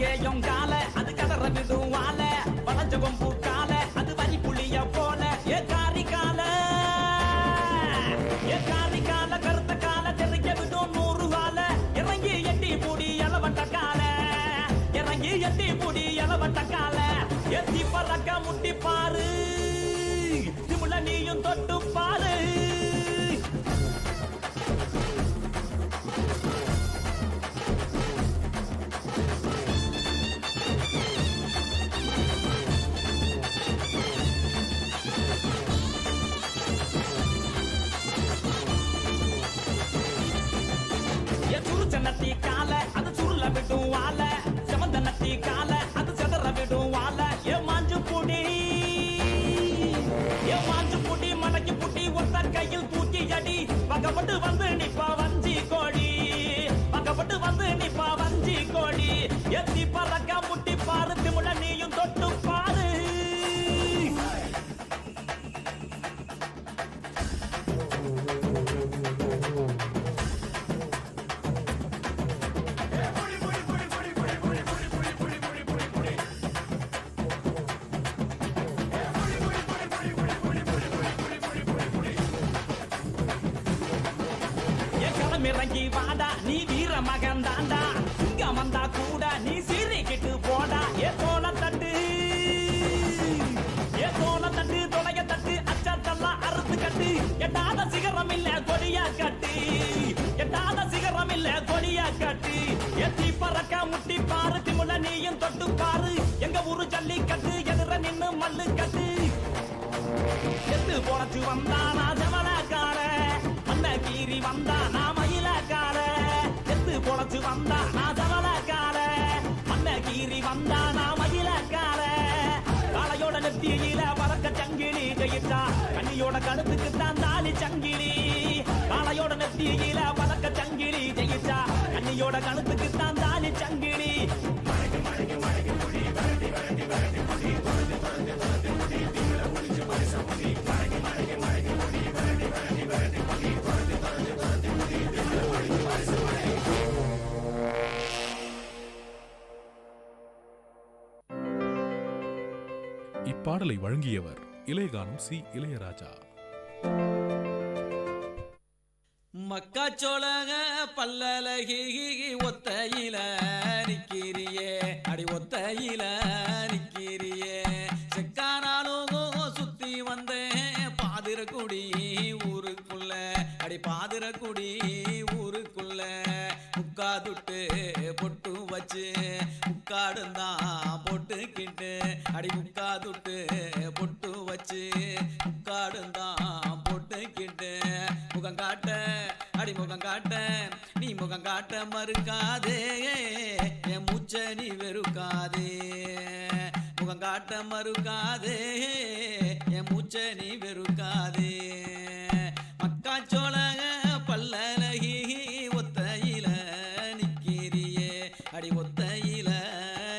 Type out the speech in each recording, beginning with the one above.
காங்கேயம் கால அது கதற விடுவால வளஞ்சகம் பூக்கால அது வரி புளிய போல ஏ காரி கால கருத்த கால தெரிய விடும் 100 வால இறங்கி எட்டி பூடி இளவட்ட கால இறங்கி எட்டி பூடி இளவட்ட கால எத்தி பறக்க முட்டி பாரு திமுல நீயும் தொட்டு பாரு நட்டி கால அது சுருள விடும் வால செவந்த நட்டி கால அது செதற விடும் வால ஏ மாஞ்சு புடி மடக்கி புட்டி ஒத்த கையில் தூக்கி அடி பக்கப்பட்டு வந்து நிப்பா வஞ்சி கோடி பக்கப்பட்டு வந்து நிப்பா வஞ்சி கோடி எத்தி பறக்க முட்டி பாரு திமுல நீயும் தொட்டு பாரு இறங்கி வாடா நீ வீர மகன் தாண்டா இங்க வந்தா கூட நீ சீரிக்கிட்டு போடா ஏ தோல தட்டு தொலைய தட்டு அச்சத்தெல்லாம் அறுத்து கட்டு எட்டாத சிகரம் இல்ல கொடியா கட்டு எட்டாத சிகரம் இல்ல கொடியா கட்டு எத்தி பறக்க முட்டி பாரு திமுல நீயும் தொட்டு பாரு எங்க ஊரு ஜல்லி கட்டு எதிர நின்னு மல்லு கட்டு எத்து போனச்சு வந்தானா ஜமலக்கார கீரி வந்தா நான் மயிலக்கார எத்து பொழைச்சு வந்தா நான் ஜமலக்கார மண்ண கீரி வந்தா நான் மயிலக்கார காளையோட நெத்தியில பறக்க சங்கிலி ஜெயிச்சா கண்ணியோட கழுத்துக்கு தான் தாலி சங்கிலி காளையோட நெத்தியில பறக்க சங்கிலி ஜெயிச்சா கண்ணியோட கழுத்துக்கு தான் தாலி சங்கிலி இப்பாடலை வழங்கியவர் இளையகானம் சி இளையராஜா. மக்காச்சோளக பல்லலகி ஒத்தையில நிக்கிறியே அடி ஒத்தையில நிக்கிறியே செக்கானாலும் சுத்தி வந்தேன் பாதிரக்குடி ஊருக்குள்ள அடி பாதிரக்குடி ஊருக்குள்ள முக்காதுட்டு பொட்டு வச்சு முக்காடுந்தான் பொட்டுக்கிட்டு அடி முக்காதுட்டு பொட்டு வச்சு முக்காடுந்தான் பொட்டுக்கிட்டு முகம் காட்ட அடி முகம் காட்ட நீ முகம் காட்ட மறுக்காதே என் மூச்ச நீ வெறுக்காதே முகம் காட்ட மறுக்காதே என் மூச்ச நீ வெறுக்காதே மக்காச்சோளக பல்லலகி ஒத்தையில நிக்கிறியே அடி ஒத்தையில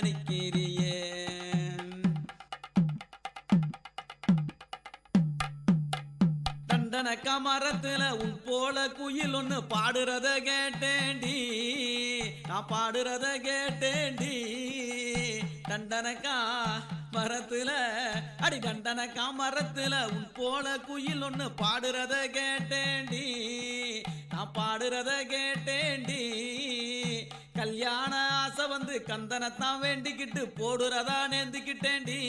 நிக்கிறியே தண்டனக்கா மரத்துல உன் போல குயில் ஒண்ணு பாடுறத கேட்டேண்டி நான் பாடுறத கேட்டேண்டி தண்டனக்கா மரத்துல அடி தண்டனக்கா மரத்துல உன் போல குயில் ஒண்ணு பாடுறத கேட்டேண்டி நான் பாடுறத கேட்டேண்டி கல்யாண ஆசை வந்து கந்தனத்தான் வேண்டிக்கிட்டு போடுறதா நேர்ந்துக்கிட்டேண்டி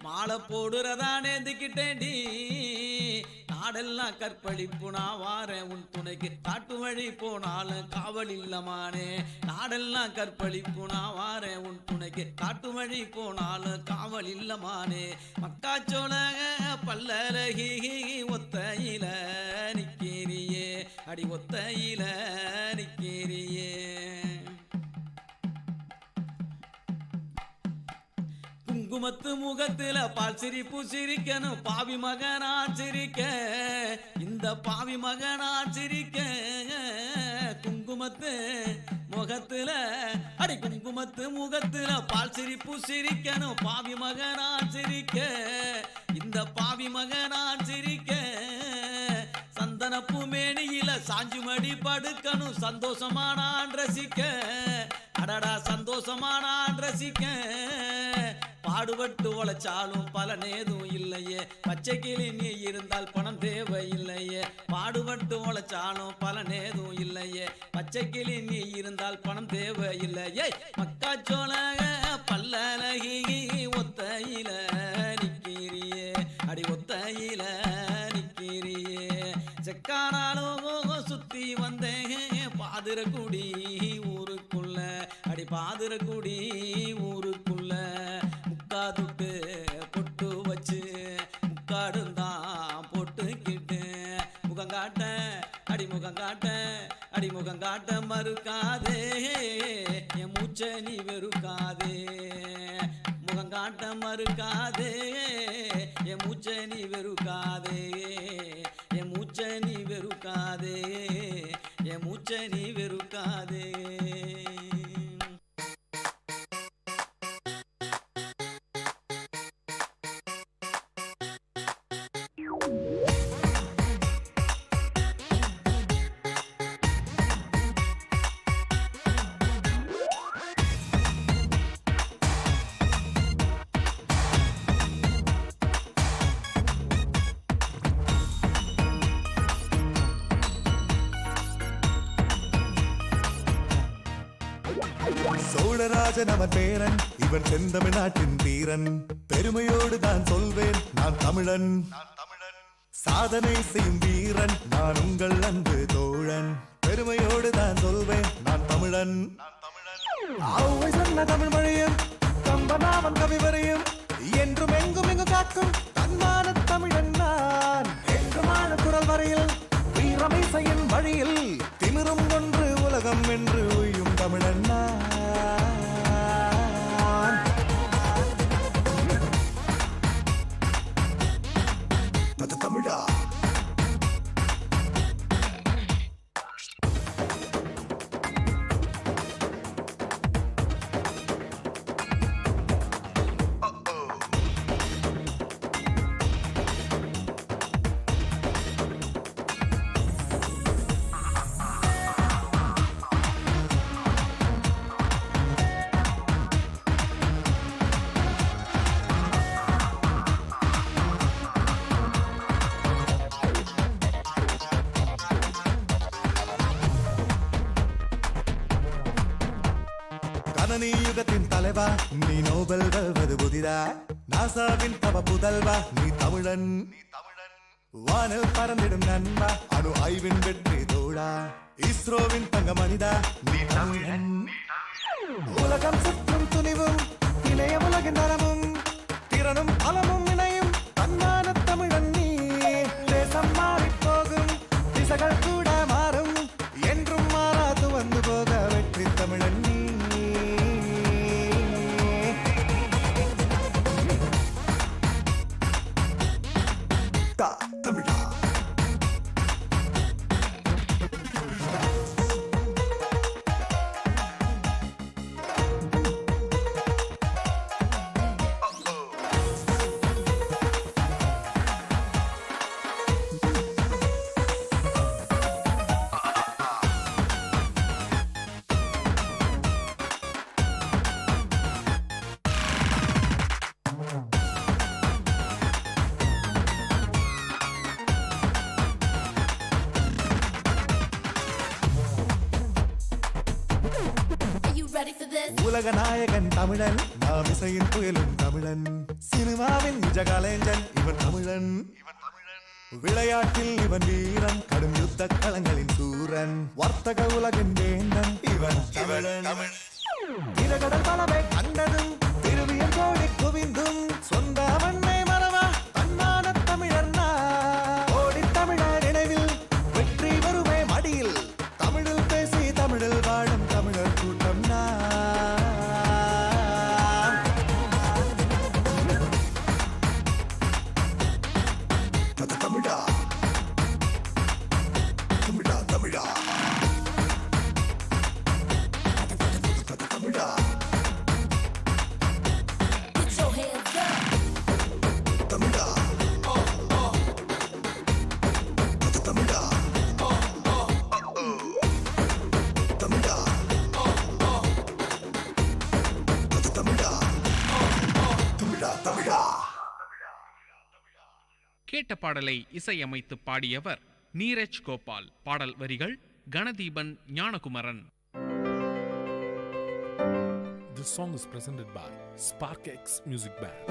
மாலை போடுறதா நேர்ந்துக்கிட்டேண்டி நாடெல்லாம் கற்பழிப்பு நான் வாரேன் உன் துணைக்கு காட்டு வழி போனாலும் காவல் இல்லமானே நாடெல்லாம் கற்பழிப்பு நான் வாரேன் உன் துணைக்கு காட்டு வழி போனாலும் காவல் இல்லமானே மக்காச்சோளக பல்லலகி ஒத்தையில நிக்கிறியே அடி ஒத்தையில நிக்கிறியே குங்குமத்து முகத்துல பால் சிரிப்பு சிரிக்கணும் பாவி மகனா சிரிக்க இந்த பாவி மகனா சிரிக்க குங்குமத்து முகத்துல அடி குங்குமத்து முகத்துல பால் சிரிப்பு சிரிக்கணும் பாவி மகனா சிரிக்க இந்த பாவி மகனா சிரிக்க சந்தன சிவப்பு மேனியில சாஞ்சுமடி படுக்கணும் சந்தோஷமானான் ரசிக்க அடடா சந்தோஷமானான் ரசிக்க பாடுபட்டு உழைச்சாலும் பலனேதும் இல்லையே பச்சை கிளி நீ இருந்தால் பணம் தேவையில்லையே பாடுபட்டு உழைச்சாலும் பலனேதும் இல்லையே பச்சை கிளி நீ இருந்தால் பணம் தேவையில்லையே மக்காச்சோள பல்லழகி ஒத்தையில நிக்கிறியே அடி ஒத்தையில நிக்கிறியே செக்கானாலும் சுத்தி வந்தேன் பாதிரக்குடி ஊருக்குள்ள அடி பாதிரக்குடி ஊருக்குள்ள முக்காதுட்டு பொட்டு வச்சு முக்காடுந்தான் பொட்டுக்கிட்டு முகங்காட்ட அடிமுகங்காட்ட அடிமுகங்காட்ட மறுக்காதே என் மூச்சை நீ வெறுக்காதே முகங்காட்ட மறுக்காதே என் மூச்சை நீ வெறுக்காதே என் மூச்சை நீ வெறுக்காதே என் மூச்சை நீ வெறுக்காதே சோழராஜன் அவன் பேரன் இவன் செந்தமிழ்நாட்டின் வீரன் பெருமையோடு தான் சொல்வேன் நான் தமிழன் சாதனை செய்யும் வீரன் நான் உங்கள் அன்பு தோழன் பெருமையோடு தான் சொல்வேன் நான் தமிழன் சொன்ன தமிழ் மொழியும் கம்பனாவன் கவிவரையும் என்றும் எங்கும் எங்கு காக்கும் தன்மான தமிழன் நான் என்றுமான குரல் வரையில் வீரமை செய்யும் வழியில் திமிரும் ஒன்று உலகம் என்று உயும் தமிழன் தமிழா யுகத்தின் தலைவா நீ நோபல் வெல்வது புதிதா நாசாவின் தவ புதல்வா நீ தமிழன் வானில் பறந்திடும் நண்பா அணு ஆய்வின் வெற்றி தோழா இஸ்ரோவின் தங்க மனிதா நீ தமிழன் உலகம் சுற்றும் துணிவும் இணைய உலகின் தரமும் திறனும் பலமும் இணையும் தன்மான தமிழன் நீ தேசம் மாறி போகும் திசைகள் கூட மாறும் என்றும் மாறாது வந்து போக வெற்றி தமிழன் நீ தமிழா உலக நாயகன் தமிழன் நாம் இசையின் புயலும் தமிழன் சினிமாவின் நிஜ கலைஞன் இவன் தமிழன் விளையாட்டில் இவன் வீரன் கடும் யுத்த களங்களின் சூரன் வர்த்தக உலகின் வேந்தன் இவன் தமிழன் இரகடல் பலவை கண்டதும் திருவியல் கோடி குவிந்தும் சொந்த மண்ணை மறவா தன்மான தமிழன் ஓடி தமிழர் நினைவில் வெற்றி வருவே மடியில் தமிழில் பேசி தமிழில் வாழும் தமிழர் கூட்டம் தமிழா தமிழா தமிழா தமிழா தமிழா தமிழா கேட்ட பாடலை இசையமைத்து பாடியவர் நீரஜ் கோபால். பாடல் வரிகள் கணதீபன் ஞானகுமரன். This song is presented by SparkX Music Band.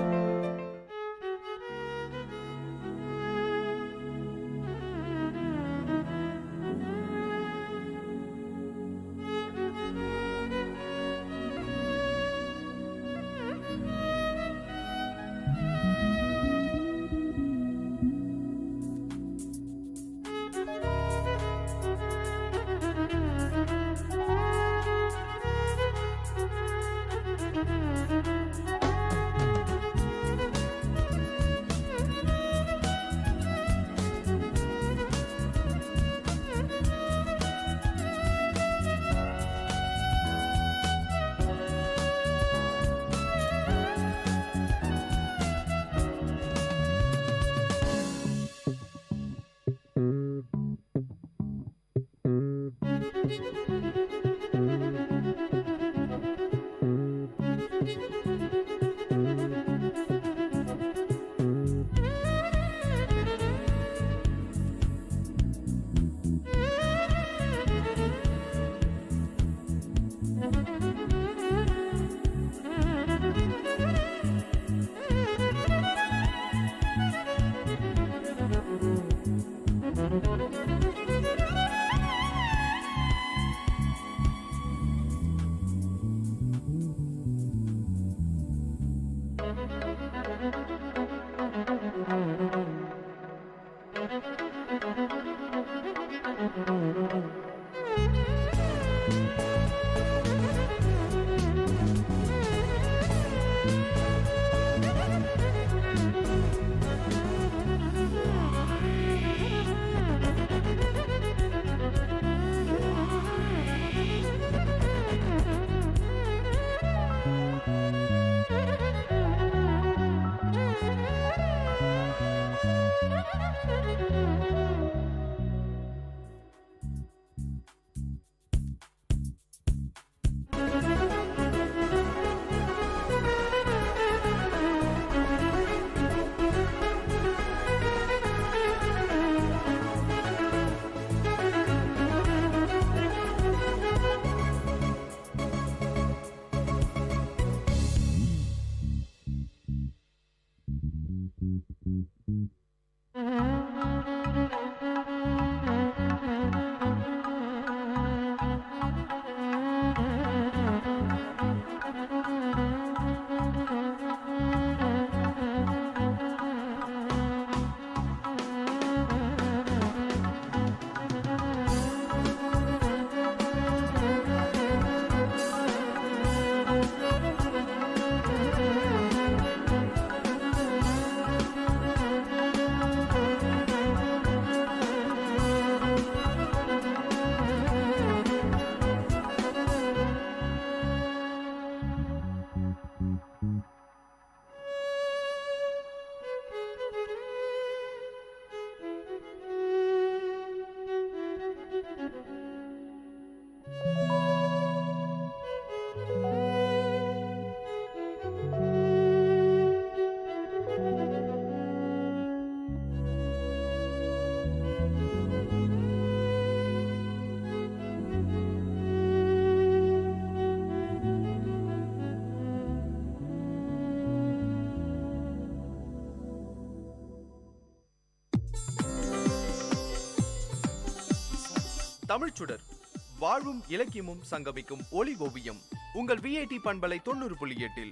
தமிழ்ச்சுடர் வாழ்வும் இலக்கியமும் சங்கமிக்கும் ஒளி ஓவியம் உங்கள் VIT பண்பலை 90.8.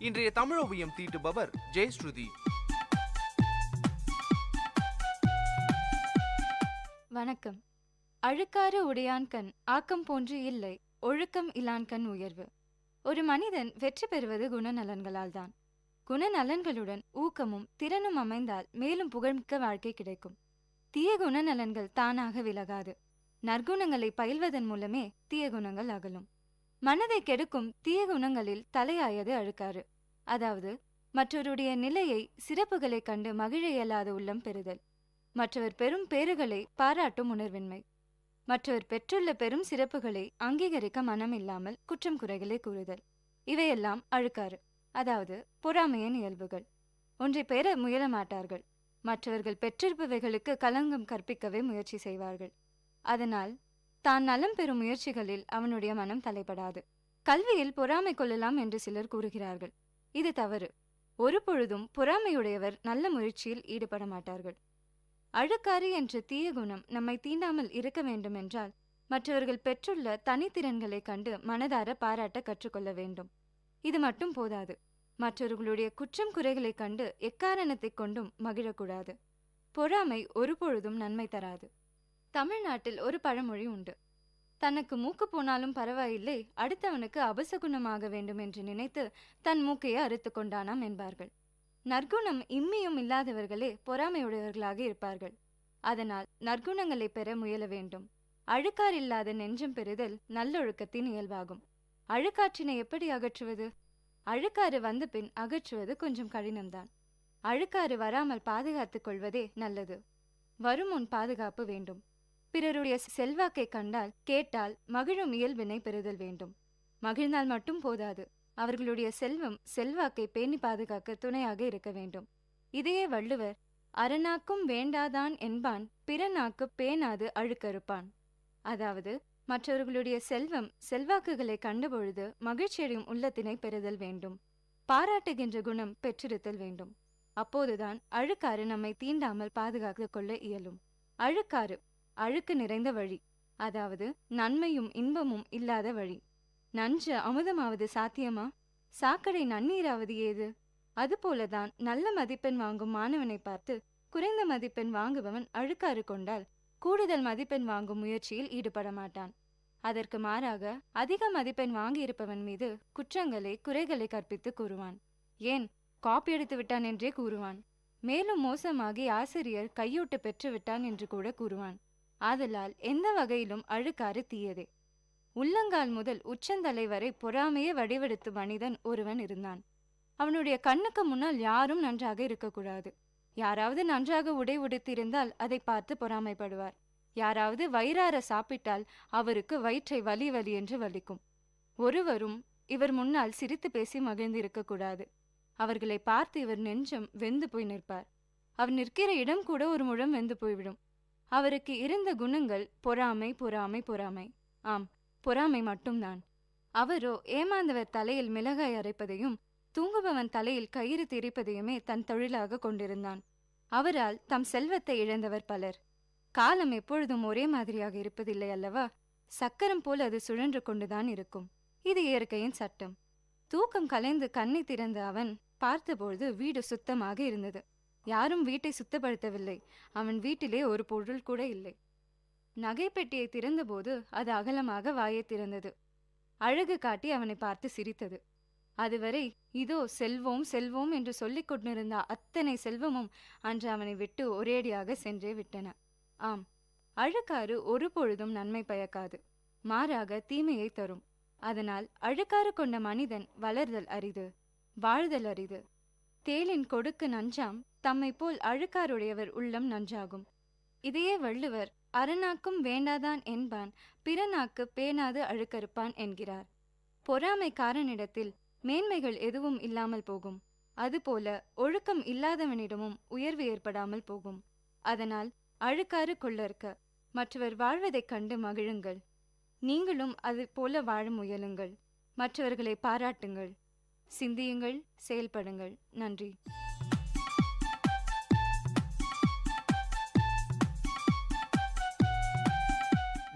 இன்றைய தமிழ் ஓவியம் தீட்டுபவர் ஜெயஸ்ருதி. வணக்கம். அழுக்காறு உடையான்கண் ஆக்கம் போன்று இல்லை, ஒழுக்கம் இலான்கண் உயர்வு. ஒரு மனிதன் வெற்றி பெறுவது குணநலன்களால்தான். குணநலன்களுடன் ஊக்கமும் திறனும் அமைந்தால் மேலும் புகழ்மிக்க வாழ்க்கை கிடைக்கும். தீய குணநலன்கள் தானாக விலகாது. நற்குணங்களை பயில்வதன் மூலமே தீய குணங்கள் அகலும். மனதை கெடுக்கும் தீய குணங்களில் தலையாயது அழுக்காறு. அதாவது மற்றவருடைய நிலையை, சிறப்புகளை கண்டு மகிழ இயலாத உள்ளம் பெறுதல். மற்றவர் பெரும் பேறுகளை பாராட்டும் உணர்வின்மை. மற்றவர் பெற்றுள்ள பெரும் சிறப்புகளை அங்கீகரிக்க மனம் இல்லாமல் குற்றம் குறைகளை கூறுதல். இவையெல்லாம் அழுக்காறு, அதாவது பொறாமையின் இயல்புகள். ஒன்றை பெற முயல மாட்டார்கள். மற்றவர்கள் பெற்றிருப்பவைகளுக்கு களங்கம் கற்பிக்கவே முயற்சி செய்வார்கள். அதனால் தான் நலம் பெறும் முயற்சிகளில் அவனுடைய மனம் தலைப்படாது. கல்வியில் பொறாமை கொள்ளலாம் என்று சிலர் கூறுகிறார்கள். இது தவறு. ஒரு பொழுதும் பொறாமையுடையவர் நல்ல முயற்சியில் ஈடுபட மாட்டார்கள். அழுக்காறு என்ற தீய குணம் நம்மை தீண்டாமல் இருக்க வேண்டுமென்றால் மற்றவர்கள் பெற்றுள்ள தனித்திறன்களை கண்டு மனதார பாராட்ட கற்றுக்கொள்ள வேண்டும். இது மட்டும் போதாது. மற்றவர்களுடைய குற்றம் குறைகளை கண்டு எக்காரணத்தை கொண்டும் மகிழக்கூடாது. பொறாமை ஒரு பொழுதும் நன்மை தராது. தமிழ்நாட்டில் ஒரு பழமொழி உண்டு. தனக்கு மூக்கு போனாலும் பரவாயில்லை, அடுத்தவனுக்கு அபசகுணமாக வேண்டும் என்று நினைத்து தன் மூக்கையை அறுத்து கொண்டானாம் என்பார்கள். நற்குணம் இம்மியும் இல்லாதவர்களே பொறாமையுடையவர்களாக இருப்பார்கள். அதனால் நற்குணங்களை பெற முயல வேண்டும். அழுக்காறில்லாத நெஞ்சம் பெறுதல் நல்லொழுக்கத்தின் இயல்பாகும். அழுக்காற்றினை எப்படி அகற்றுவது? அழுக்காறு வந்த பின் அகற்றுவது கொஞ்சம் கடினம்தான். அழுக்காறு வராமல் பாதுகாத்துக் கொள்வதே நல்லது. வரும் முன் பாதுகாப்பு வேண்டும். பிறருடைய செல்வாக்கை கண்டால் கேட்டால் மகிழும் இயல்பினை பெறுதல் வேண்டும். மகிழ்ந்தால் மட்டும் போதாது, அவர்களுடைய செல்வாக்கை பேணி பாதுகாக்க துணையாக இருக்க வேண்டும். இதையே வள்ளுவர் அரணாக்கும் வேண்டாதான் என்பான், பிறனாக்கு பேணாது அழுக்கறுப்பான். அதாவது மற்றவர்களுடைய செல்வாக்குகளை கண்டபொழுது மகிழ்ச்சியடையும் உள்ளத்தினை பெறுதல் வேண்டும். பாராட்டுகின்ற குணம் பெற்றிருத்தல் வேண்டும். அப்போதுதான் அழுக்காறு நம்மை தீண்டாமல் பாதுகாத்துக் கொள்ள இயலும். அழுக்காறு அழுக்கு நிறைந்த வழி, அதாவது நன்மையும் இன்பமும் இல்லாத வழி. நன்று அமுதமாவது சாத்தியமா? சாக்கடை நன்னீராவது ஏது? அதுபோலதான் நல்ல மதிப்பெண் வாங்கும் மாணவனை பார்த்து குறைந்த மதிப்பெண் வாங்குபவன் அழுக்காறு கொண்டால் கூடுதல் மதிப்பெண் வாங்கும் முயற்சியில் ஈடுபட மாட்டான். அதற்கு மாறாக அதிக மதிப்பெண் வாங்கியிருப்பவன் மீது குறைகளை கற்பித்து கூறுவான். ஏன், காப்பி எடுத்து விட்டான் என்றே கூறுவான். மேலும் மோசமாகி ஆசிரியர் கையூட்டு பெற்று விட்டான் என்று கூட கூறுவான். ஆதலால் எந்த வகையிலும் அழுக்காறு தீயதே. உள்ளங்கால் முதல் உச்சந்தலை வரை பொறாமையே வடிவெடுத்து மனிதன் ஒருவன் இருந்தான். அவனுடைய கண்ணுக்கு முன்னால் யாரும் நன்றாக இருக்கக்கூடாது. யாராவது நன்றாக உடை உடுத்திருந்தால் அதை பார்த்து பொறாமைப்படுவார். யாராவது வயிறார சாப்பிட்டால் அவருக்கு வயிற்றை வலி வலி என்று வலிக்கும். ஒருவரும் இவர் முன்னால் சிரித்து பேசி மகிழ்ந்திருக்கக்கூடாது. அவர்களை பார்த்து இவர் நெஞ்சம் வெந்து போய் நிற்பார். அவர் நிற்கிற இடம் கூட ஒரு முழம் வெந்து போய்விடும். அவருக்கு இருந்த குணங்கள் பொறாமை, பொறாமை, பொறாமை. ஆம், பொறாமை மட்டும்தான். அவரோ ஏமாந்தவர் தலையில் மிளகாய் அரைப்பதையும் தூங்குபவன் தலையில் கயிறு திரிப்பதையுமே தன் தொழிலாக கொண்டிருந்தான். அவரால் தம் செல்வத்தை இழந்தவர் பலர். காலம் எப்பொழுதும் ஒரே மாதிரியாக இருப்பதில்லை அல்லவா? சக்கரம் போல் அது சுழன்று கொண்டுதான் இருக்கும். இது இயற்கையின் சட்டம். தூக்கம் கலைந்து கண்ணை திறந்த அவன் பார்த்தபொழுது வீடு சுத்தமாக இருந்தது. யாரும் வீட்டை சுத்தப்படுத்தவில்லை. அவன் வீட்டிலே ஒரு பொருள் கூட இல்லை. நகைப்பெட்டியை திறந்தபோது அது அகலமாக வாயை திறந்தது. அழகு காட்டி அவனை பார்த்து சிரித்தது. அதுவரை இதோ செல்வோம் செல்வோம் என்று சொல்லிக் கொண்டிருந்த அத்தனை செல்வமும் அன்று அவனை விட்டு ஒரேடியாக சென்றே விட்டன. ஆம், அழுக்காறு ஒரு பொழுதும் நன்மை பயக்காது, மாறாக தீமையை தரும். அதனால் அழுக்காறு கொண்ட மனிதன் வளர்தல் அரிது, வாழ்தல் அரிது. தேளின் கொடுக்கு நஞ்சாம், தம்மை போல் அழுக்காருடையவர் உள்ளம் நஞ்சாகும். இதையே வள்ளுவர் அரணாக்கும் வேண்டாதான் என்பான், பிறனாக்கு பேணாது அழுக்கறுப்பான் என்கிறார். பொறாமைக்காரனிடத்தில் மேன்மைகள் எதுவும் இல்லாமல் போகும். அதுபோல ஒழுக்கம் இல்லாதவனிடமும் உயர்வு ஏற்படாமல் போகும். அதனால் அழுக்காறு கொள்ளற்க மற்றவர் வாழ்வதைக் கண்டு மகிழுங்கள். நீங்களும் அது போல வாழ முயலுங்கள். மற்றவர்களை பாராட்டுங்கள், சிந்தியுங்கள், செயல்படுங்கள். நன்றி.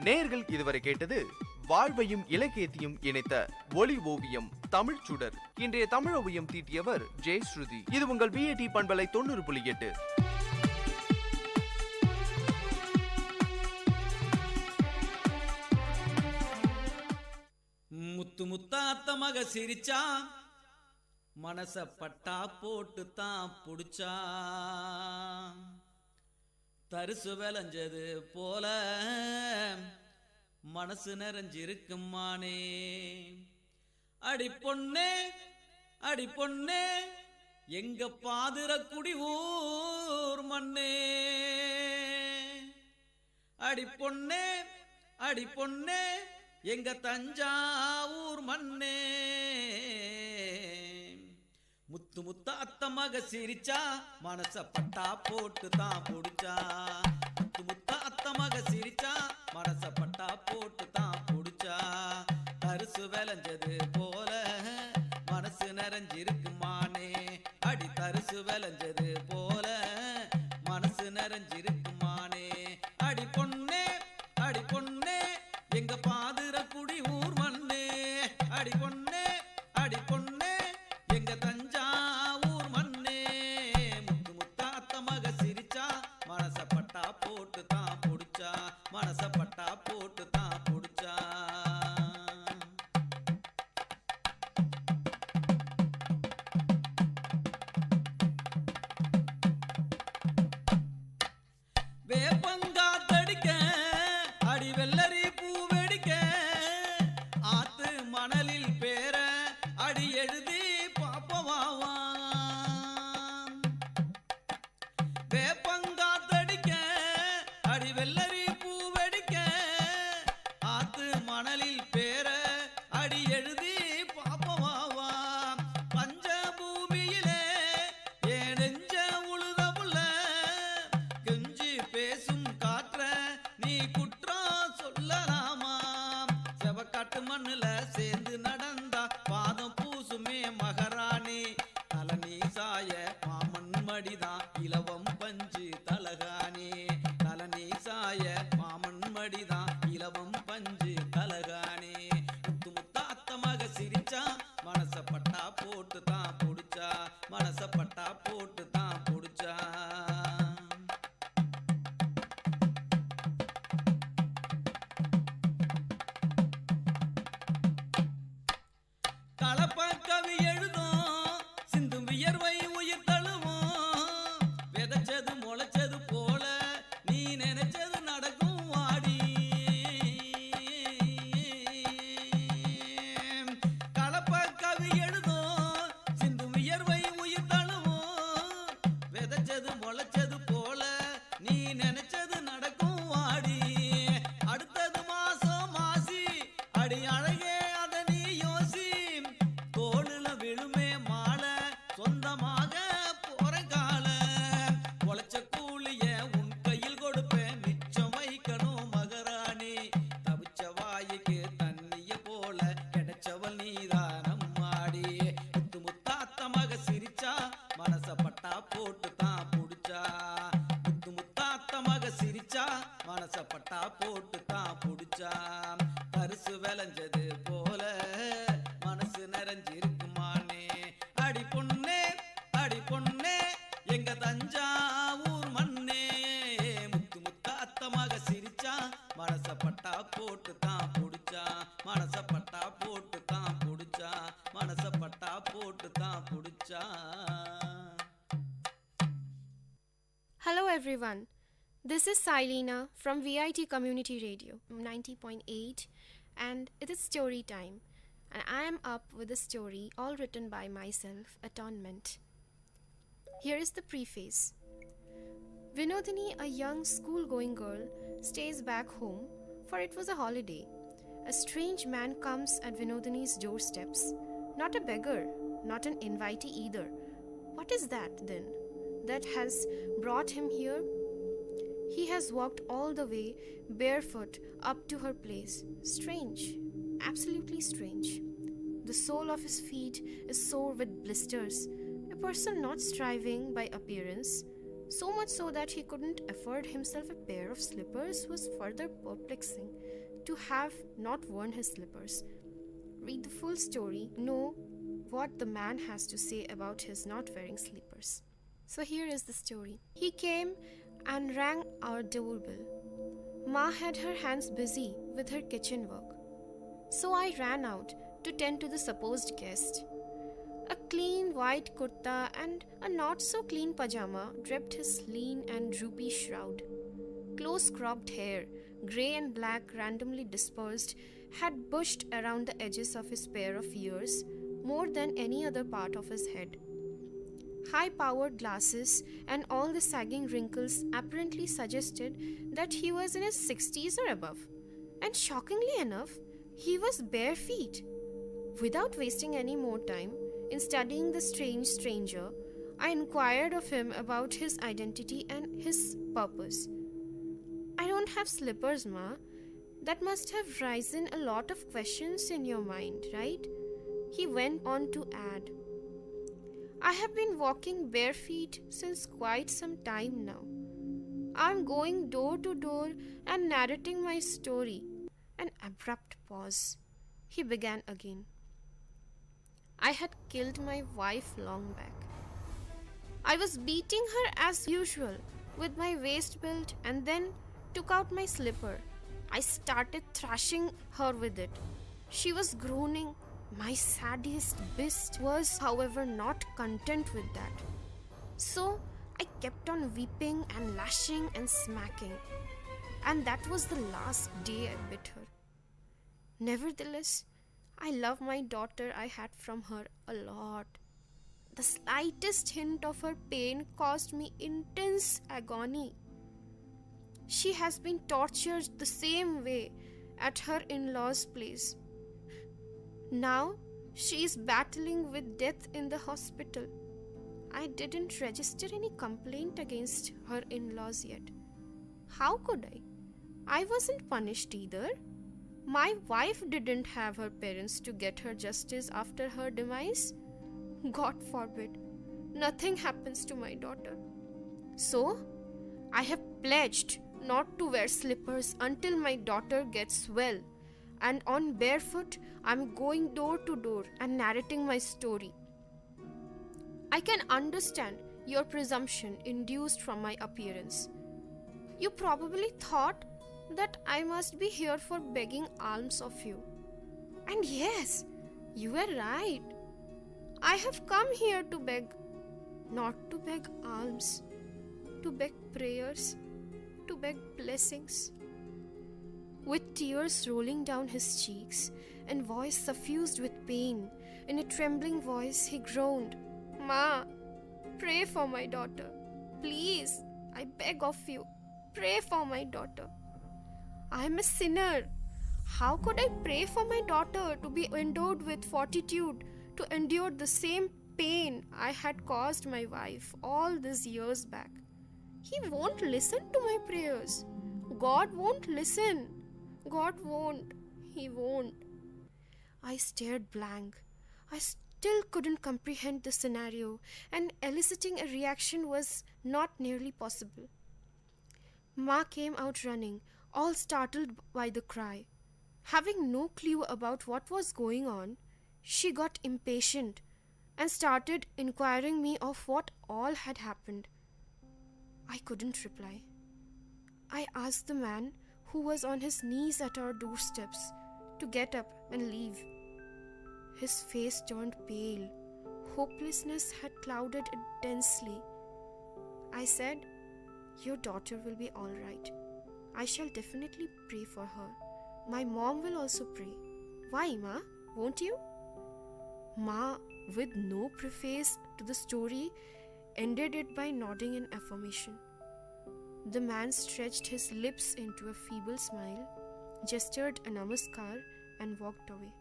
நேயர்கள் இதுவரை கேட்டது வாழ்வையும் இலக்கியத்தையும் இணைத்த ஒளி ஓவியம் தமிழ் சுடர். இன்றைய தமிழ் ஓவியம் தீட்டியவர் ஜெயஸ்ருதி. இது உங்கள் VAT பண்பலை 90.8. முத்து முத்தாத்த மக சிரிச்சா, மனச பட்டா போட்டு தான் புடிச்சா, தரிசு விளைஞ்சது போல மனசு நிறைஞ்சிருக்குமானே. அடி பொண்ணே அடி பொண்ணே எங்க பாதுரக்குடி ஊர் மண்ணே. அடி பொண்ணே அடி பொண்ணே எங்க தஞ்சாவூர் மண்ணே. முத்து முத்த அத்த மக சிரிச்சா மனச பட்டா போட்டு தான் புடிச்சா. முத்து முத்த அத்த மக சிரிச்சா மனச பட்டா போட்டு தான் புடிச்சா. தரிசு விளைஞ்சது போல மனசு நிறைஞ்சிருக்குமானே, அடி தரிசு விளைஞ்சது போல மனசு நிறைஞ்சிருக்குமானே. அடி பொண்ணே அடி பொண்ணே எங்க பாதுர குடி ஊர் மண்ணே. அடி பொண்ணே அடி பொண்ணே எங்க தஞ்சாவூர் மண்ணே. முத்து முத்தா அத்த மக சிரிச்சா மனச பட்டா போட்டு தான் புடிச்சா. மனச பட்டா போட்டு தான் புடிச்சா. வேப்பங்கா தடிக்க அடி வெள்ளரி பூ வெடிக்க ஆத்து மணலில் பேர அடி எழுதி பாப்பவாவா. வேப்பங்கா தடிக்க அடி வெள்ளரி பூ வெடிக்க ஆத்து மணலில் பேர அடி எழுதி பாப்பவாவா. பஞ்ச பூமியிலே ஏன் நெஞ்ச உழுத புள்ள கெஞ்சி பேசும் காற்ற நீ குற்றம் சொல்லலாமா. செவக்காட்டு மண்ணுல சேர்ந்து நடந்தா பாதம் பூசுமே மகாராணி. தலனி சாய மாமன் மடிதான் இலவம் பஞ்சு தலகாணி. தலனி சாய மாமன் மடிதான் இலவம் பஞ்சு தலகாணி. முத்து முத்தா அத்த மக சிரிச்சா மனச பட்டா போட்டு தான் புடிச்சா. மனச பட்டா போட்டு தான் புடிச்சா. கலப்ப கவி எழுதும் சிந்தும் வியர்வை உயிர் தழுவும். விதைச்சது முளைச்சது போல நீ நினைச்சது நடக்கும் வாடி. கலப்ப கவி எழுதும் சிந்தும் வியர்வை உயிர் தழுவும். விதைச்சது முளைச்சது போல நீ நினைச்சது நடக்கும் வாடி. அடுத்தது மாசம் மாசி அடி அழகே அத நீ யோசி. தோளுல விழுமே மாலை சொந்தமாக போற கால. உழைச்ச கூலிய உன் கையில் கொடுப்பேன் மிச்சம் வைக்கணும் மகாராணி. தவிச்ச வாய்க்கு தண்ணிய போல கிடைச்சவள் நீதான் அம்மாடி. முத்து முத்தா அத்த மக சிரிச்சா மனச பட்டா போட்டு தான் புடிச்சா. முத்து முத்தா அத்த மக சிரிச்சா மனச பட்டா போட்டு தான் புடிச்சா. பரிசு விளைஞ்சது போல மனசு நிறைஞ்சிருக்குமானே. அடி பொண்ணே அடி பொண்ணே எங்க தஞ்சாவூர் மண்ணே. முத்து முத்தா அத்த மக சிரிச்சா மனச பட்டா போட்டு தான் புடிச்சா. மனச பட்டா போட்டு தான் புடிச்சா. மனச பட்டா போட்டு தான் புடிச்சா. Hello everyone, this is Silena from Vit Community Radio 90.8 and it is story time and I am up with a story all written by myself, Atonement. Here is the preface. Vinodini, a young school-going girl, stays back home for it was a holiday. A strange man comes at Vinodini's doorsteps. Not a beggar, not an invitee either. What is that then that has brought him here? He has walked all the way barefoot up to her place. Strange, absolutely strange. The sole of his feet is sore with blisters. A person not striving by appearance, so much so that he couldn't afford himself a pair of slippers was further perplexing to have not worn his slippers. Read the full story, know what the man has to say about his not wearing slippers. So here is the story. He came and rang our doorbell. Ma had her hands busy with her kitchen work. So I ran out to tend to the supposed guest. A clean white kurta and a not so clean pajama draped his lean and droopy shroud. Close cropped hair, grey and black randomly dispersed, had bushed around the edges of his pair of ears more than any other part of his head. High-powered glasses and all the sagging wrinkles apparently suggested that he was in his 60s or above. And shockingly enough, he was bare feet. Without wasting any more time, in studying the strange stranger, I inquired of him about his identity and his purpose. I don't have slippers, Ma. That must have risen a lot of questions in your mind, right? He went on to add, I have been walking bare feet since quite some time now. I'm going door to door and narrating my story. An abrupt pause. He began again. I had killed my wife long back. I was beating her as usual with my waist belt and then took out my slipper. I started thrashing her with it. She was groaning. My sadist beast was, however, not content with that. So I kept on weeping and lashing and smacking. And that was the last day I bit her. Nevertheless, I love my daughter. I had from her a lot. The slightest hint of her pain caused me intense agony. She has been tortured the same way at her in-laws' place. Now she is battling with death in the hospital. I didn't register any complaint against her in-laws yet. How could I? I wasn't punished either. My wife didn't have her parents to get her justice after her demise. God forbid, nothing happens to my daughter. So, I have pledged not to wear slippers until my daughter gets well. And on barefoot, I'm going door to door and narrating my story. I can understand your presumption induced from my appearance. You probably thought that I must be here for begging alms of you. And yes, you were right. I have come here to beg, not to beg alms, to beg prayers, to beg blessings. With tears rolling down his cheeks and voice suffused with pain, in a trembling voice he groaned, Ma, pray for my daughter. Please, I beg of you, pray for my daughter. I am a sinner. How could I pray for my daughter to be endowed with fortitude to endure the same pain I had caused my wife all these years back? He won't listen to my prayers. God won't listen. God won't. He won't. I stared blank. I still couldn't comprehend the scenario, and eliciting a reaction was not nearly possible. Ma came out running, all startled by the cry. Having no clue about what was going on, she got impatient and started inquiring me of what all had happened. I couldn't reply. I asked the man, who was on his knees at our doorsteps, to get up and leave. His face turned pale. Hopelessness had clouded it densely. I said, Your daughter will be all right. I shall definitely pray for her. My mom will also pray. Why, Ma? Won't you? Ma, with no preface to the story, ended it by nodding in affirmation. The man stretched his lips into a feeble smile, gestured a namaskar, and walked away.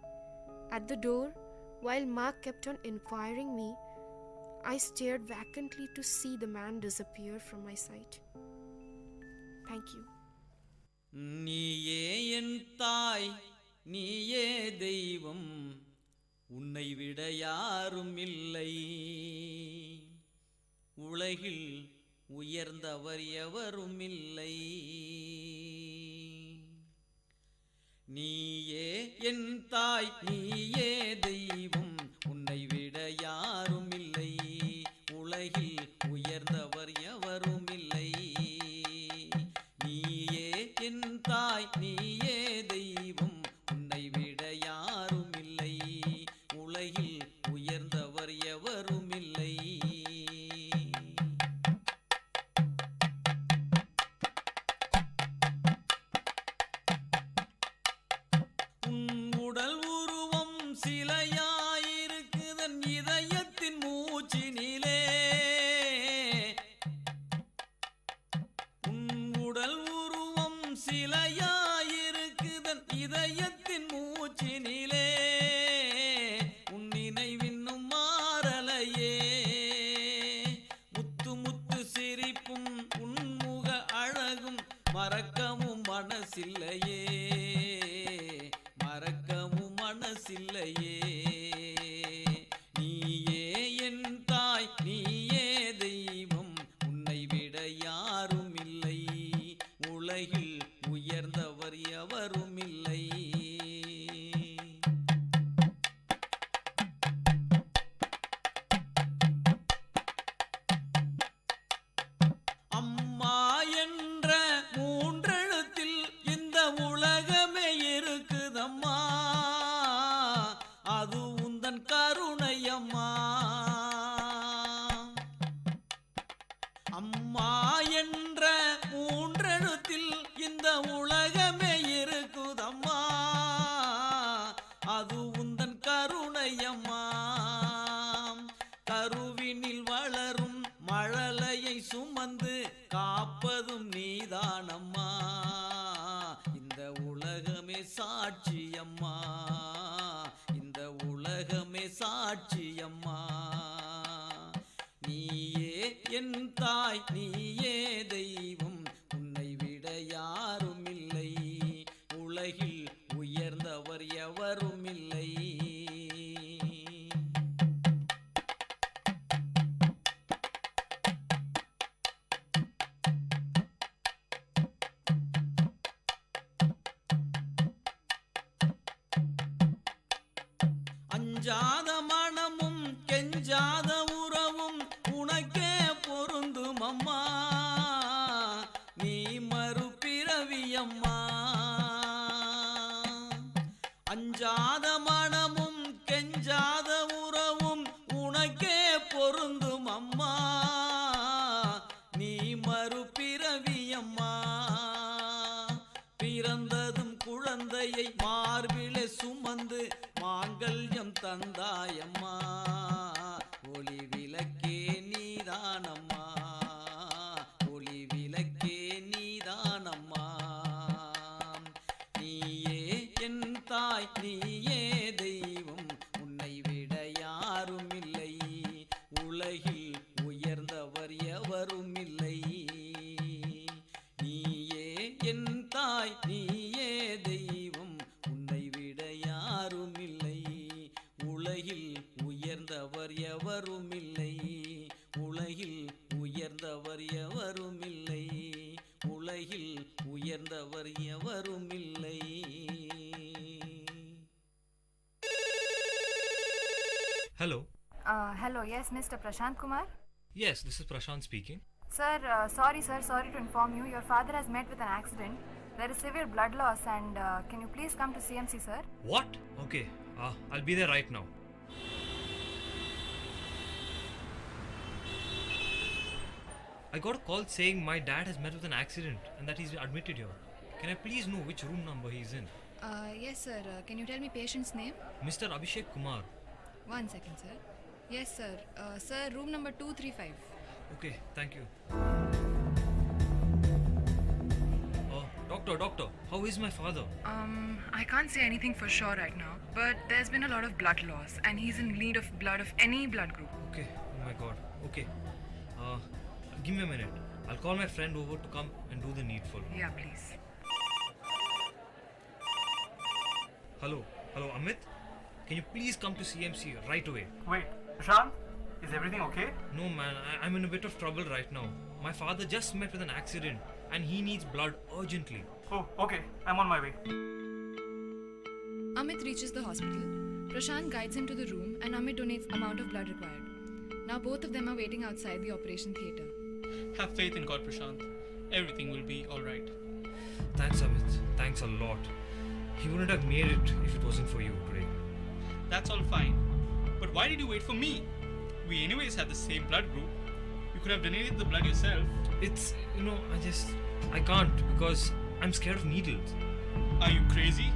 At the door, while Ma kept on inquiring me, I stared vacantly to see the man disappear from my sight. Thank you. நீயே என் தாய், நீயே தெய்வம், உன்னை விட யாரும் இல்லை. உலகில் உயர்ந்தவர் எவரும் இல்லை. நீயே என் தாய், நீயே தெய்வம், உன்னை விட யாரும் இல்லை. உலகில் உயர்ந்தவர் எவரும் இல்லை. நீயே என் தாய், நீயே தெய்வம், உன்னை விட யாரும் இல்லை. உலகில் உயர்ந்தவர் எவரும் இல்லை. உடல் உருவம் சிலையாயிருக்குதன் இதயத்தின் மூச்சினிலே. உடல் உருவம் சிலையாயிரு மனசில்லையே, மறக்கவும் மனசில்லையே. நீயே என் தாய், நீயே தெய்வம், உன்னை விட யாரும் இல்லை, உலகில் உயர்ந்தவர் எவரும் இல்லை. அம்மா என்ற மூன்றெழுத்தில் இந்த உலகமே இருக்குதம்மா, அது உந்தன் கருணையம்மா. அம்மா என்ற மூன்றெழுத்தில் இந்த உலகமே இருக்குதம்மா, அது உந்தன் கருணையம்மா. கருவினில் வளரும் மழலையை சுமந்து காப்பதும் நீதானம்மா, இந்த உலகமே சாட்சியம்மா, இந்த உலகமே சாட்சியம்மா. நீயே என் தாய், நீயே தெய்வம், உன்னை விட யாரும் இல்லை, உலகில் உயர்ந்தவர் எவரும் இல்லை. அஞ்சாத மனமும் கெஞ்சாத உறவும் உனக்கே பொருந்தும் அம்மா, நீ மறுபிறவியம்மா. அஞ்சாத மனமும் கெஞ்சாத உறவும் உனக்கே பொருந்தும் அம்மா, நீ மறுபிறவியம்மா. பிறந்ததும் குழந்தையை மார்பிலே சுமந்து மாங்கல்யம் தந்தாயம்மா, ஒளி விளக்கே நீதானம்மா, ஒளி விளக்கே நீதானம்மா. நீயே என் தாய், நீயே தெய்வம், உன்னை விட யாரும் இல்லை, உலகில் உயர்ந்தவர் எவரும் இல்லை. நீயே என் தாய், நீயே தெய்வம், உன்னை விட யாரும் இல்லை, உலகில் உயர்ந்தவர் எவரும் இல்லை, உலகில் உயர்ந்தவர் எவரும் இல்லை, உலகில் உயர்ந்தவர் எவரும் இல்லை. Hello. Hello, yes, Mr. Prashant Kumar? Yes, this is Prashant speaking. Sir, sorry to inform you, your father has met with an accident. There is severe blood loss and can you please come to CMC, sir? What? Okay, I'll be there right now. I got a call saying my dad has met with an accident and that he's admitted here. Can I please know which room number he's in? Yes, sir. Can you tell me patient's name? Mr. Abhishek Kumar. One second, sir. Yes, sir. Sir, room number 235. Okay, thank you. Doctor, how is my father? I can't say anything for sure right now, but there's been a lot of blood loss and he's in need of blood of any blood group. Okay, oh my god. Okay. Give me a minute. I'll call my friend over to come and do the needful. Yeah, please. Hello, Amit? Can you please come to CMC right away? Wait, Prashant, is everything okay? No man, I'm in a bit of trouble right now. My father just met with an accident and he needs blood urgently. Oh, okay, I'm on my way. Amit reaches the hospital. Prashant guides him to the room and Amit donates amount of blood required. Now both of them are waiting outside the operation theatre. Have faith in God, Prashant. Everything will be alright. Thanks, Amit. Thanks a lot. He wouldn't have made it if it wasn't for you today. That's all fine. But why did you wait for me? We anyways have the same blood group. You could have donated the blood yourself. It's, I can't because I'm scared of needles. Are you crazy?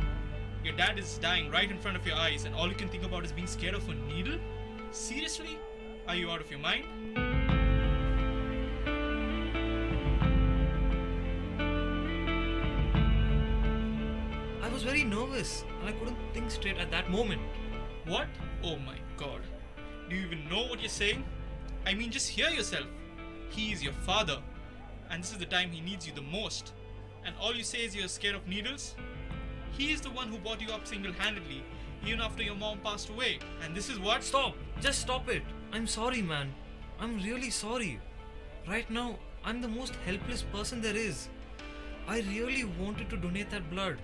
Your dad is dying right in front of your eyes and all you can think about is being scared of a needle? Seriously? Are you out of your mind? I was very nervous and I couldn't think straight at that moment. What? Oh my god. Do you even know what you're saying? I mean, just hear yourself. He is your father. And this is the time he needs you the most. and all you say is you're scared of needles? He is the one who brought you up single-handedly, even after your mom passed away. And this is what? Stop! Just stop it! I'm sorry, man. I'm really sorry. Right now, I'm the most helpless person there is. I really wanted to donate that blood,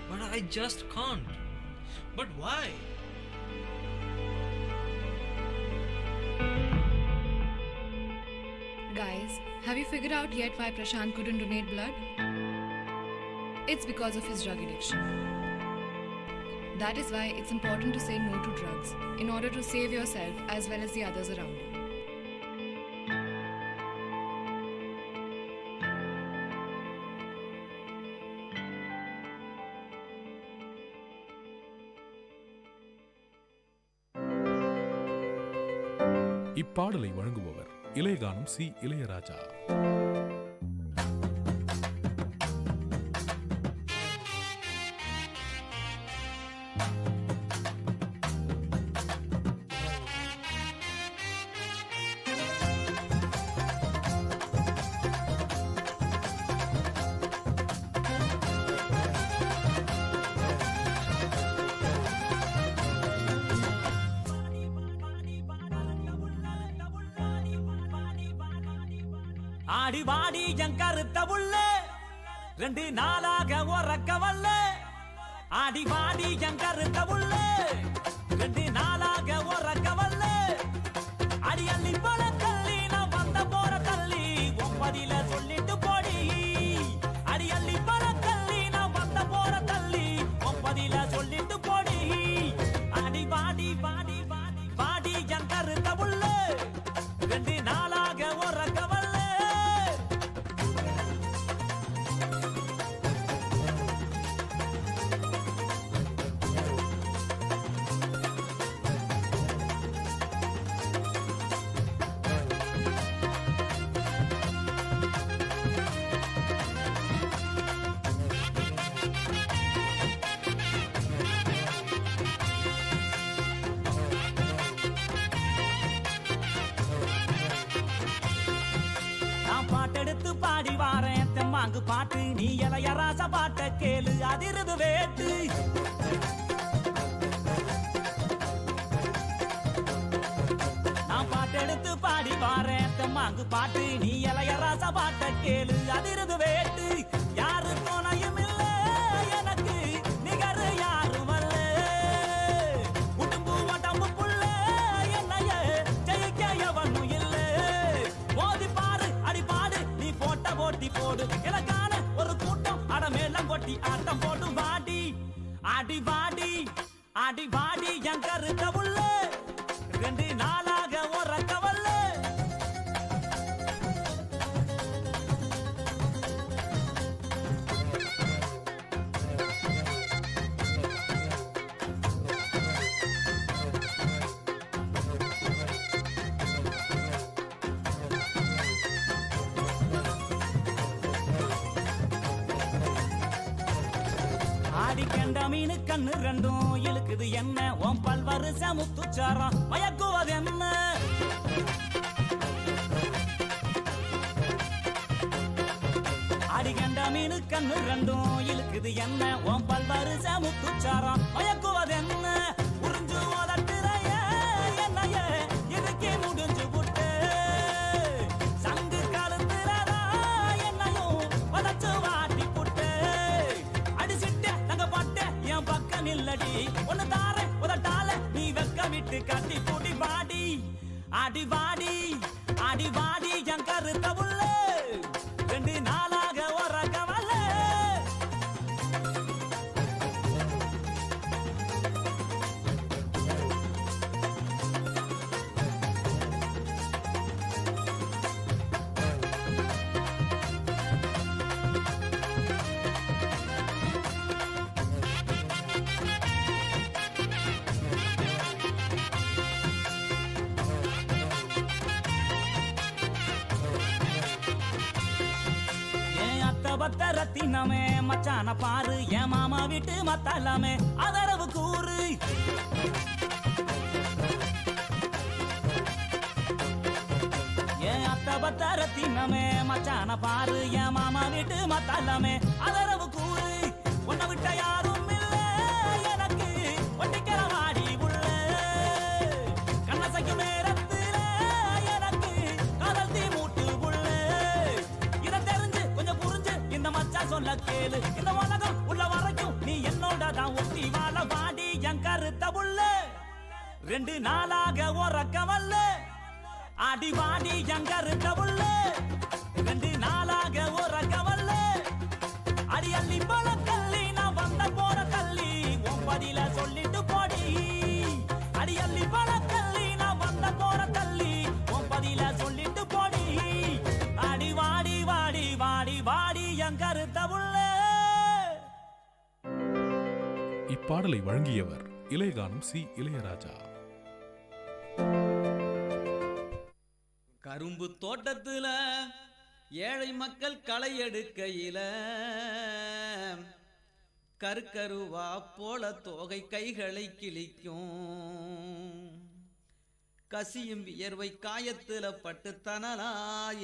but I just can't. But why? Guys, have you figured out yet why Prashant couldn't donate blood? It's because of his drug addiction. That is why it's important to say no to drugs in order to save yourself as well as the others around you. இப்பாடலை வழங்குபவர் இளையகானம் C Ilaiyaraaja. ஆடி வாடி என் கருத்த புள்ளே 2 நாளாக உறக்கவல்ல. ஆடி வாடி என் கருத்த புள்ளே 2 நாளாக உறக்கவல்ல. அடி அள்ளி போல தள்ளி நான் வந்த போற தள்ளி ஒன்பதில சொல்லிட்டு போடி. அடி அள்ளி போல தள்ளி நான் வந்த போற தள்ளி ஒன்பதில சொல்லிட்டு போடி. அடி வாடி வாடி வாடி வாடி என் கருத்த புள்ளே 2 நாளாக உறக்கவல்ல. பாட்டெடுத்து பாடி வாரேன் தெம்மாங்கு பாட்டு. நீ இளையராச பாட்ட கேளு அதிருது வேட்டு. நான் பாட்டெடுத்து பாடி வாரேன் தெம்மாங்கு பாட்டு. நீ இளையராச பாட்ட கேளு அதிருது வேட்டு. யாரு துணையும் இல்ல எனக்கு நிகர் யாரும் அல்ல. உடம்பு உடம்பு புள்ள என்னைய ஜெயிக்க எவனும் இல்ல. மோதி பாரு அடி பாடு நீ போட்ட போட்டி போடு. எனக்கான ஒரு கூட்டம் அடமேலம் கொட்டி ஆட்டம் போடு. வாடி அடி வாடி அடி வாடி என் கருத்த புள்ள 2 நாளாக உறக்கவல்ல. ஆடிக்கண்ட மீனு கண்ணு 2 இழுக்குது என்ன. உன் பல்வருச முத்துச்சாரம் மயக்குவது என்ன. ஆடிக்கண்ட மீனு கண்ணு 2 இழுக்குது என்ன. உன் பல்வருச முத்துச்சாரம் மயக்குவது என்ன. உறிஞ்சு ஓதட்டுறைய என்னைய இதுக்கே முடிஞ்சு புட்டு. சங்கு கலந்துறதா என்னையும் வதச்சு வாட்டி புட்டு. அடிச்சிட்ட தங்க பட்ட என் பக்கம் நில்லடி. ஒன்னு தார உதட்டால நீ வெக்க விட்டு கட்டி கூடி. வாடி அடி வாடி அடி வாடி என் கருத்த புள்ள 2 நாளாக உறக்கவல்ல. பத்தரத்தினமே மச்சான பாரு. என் மாமா வீட்டு மத்தலமே அதரவு கூறு. என் அத்த பத்தர தின்னமே மச்சான பாரு என் மாமா வீட்டு மத்தாலமே அதரவு கூறு உன்னை விட்ட யாரும் இல்ல எனக்கு ஒட்டிக்கிற வாடி உள்ள கண்ணசைக்கும் நேரத்துல எனக்கு காதல் தீ மூட்டு உள்ள இத தெரிஞ்சு கொஞ்சம் புரிஞ்சு இந்த மச்சான் சொல்ல கேளு இந்த உலகம் உள்ள வரைக்கும் நீ என்னோட தான் ஒட்டி வாழ வாடி என் கருத்த புள்ள 2 நாளாக உறக்கவல்ல அடி வாடி என் கருத்த புள்ள 2 நாளாக உறக்கவல்ல அடி அள்ளி போல கள்ளி நான் வந்த போற கள்ளி ஒன்பதில சொல்லிட்டு போடி அடி அள்ளி போல கள்ளி நான் வந்த போற கள்ளி ஒன்பதில சொல்லிட்டு போடி அடி வாடி வாடி வாடி வாடி என் கருத்த புள்ள. இப்பாடலை வழங்கியவர் இளையகானம் சி இளையராஜா. கரும்பு தோட்டத்துல ஏழை மக்கள் களை எடுக்கையில கருக்கருவா போல தோகை கைகளை கிழிக்கும் கசியும் வியர்வை காயத்துல பட்டு தனலா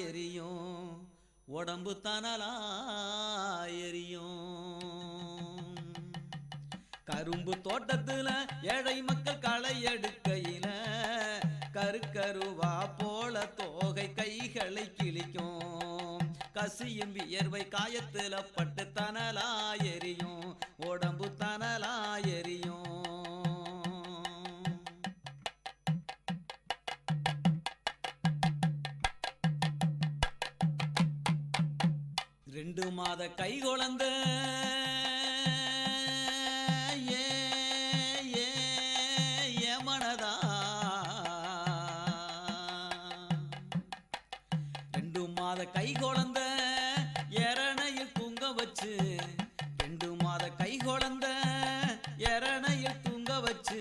எரியும் உடம்பு தனலா எரியும். கரும்பு தோட்டத்துல ஏழை மக்கள் களை எடுக்கையில கருக்கருவா போல தோகை கைகளை கிழிக்கும் கசியும் வியர்வை காயத்துல பட்டு தனலா எரியும் உடம்பு தனலா எரியும். 2 மாத கை குழந்த மனதா 2 மாத கை குழந்த எரணையில் தூங்க வச்சு 2 மாத கை குழந்த எரணையில் தூங்க வச்சு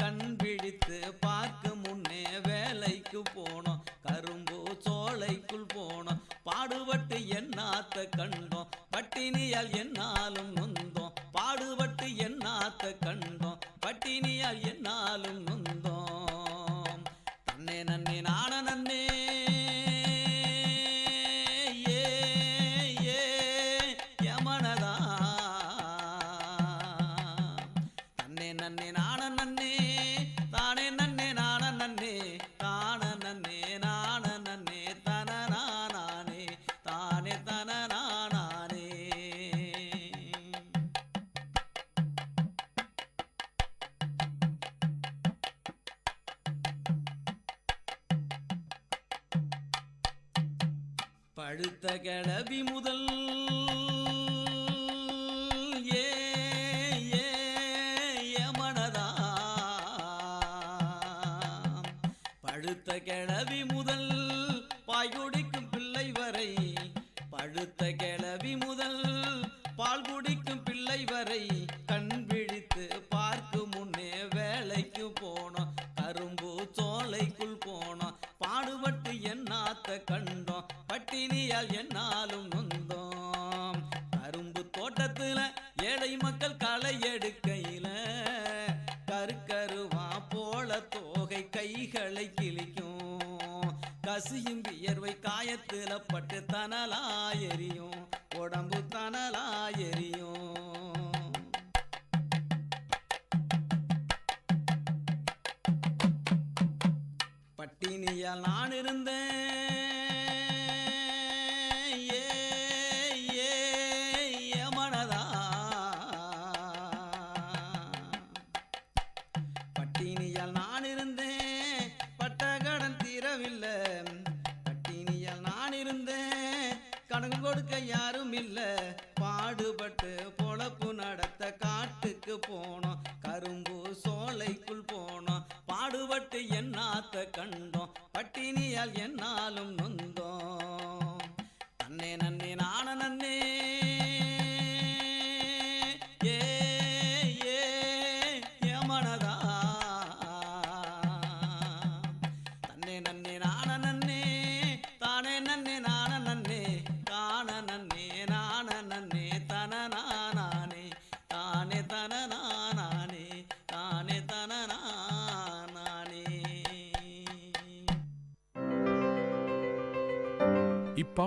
கண் விழித்து பார்க்க முன்னே வேலைக்கு போனோம் கரும்பு சோலைக்குள் போனோம் பாடுபட்டு என்னாத்த கண்டோம் பட்டினியால் என்னாலும் நொந்தோம் பாடுபட்டு என்னாத்த கண்டோம் பட்டினியால் என்னாலும் நொந்தோம் தன்னே நன்னே நான நன்னே யமனதா தன்னே நன்னே நான நன்னே தானே நன்னே நான நன்னே தான நன்னே நான நன்னே தனநானே தானே தனநானே. பழுத்த கிளவி முதல் மனதா பழுத்த கிளவி முதல் பாய் குடிக்கும் பிள்ளை வரை பழுத்த கிளவி முதல் பால் குடிக்கும் பிள்ளை வரை கண் விழித்து பார்க்கும் முன்னே வேலைக்கு போனோம் கரும்பு சோலைக்குள் போனோம் பாடுபட்டு என்னாத்த கண்டோம் பட்டினியால் என்னாலும் நொந்தோம். கரும்பு தோட்டத்துல ஏழை மக்கள் களை எடுக்கையில கருக்கருவா போல தோகை கைகளை கிழிக்கும் கசியும் வியர்வை காயத்துல பட்டு தனலா எரியும் உடம்பு தனலா எரியும். பட்டினியால் நான் இருந்தேன் மனதா பட்டினியால் நான் இருந்தேன் பட்ட கடன் தீரவில்லை பட்டினியால் நான் இருந்தேன் கடன் கொடுக்க யாரும் இல்ல பாடுபட்டு பொழப்பு நடத்த காட்டுக்கு போனோம் கரும்பு சோலைக்குள் போனோம் பாடுபட்டு என்னாத்த கண்டோம் பட்டினியால் என்னாலும் நொந்தோம் தன்னே நன்னே நான நன்னே மனதா தன்னே நன்னே நான நன்னே தானே நன்னே நான நன்னே தான நன்னே நான நன்னே தனநானே தானே தனநானே தானே தனநானே.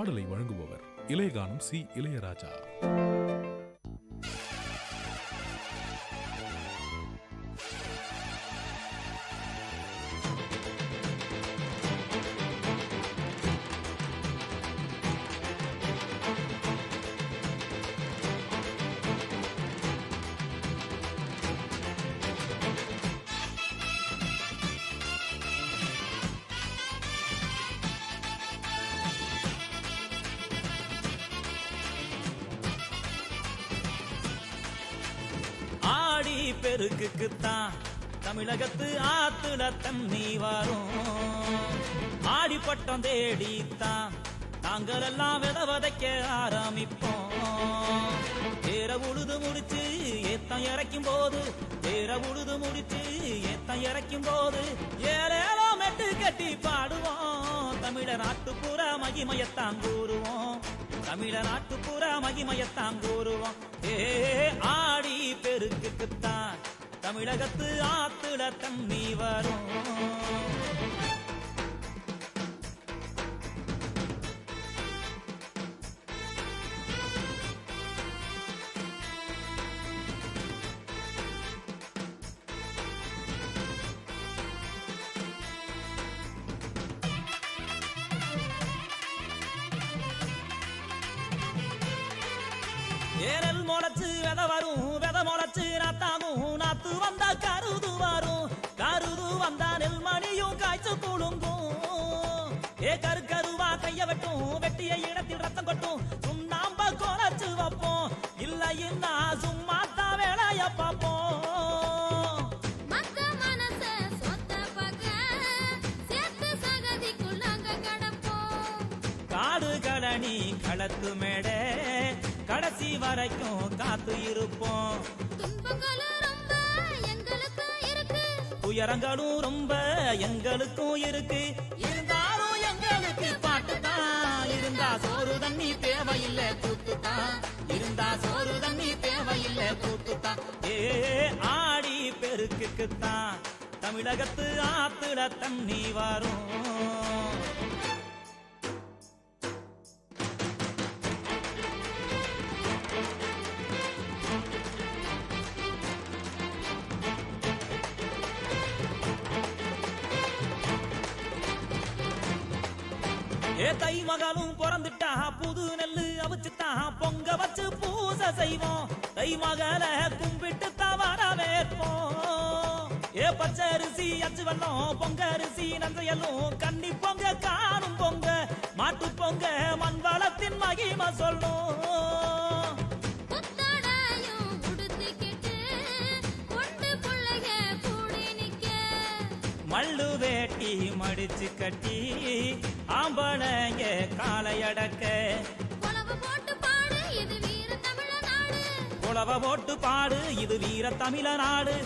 இப்பாடலை வழங்குபவர் இளையகானம் சி இளையராஜா. பெருக்குத்தான் தமிழகத்து ஆத்துல தண்ணி வரும். ஆடிப்பட்டம் தேடித்தான் நாங்கள் எல்லாம் விதைக்க ஆரம்பிப்போம். தேர உழுது முடிச்சு ஏத்தம் இறக்கும் போது, தேர உழுது முடிச்சு ஏத்தம் இறக்கும் போது ஏழேலோ மெட்டு கட்டி பாடுவோம். தமிழ நாட்டுப்புற மகிமையத்தான் கூறுவோம். தமிழ நாட்டுப்புற மகிமையத்தான் கூறுவோம். ஆடி பெருக்குத்தான் தமிழகத்து ஆத்துல தண்ணி வரும். ஏரல் முளைச்சு வித வரும், வித முளைச்சு நாத்தாமும், நாத்து வந்தா கருது வரும், கருது வந்தா நெல்மணியும் காய்ச்சு குழுங்கும். கரு கருவா கைய வெட்டும், வெட்டிய இடத்தில் ரத்தம் கொட்டும், சுண்ணாம்ப குறைச்சு வைப்போம். இல்லைன்னா சும்மா தான் வேலைய பார்ப்போம். காடு கடனி களத்து மேடை கடைசி வரைக்கும் காத்து இருப்போம். துயரங்களும் ரொம்ப எங்களுக்கும் இருக்கு, இருந்தாலும் எங்களுக்கு பாட்டுதான். இருந்தா சோறு தண்ணி தேவையில்லை கூத்துத்தான், இருந்தா சோறு தண்ணி தேவையில்லை கூத்துத்தான். ஆடி பெருக்குத்தான் தமிழகத்து ஆத்துல தண்ணி வரும். தை மகளும் பிறந்துட்டா புது நெல்லு அவிச்சுட்டா பொங்க வச்சு பூசை செய்வோம். தை மகள கும்பிட்டு வரவேற்போம். பச்சை அரிசி அச்சு வெள்ளம் பொங்க அரிசி நன்றையலும் கன்னி பொங்க காணும் பொங்க மாட்டு பொங்க மண் வளத்தின் மகிமை சொல்லும். மல்லு வேட்டி மடிச்சு கட்டி ஆம்பளைங்க காலையடக்க குளவ போட்டு பாடு இது வீர தமிழ நாடு.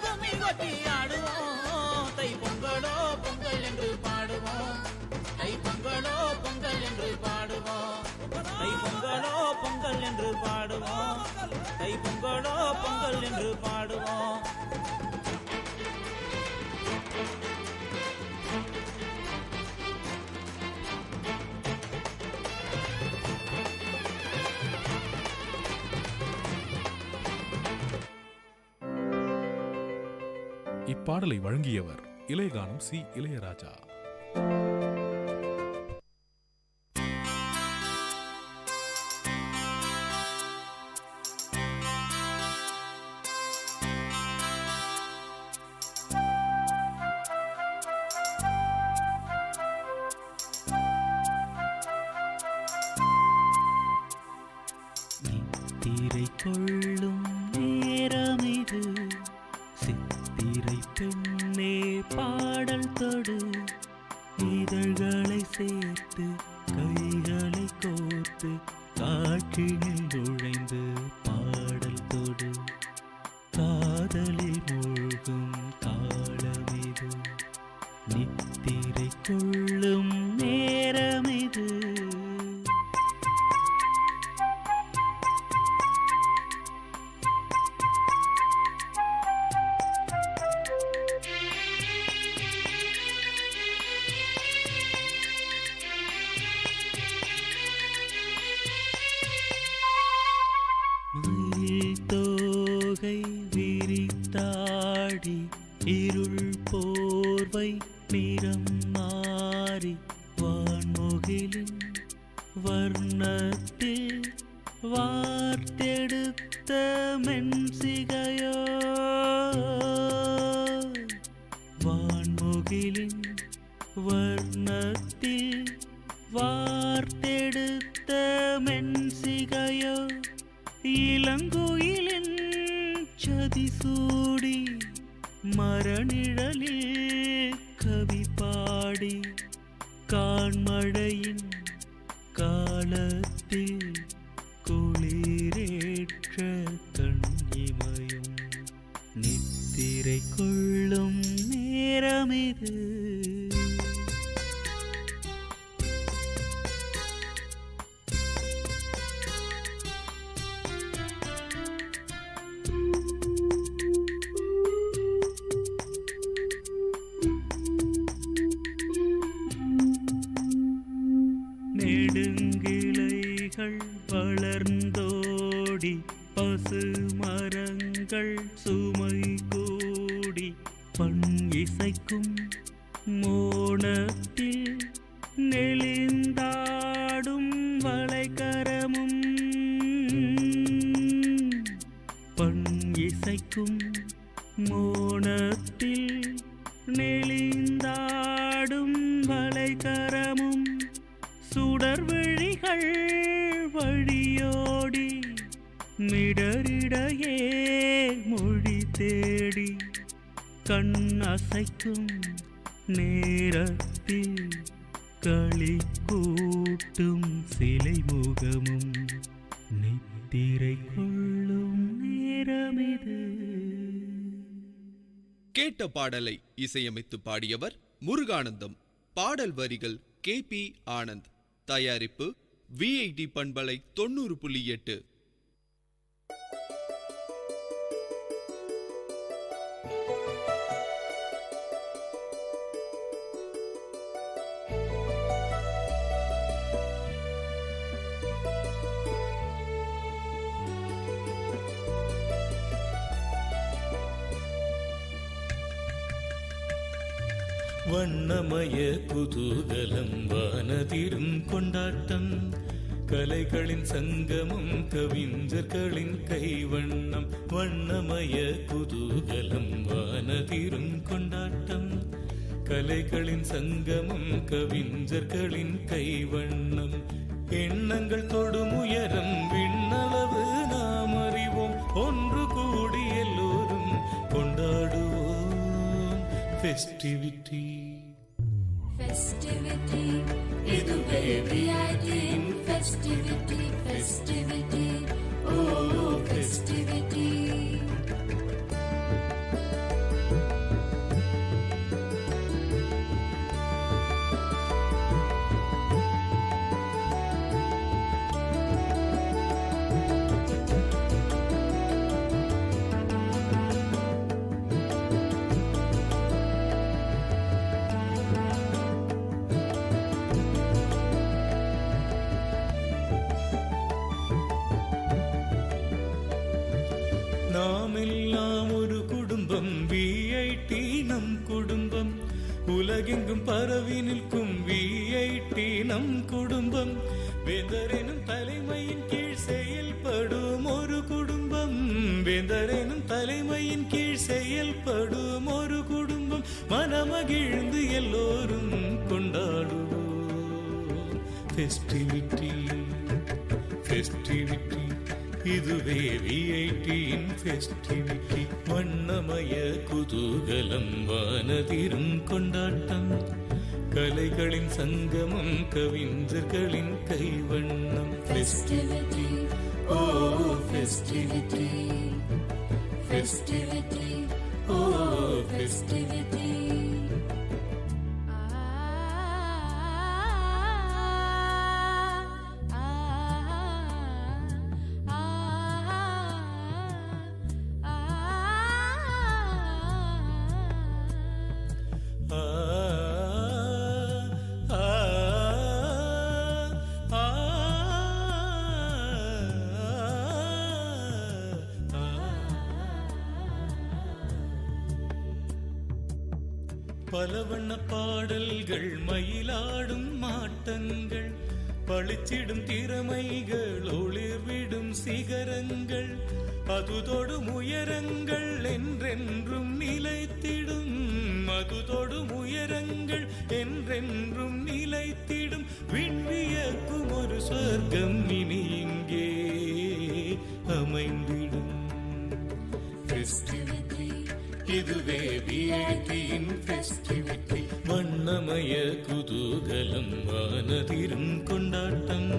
கும்மி கொட்டி ஆடுவோம், தை பொங்கலோ பொங்கல் என்று பாடுவோம். தை பொங்கலோ பொங்கல் என்று பாடுவோம். தை பொங்கலோ பொங்கல் என்று பாடுவோம். தை பொங்கலோ பொங்கல் என்று பாடுவோம். இப்பாடலை வழங்கியவர் இளையகானம் சி இளையராஜா. நித்திரை கொள்ளும் நேரமிது, சித்திரை பெண்ணே பாடல் தொடு, இதழ்களை சேர்த்து கைகளை கோர்த்து காற்றினில் நுழைந்து பாடல் தொடு, காதலில் மூழ்கும் காலமிது, நித்திரை கொள்ளும் நேரமிது. மாறி இருள் போர்வை நிறம் மாறி வான்முகிலின் வர்ணத்தில் வார்த்தெடுத்த மென்சிகையோ வான்முகிலின் வர்ணத்தில் வார்த்தெடுத்த மென்சிகையோ இளங்குயிலின் சதிசூடி மரநிழலில் கவி பாடி கான்மழையின் காலத்தில் குளிரேற்ற கண்ணிமையும் நித்திரை கொள்ளும் நேரமிது. நெடுங்கிளைகள் வளர்ந்தோடி பசு மரங்கள் சுமை கூடி பண் இசைக்கும் மோனத்தில் நெளிந்தாடும் வளைகரமும் பண் இசைக்கும் மோனத்தில் நெளிந்தாடும் வளைகரமும் சுடர் விழிகள் வழியோடி மிடரிடையே மொழி தேடி கண் அசைக்கும் நேரத்தில் களி கூட்டும் சிலை முகமும் நித்திரை கொள்ளும் நேரமிது. கேட்ட பாடலை இசையமைத்து பாடியவர் முருகானந்தம். பாடல் வரிகள் KP ஆனந்த். தயாரிப்பு VIT பண்பலை 90.8. வண்ணமய குதூகலம் வானதிரும் கொண்டாட்டம் கலைகளின் சங்கமம் கவிஞர்களின் கைவண்ணம். வண்ணமய குதூகலம் வானதிரும் கொண்டாட்டம் கலைகளின் சங்கமம் கவிஞர்களின் கைவண்ணம். எண்ணங்கள் தொடும் உயரம் விண்ணளவு நாம் அறிவோம். ஒன்று கூடி எல்லோரும் கொண்டாடுவோம் ஃபெஸ்டிவிட்டி. Festivity, இதுவே VIT festivity, festivity, oh festivity. நாமெல்லாம் ஒரு குடும்பம் VIT நம் குடும்பம். உலகெங்கும் பரவி நிற்கும் VIT நம் குடும்பம். வேந்தரெனும் தலைமையின் கீழ் செயல்படும் ஒரு குடும்பம். வேந்தரெனும் தலைமையின் கீழ் செயல்படும் ஒரு குடும்பம். மனமகிழ்ந்து எல்லோரும் கொண்டாடுவோம் ஃபெஸ்டிவிட்டி, ஃபெஸ்டிவிட்டி, இதுவே VITயின் ஃபெஸ்டிவிட்டி. வண்ணமய குதூகலம் வானதிரும் கொண்டாட்டம் கலைகளின் சங்கமம் கவிஞர்களின் கைவண்ணம். ஃபெஸ்டிவிட்டி, ஓ ஃபெஸ்டிவிட்டி, ஃபெஸ்டிவிட்டி, ஓ ஃபெஸ்டிவிட்டி. பல வண்ண பாடல்கள் மயிலாடும் மாட்டங்கள் பளிச்சிடும் திறமைகள் ஒளிர்விடும் சிகரங்கள் அதுதொடும் உயரங்கள் என்றென்றும் நிலைத்திடும் அதுதொடும் உயரங்கள் என்றென்றும் நிலைத்திடும் விண்வியக்கும் ஒரு சொர்க்கம் இனி இங்கே அமைந்திடும் ஃபெஸ்டிவிட்டி இதுவே விஐடியின் ஃபெஸ்டிவிட்டி வண்ணமய குதூகலம் வானதிரும் கொண்டாட்டம்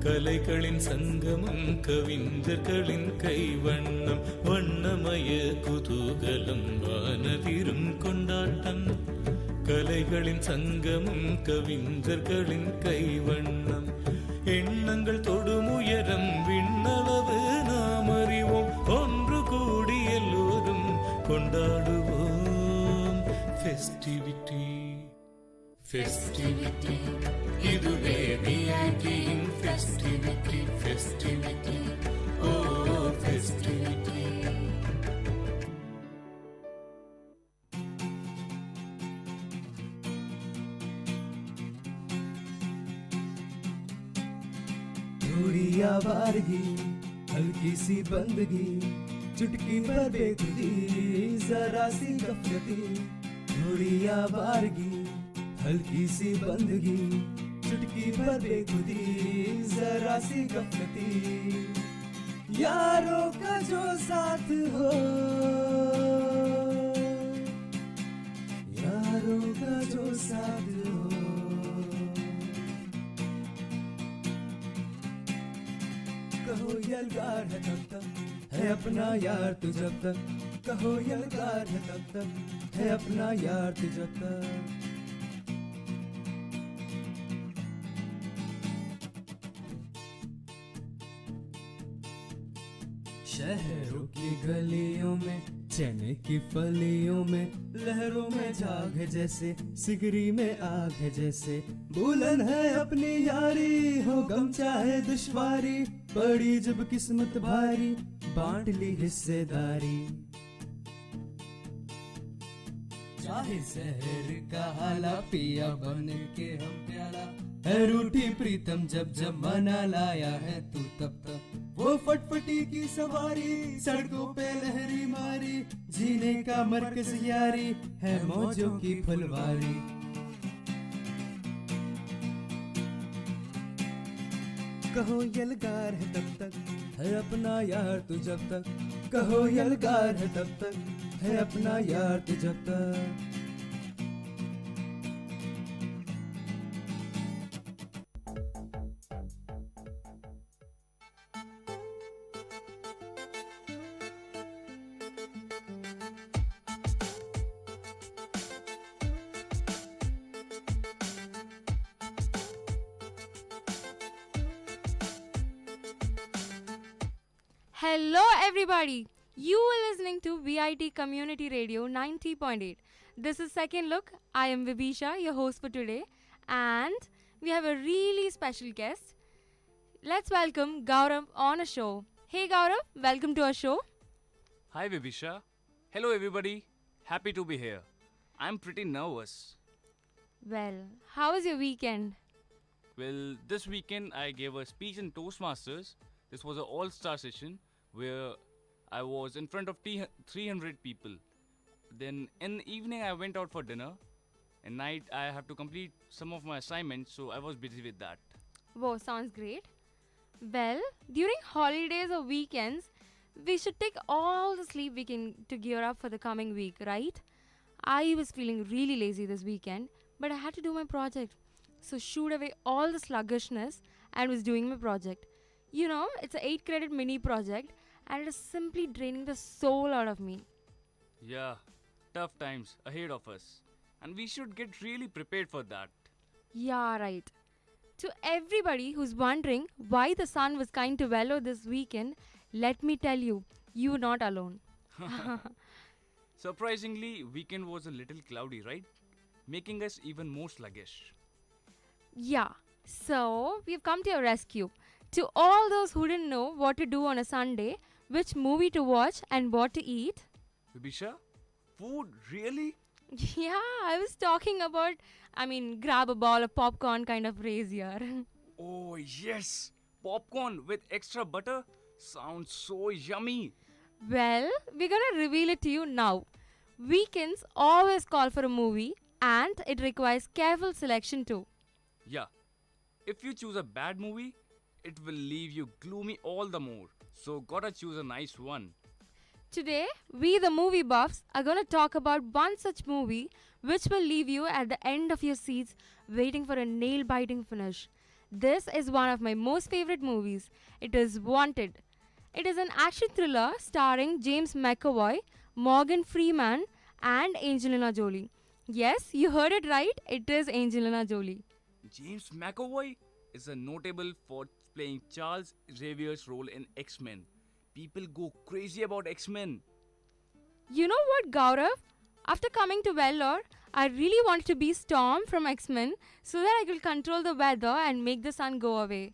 கலைகளின் சங்கமம் கவிஞர்களின் கைவண்ணம் வண்ணமய குதூகலம் வானதிரும் கொண்டாட்டம் கலைகளின் சங்கமம் கவிஞர்களின் கைவண்ணம் எண்ணங்கள் தொடும் உயரம் விண்ணளவு நாம் அறிவோம் ஒன்று கூடி எல்லோரும் கொண்டாடுவோம் ஃபெஸ்டிவிட்டி ஃபெஸ்டிவிட்டி இதுவே விஐடியின் ஃபெஸ்டிவிட்டி ஃபெஸ்டிவிட்டி ஓ ஃபெஸ்டிவிட்டி थोड़ी आवारगी हल्की सी बंदगी चुटकी पर बेखुदी जरा सी गफलती थोड़ी आवारगी हल्की सी बंदगी चुटकी पर बेखुदी जरा सी गफलती यारों का जो साथ हो यारों का जो साथ हो कहो यलगार है तब तक है अपना यार तू जब तक कहो यलगार है तब तक है अपना यार तू जब तक शहरों की गलियों में चने की फलियों में लहरों में झाग है जैसे सिगरी में आग है जैसे बुलंद है अपनी यारी हो गम चाहे दुश्वारी पड़ी जब किस्मत भारी बांट ली हिस्सेदारी चाहे शहर का हाला पिया बन के हम प्याला है रूठी प्रीतम जब जब मना लाया है तू तब तक वो फटफटी की सवारी सड़कों पे लहरी मारी जीने का मरकज यारी है मौजों की फुलवारी कहो यलगार है तब तक है अपना यार तू जब तक कहो यलगार है तब तक है अपना यार तू जब तक Hello everybody, you are listening to Vit Community Radio 90.8. This is Second Look. I am Vibisha, your host for today, and we have a really special guest. Let's welcome Gaurav on a show. Hey Gaurav, welcome to our show. Hi Vibisha. Hello everybody. Happy to be here. I'm pretty nervous. Well, how was your weekend? Well, this weekend I gave a speech in Toastmasters. This was an all-star session where I was in front of 300 people. Then in the evening I went out for dinner. At night I have to complete some of my assignments, so I was busy with that. Wow, sounds great. Well, during holidays or weekends, we should take all the sleep we can to gear up for the coming week, right? I was feeling really lazy this weekend, but I had to do my project. So shooed away all the sluggishness and was doing my project. You know, it's an 8-credit mini project and it is simply draining the soul out of me. Yeah, tough times ahead of us. And we should get really prepared for that. Yeah, right. To everybody who's wondering why the sun was kind to Velo this weekend, let me tell you, you're not alone. Surprisingly, weekend was a little cloudy, right? Making us even more sluggish. Yeah, so we've come to your rescue. To all those who didn't know what to do on a Sunday, which movie to watch and what to eat. Vibisha, food, really? Yeah, I was talking about, grab a ball of popcorn kind of race here. Oh, yes! Popcorn with extra butter sounds so yummy. Well, we're gonna reveal it to you now. Weekends always call for a movie, and it requires careful selection too. Yeah, if you choose a bad movie, it will leave you gloomy all the more. So, gotta choose a nice one. Today, we the movie buffs are gonna talk about one such movie which will leave you at the end of your seats waiting for a nail biting finish. This is one of my most favorite movies. It is Wanted. It is an action thriller starring James McAvoy, Morgan Freeman, and Angelina Jolie. Yes, you heard it right. It is Angelina Jolie. James McAvoy is a notable for playing Charles Xavier's role in X-Men. People go crazy about X-Men. You know what, Gaurav? After coming to Vellore, I really wanted to be Storm from X-Men so that I could control the weather and make the sun go away.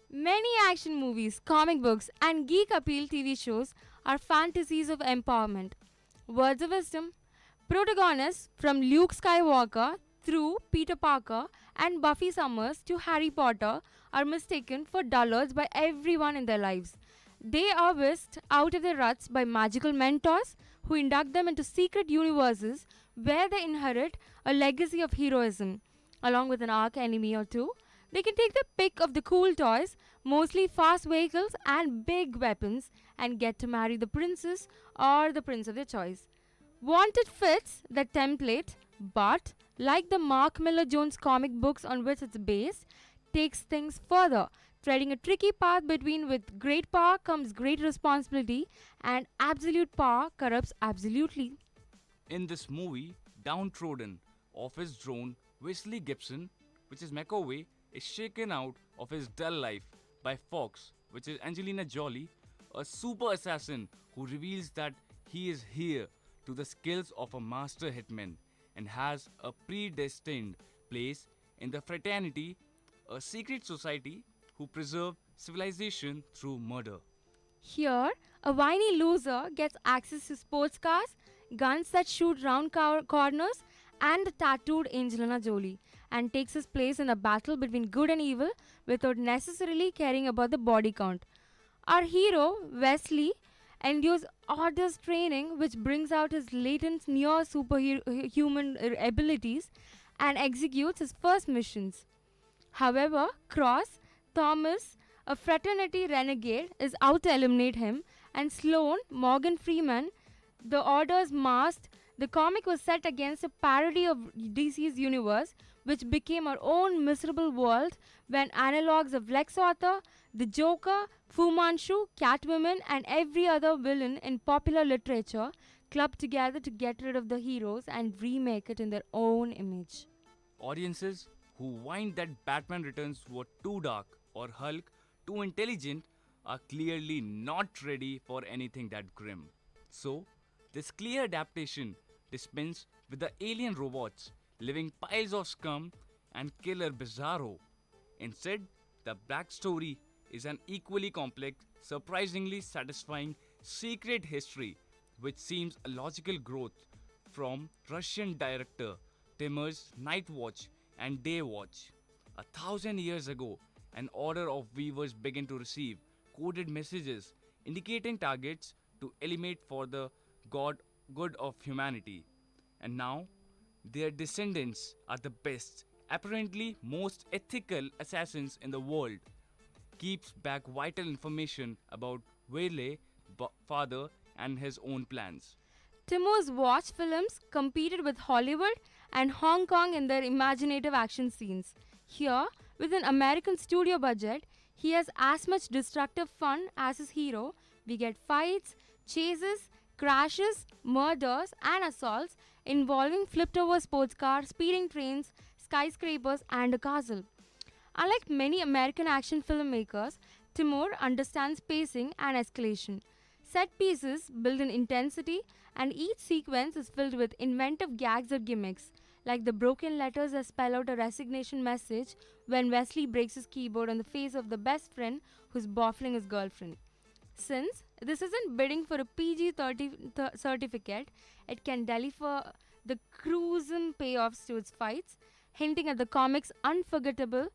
Many action movies, comic books, and geek appeal TV shows are fantasies of empowerment. Words of wisdom. Protagonists from Luke Skywalker through Peter Parker and Buffy Summers to Harry Potter are mistaken for dullards by everyone in their lives. They are whisked out of their ruts by magical mentors who induct them into secret universes where they inherit a legacy of heroism. Along with an arch enemy or two, they can take the pick of the cool toys, mostly fast vehicles and big weapons, and get to marry the princess or the prince of their choice. Wanted fits that template, but like the Mark Miller Jones comic books on which it's based, takes things further, treading a tricky path between with great power comes great responsibility and absolute power corrupts absolutely. In this movie, downtrodden office drone Wesley Gibson, which is McAvoy, is shaken out of his dull life by Fox, which is Angelina Jolie, a super assassin who reveals that he is here to the skills of a master hitman and has a predestined place in the fraternity, a secret society who preserve civilization through murder. Here, a whiny loser gets access to sports cars, guns that shoot round corners, and a tattooed Angelina Jolie, and takes his place in a battle between good and evil without necessarily caring about the body count. Our hero, Wesley, endures arduous training which brings out his latent near superhuman abilities and executes his first missions. However, Cross, Thomas, a fraternity renegade, is out to eliminate him, and Sloane, Morgan Freeman, the Order's masked. The comic was set against a parody of DC's universe, which became our own miserable world when analogues of Lex Luthor, the Joker, Fu Manchu, Catwoman, and every other villain in popular literature clubbed together to get rid of the heroes and remake it in their own image. Audiences who whine that Batman Returns were too dark or Hulk too intelligent are clearly not ready for anything that grim. So, this clear adaptation dispensed with the alien robots, living piles of scum, and killer Bizarro. Instead, the backstory is an equally complex, surprisingly satisfying secret history, which seems a logical growth from Russian director Timur's Night Watch and Day Watch. 1,000 years ago, an order of weavers began to receive coded messages indicating targets to eliminate for the good of humanity. And now, their descendants are the best, apparently most ethical assassins in the world. Keeps back vital information about Whaley, father, and his own plans. Timur's watch films competed with Hollywood and Hong Kong in their imaginative action scenes. Here, with an American studio budget, he has as much destructive fun as his hero. We get fights, chases, crashes, murders, and assaults involving flipped over sports cars, speeding trains, skyscrapers, and a castle. Unlike many American action filmmakers, Timur understands pacing and escalation. Set pieces build in intensity, and each sequence is filled with inventive gags or gimmicks, like the broken letters that spell out a resignation message when Wesley breaks his keyboard on the face of the best friend who's baffling his girlfriend. Since This isn't bidding for a PG-30 certificate. It can deliver the gruesome payoffs to its fights, hinting at the comic's unforgettable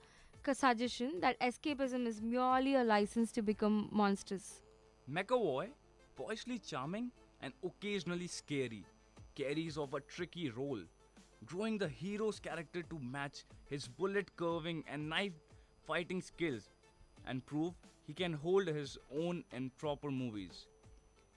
suggestion that escapism is merely a license to become monstrous. McAvoy, boyishly charming and occasionally scary, carries off a tricky role, growing the hero's character to match his bullet curving and knife fighting skills and prove he can hold his own in proper movies,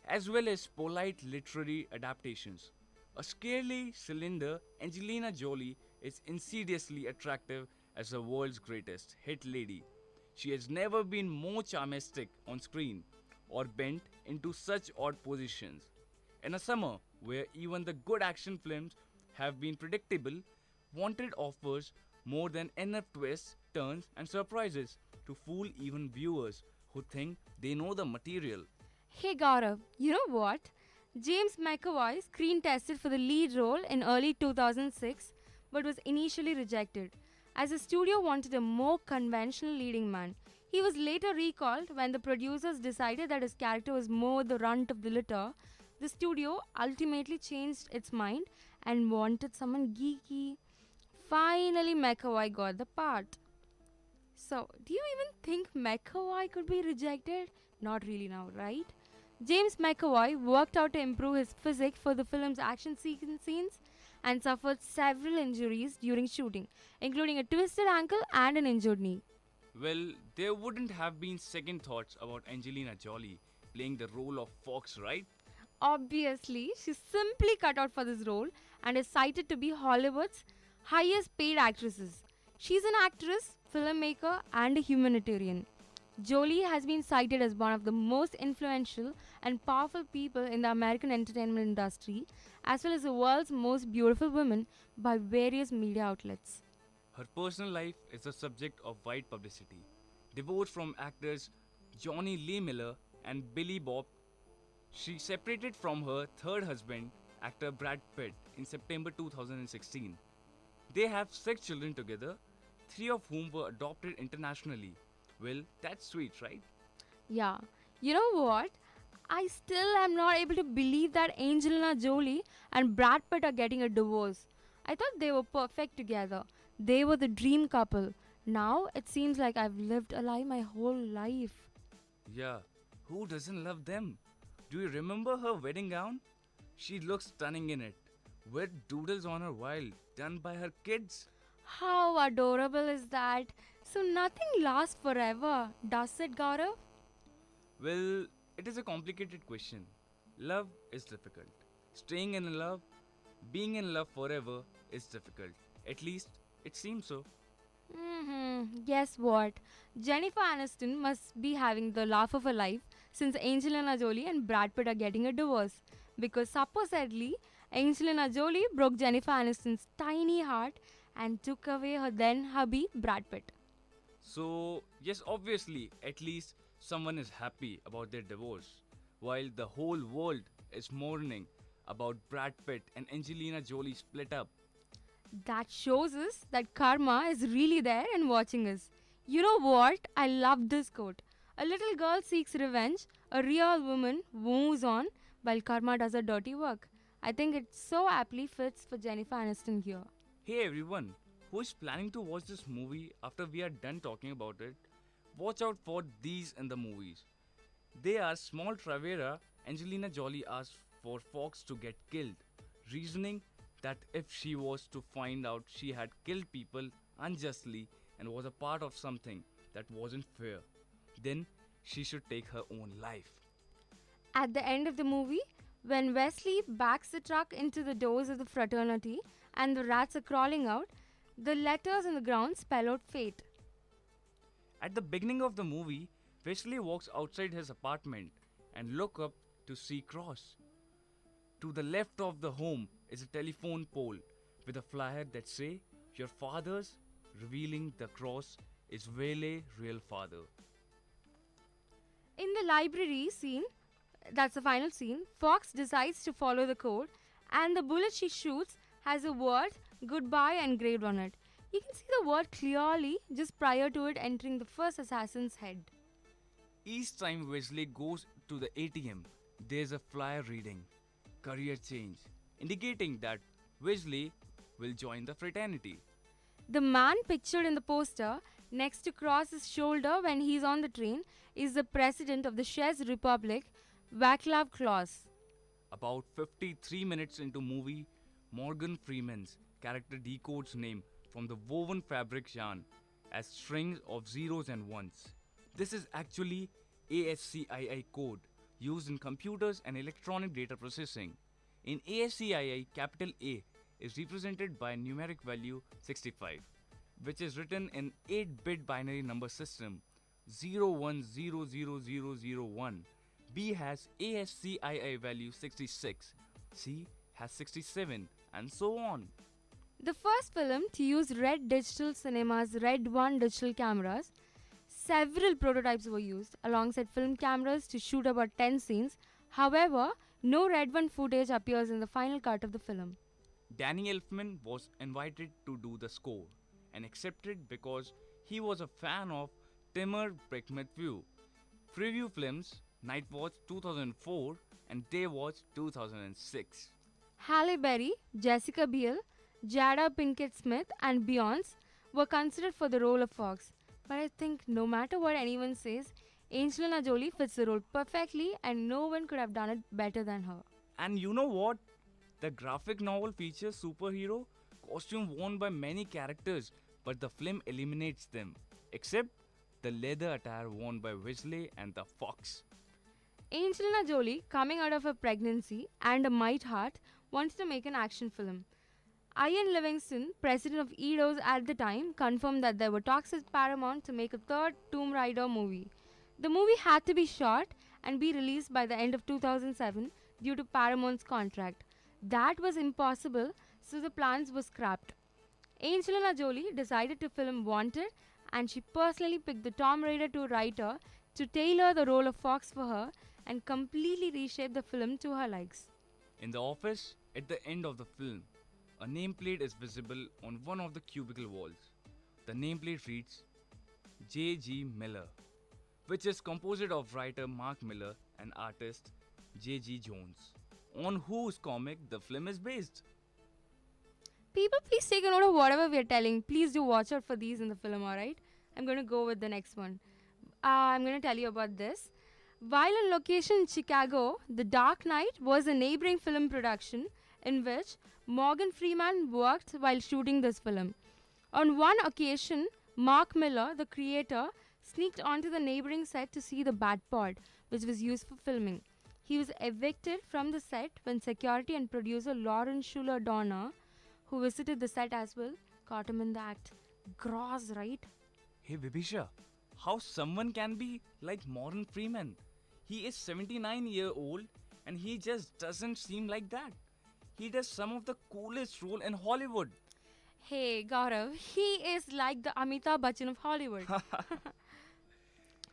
as well as polite literary adaptations. A scarily cylinder, Angelina Jolie is insidiously attractive as the world's greatest hit lady. She has never been more charmistic on screen or bent into such odd positions. In a summer where even the good action films have been predictable, Wanted offers more than enough twists, turns, and surprises to fool even viewers who think they know the material. Hey Gaurav, you know what? James McAvoy screen tested for the lead role in early 2006 but was initially rejected, as the studio wanted a more conventional leading man. He was later recalled when the producers decided that his character was more the runt of the litter. The studio ultimately changed its mind and wanted someone geeky. Finally, McAvoy got the part. So, do you even think McAvoy could be rejected? Not really now, right? James McAvoy worked out to improve his physique for the film's action scenes and suffered several injuries during shooting, including a twisted ankle and an injured knee. Well, there wouldn't have been second thoughts about Angelina Jolie playing the role of Fox, right? Obviously, she's simply cut out for this role and is cited to be Hollywood's highest paid actresses. She's an actress, filmmaker, and a humanitarian. Jolie has been cited as one of the most influential and powerful people in the American entertainment industry, as well as the world's most beautiful woman by various media outlets. Her personal life is the subject of wide publicity. Divorced from actors Johnny Lee Miller and Billy Bob, she separated from her third husband, actor Brad Pitt, in September 2016. They have 6 children together, 3 of whom were adopted internationally. Well, that's sweet, right? Yeah. You know what? I still am not able to believe that Angelina Jolie and Brad Pitt are getting a divorce. I thought they were perfect together. They were the dream couple. Now it seems like I've lived a lie my whole life. Yeah, who doesn't love them? Do you remember her wedding gown? She looks stunning in it, with doodles on her while done by her kids. How adorable is that? So nothing lasts forever, does it, Gaurav? Well, it is a complicated question. Love is difficult. Staying in love, being in love forever is difficult. At least, it seems so. Guess what? Jennifer Aniston must be having the laugh of her life since Angelina Jolie and Brad Pitt are getting a divorce. Because supposedly, Angelina Jolie broke Jennifer Aniston's tiny heart and took away her then hubby, Brad Pitt. So, yes, obviously, at least someone is happy about their divorce, while the whole world is mourning about Brad Pitt and Angelina Jolie split up. That shows us that karma is really there and watching us. You know what? I love this quote. A little girl seeks revenge, a real woman moves on while karma does her dirty work. I think it so aptly fits for Jennifer Aniston here. Hey everyone, who is planning to watch this movie after we are done talking about it, watch out for these in the movies. They are small trivia. Angelina Jolie asked for Fox to get killed, reasoning that if she was to find out she had killed people unjustly and was a part of something that wasn't fair, then she should take her own life. At the end of the movie, when Wesley backs the truck into the doors of the fraternity and the rats are crawling out, the letters on the ground spell out fate. At the beginning of the movie, Wesley walks outside his apartment and looks up to see cross. To the left of the home is a telephone pole with a flyer that say, "Your father's," revealing the cross is Vele real father. In the library scene, that's the final scene, Fox decides to follow the code and the bullet she shoots has a word goodbye engraved on it. You can see the word clearly just prior to it entering the first assassin's head. Each time Wesley goes to the ATM, there's a flyer reading career change, indicating that Wesley will join the fraternity. The man pictured in the poster next to cross his shoulder when he's on the train is the president of the Czech Republic, Václav Klaus. About 53 minutes into movie, Morgan Freeman's character decodes name from the woven fabric yarn as strings of zeros and ones. This is actually ASCII code used in computers and electronic data processing. In ASCII, capital A is represented by numeric value 65, which is written in 8-bit binary number system 01000001. B has ASCII value 66, C has 67, and so on. The first film to use Red Digital Cinema's Red 1 digital cameras. Several prototypes were used alongside film cameras to shoot about 10 scenes. However, no Red 1 footage appears in the final cut of the film. Danny Elfman was invited to do the score and accepted because he was a fan of Timur Bekmambetov. Preview films Night Watch 2004 and Day Watch 2006. Halle Berry, Jessica Biel, Jada Pinkett Smith, and Beyonce were considered for the role of Fox. But I think no matter what anyone says, Angelina Jolie fits the role perfectly and no one could have done it better than her. And you know what? The graphic novel features superhero costume worn by many characters, but the film eliminates them, except the leather attire worn by Wesley and the Fox. Angelina Jolie, coming out of her pregnancy and a might heart, wants to make an action film. Ian Livingstone, president of Eidos at the time, confirmed that there were talks with Paramount to make a third Tomb Raider movie. The movie had to be shot and be released by the end of 2007 due to Paramount's contract. That was impossible, so the plans were scrapped. Angelina Jolie decided to film Wanted, and she personally picked the Tomb Raider 2 writer to tailor the role of Fox for her and completely reshape the film to her likes. In the office, at the end of the film, a nameplate is visible on one of the cubicle walls. The nameplate reads J.G. Miller, which is composed of writer Mark Miller and artist J.G. Jones, on whose comic the film is based. People, please take a note of whatever we are telling. Please do watch out for these in the film, alright? I'm going to go with the next one. I'm going to tell you about this. While on location in Chicago, The Dark Knight was a neighboring film production in which Morgan Freeman worked while shooting this film. On one occasion, Mark Miller, the creator, sneaked onto the neighboring set to see the Batpod, which was used for filming. He was evicted from the set when security and producer Lauren Schuler Donner, who visited the set as well, caught him in the act. Gross, right? Hey Vibhisha, how someone can be like Morgan Freeman? He is 79-year-old and he just doesn't seem like that. He does some of the coolest role in Hollywood. Hey Gaurav, he is like the Amitabh Bachchan of Hollywood.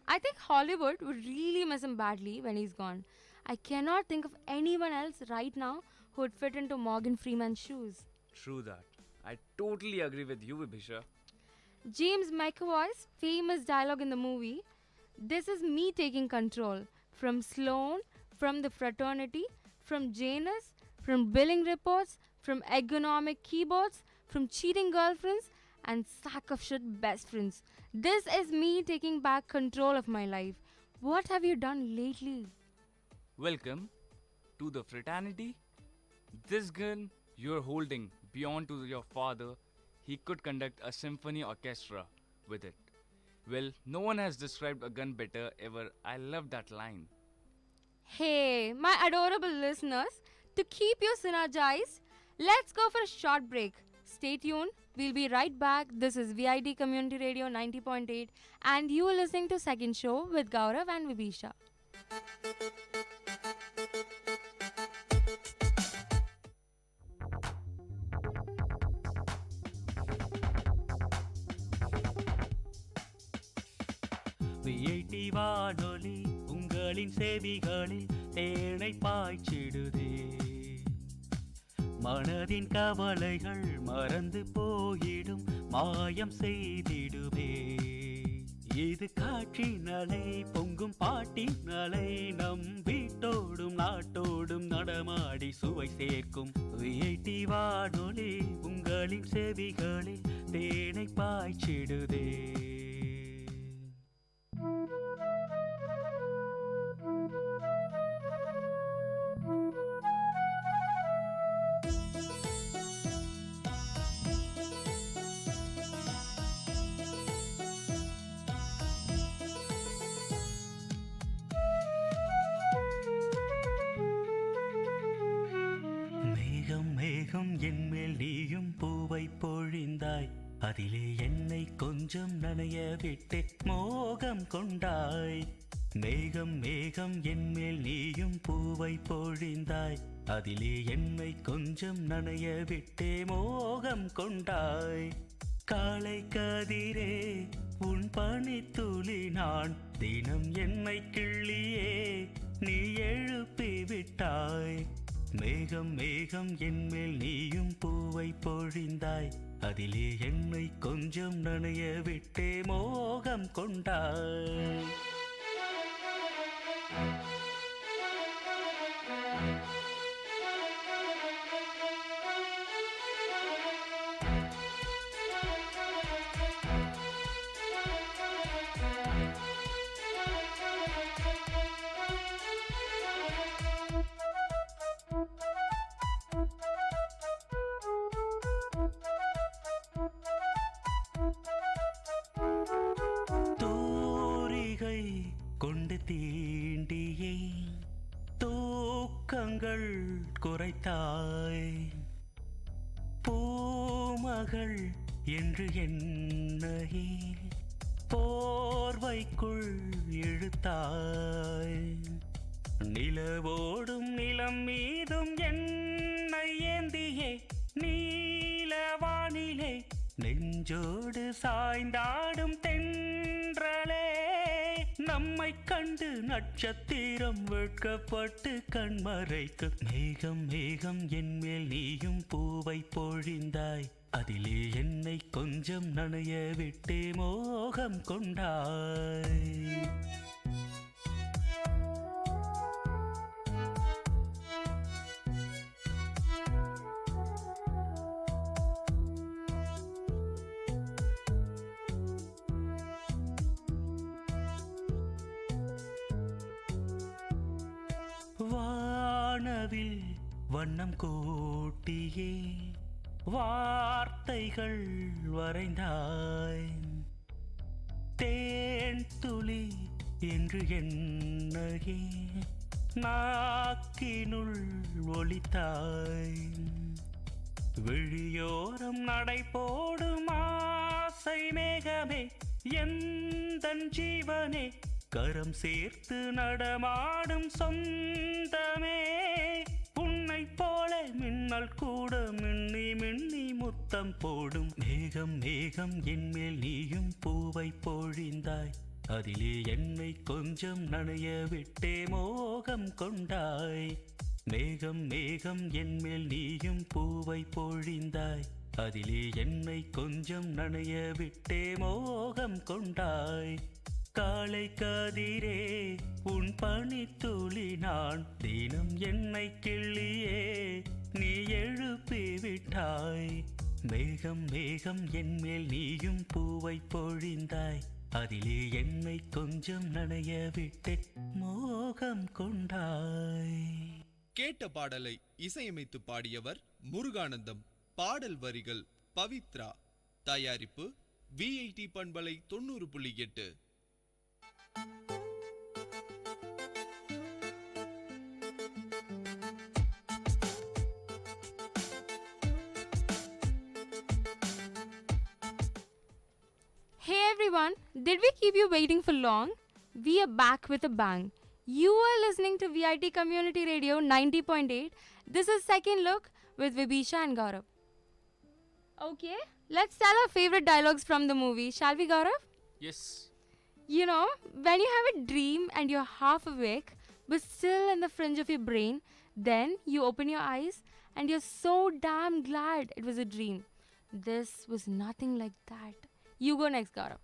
I think Hollywood would really miss him badly when he's gone. I cannot think of anyone else right now who would fit into Morgan Freeman's shoes. True that. I totally agree with you, Vibhisha. James McAvoy's famous dialogue in the movie, "This is me taking control," from Sloane, from the fraternity, from Janus, from billing reports, from ergonomic keyboards, from cheating girlfriends, and sack of shit best friends. This is me taking back control of my life. What have you done lately? Welcome to the fraternity. This gun you're holding belonged to your father. He could conduct a symphony orchestra with it. Well, no one has described a gun better ever. I love that line. Hey, my adorable listeners, to keep you synergized, let's go for a short break. Stay tuned. We'll be right back. This is VIT Community Radio 90.8 and you are listening to Second Show with Gaurav and Vibhisha. VIT வானொலி உங்களின் செவிகளில் தேனை பாய்ச்சிடுதே, மனதின் கவலைகள் மறந்து போயிடும், மாயம் செய்திடுமே. இது காற்றினலை பொங்கும் பாட்டினலை நம் வீட்டோடும் நாட்டோடும் நடமாடி சுவை சேர்க்கும் விஐடி வானொலி உங்களின் செவிகளில் தேனை பாய்ச்சிடுதே. என்மேல் நீயும் பூவை பொழிந்தாய், அதிலே என்னை கொஞ்சம் நனைய விட்டு மோகம் கொண்டாய். மேகம் மேகம் என்மேல் நீயும் பூவை பொழிந்தாய், அதிலே என்னை கொஞ்சம் நனைய விட்டே மோகம் கொண்டாய். காலை கதிரே உன் பனித்துளி நான் தினம் என்னை கிள்ளியே நீ எழுப்பி விட்டாய். மேகம் மேகம் என்மேல் நீயும் பூவை பொழிந்தாய், அதிலே என்னை கொஞ்சம் நனைய விட்டே மோகம் கொண்டாய். தீண்டியே தூக்கங்கள் குறைத்தாய். பூமகள் என்று என்னையே போர்வைக்குள் இழுத்தாய். நிலவோடும் நிலம் மீதும் என்னை ஏந்தியே நீலவானிலே நெஞ்சோடு சாய்ந்தாடும் தென்றலே. நம்மை கண்டு நட்சத்திரம் வெட்கப்பட்டு கண்மறைக்கு. மேகம் மேகம் என்மேல் நீயும் பூவை பொழிந்தாய், அதிலே என்னை கொஞ்சம் நனைய விட்டே மோகம் கொண்டாய். வானவில் வண்ணம் கூட்டியே வார்த்தைகள் வரைந்தாய். தேன் துளி என்று என்னையே நாக்கினுள் ஒலித்தாய். விழியோரம் நடை போடும் ஆசை மேகமே எந்தன் ஜீவனே, கரம் சேர்த்து நடமாடும் சொந்தமே. உன்னை போல மின்னல் கூட மின்னி மின்னி முத்தம் போடும். மேகம் மேகம் என்மேல் நீயும் பூவை பொழிந்தாய், அதிலே என்னை கொஞ்சம் நனைய விட்டே மோகம் கொண்டாய். மேகம் மேகம் என்மேல் நீயும் பூவை பொழிந்தாய், அதிலே என்னை கொஞ்சம் நனைய விட்டே மோகம் கொண்டாய். காலை கதிரே உன் பனித்துளி நான் தினம் என்னை கிள்ளியே நீ எழுப்பி விட்டாய். மேகம் மேகம் என்மேல் நீயும் பூவை பொழிந்தாய், அதிலே என்னை கொஞ்சம் நனைய விட்டு மோகம் கொண்டாய். கேட்ட பாடலை இசையமைத்து பாடியவர் முருகானந்தம். பாடல் வரிகள் பவித்ரா. தயாரிப்பு விஐடி பண்பலை 90.8. Hey everyone, did we keep you waiting for long? We are back with a bang. You are listening to VIT Community Radio 90.8. This is Second Look with Vibisha and Gaurav. Okay, let's tell our favorite dialogues from the movie. Shall we, Gaurav? Yes. You know, when you have a dream and you're half awake, but still in the fringe of your brain, then you open your eyes and you're so damn glad it was a dream. This was nothing like that. You go next, Gaurav.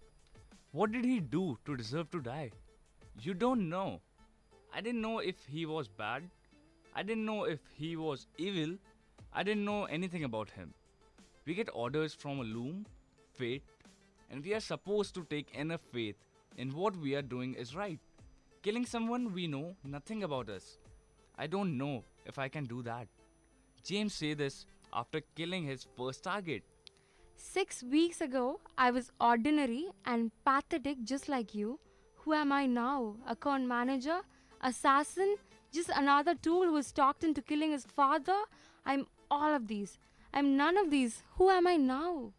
What did he do to deserve to die? You don't know. I didn't know if he was bad. I didn't know if he was evil. I didn't know anything about him. We get orders from a loom, fate, and we are supposed to take enough faith in what we are doing is right. Killing someone we know nothing about us. I don't know if I can do that. James said this after killing his first target. 6 weeks ago, I was ordinary and pathetic just like you. Who am I now? A con manager? Assassin? Just another tool who is talked into killing his father? I'm all of these. I'm none of these. Who am I now?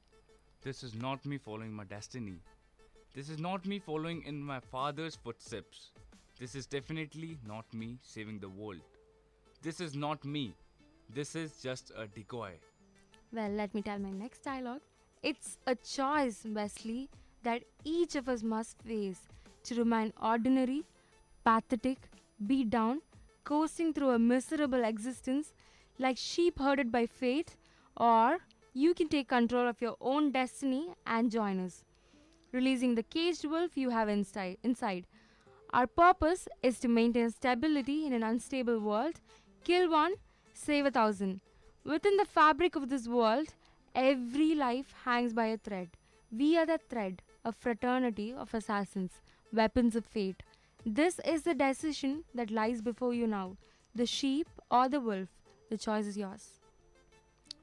This is not me following my destiny. This is not me following in my father's footsteps. This is definitely not me saving the world. This is not me. This is just a decoy. Well, let me tell my next dialogue. It's a choice, Wesley, that each of us must face to remain ordinary, pathetic, beat down, coasting through a miserable existence like sheep herded by fate, or you can take control of your own destiny and join us, releasing the caged wolf you have inside. Our purpose is to maintain stability in an unstable world. Kill one, save 1,000. Within the fabric of this world, every life hangs by a thread. We are the thread, a fraternity of assassins, weapons of fate. This is the decision that lies before you now. The sheep or the wolf, the choice is yours.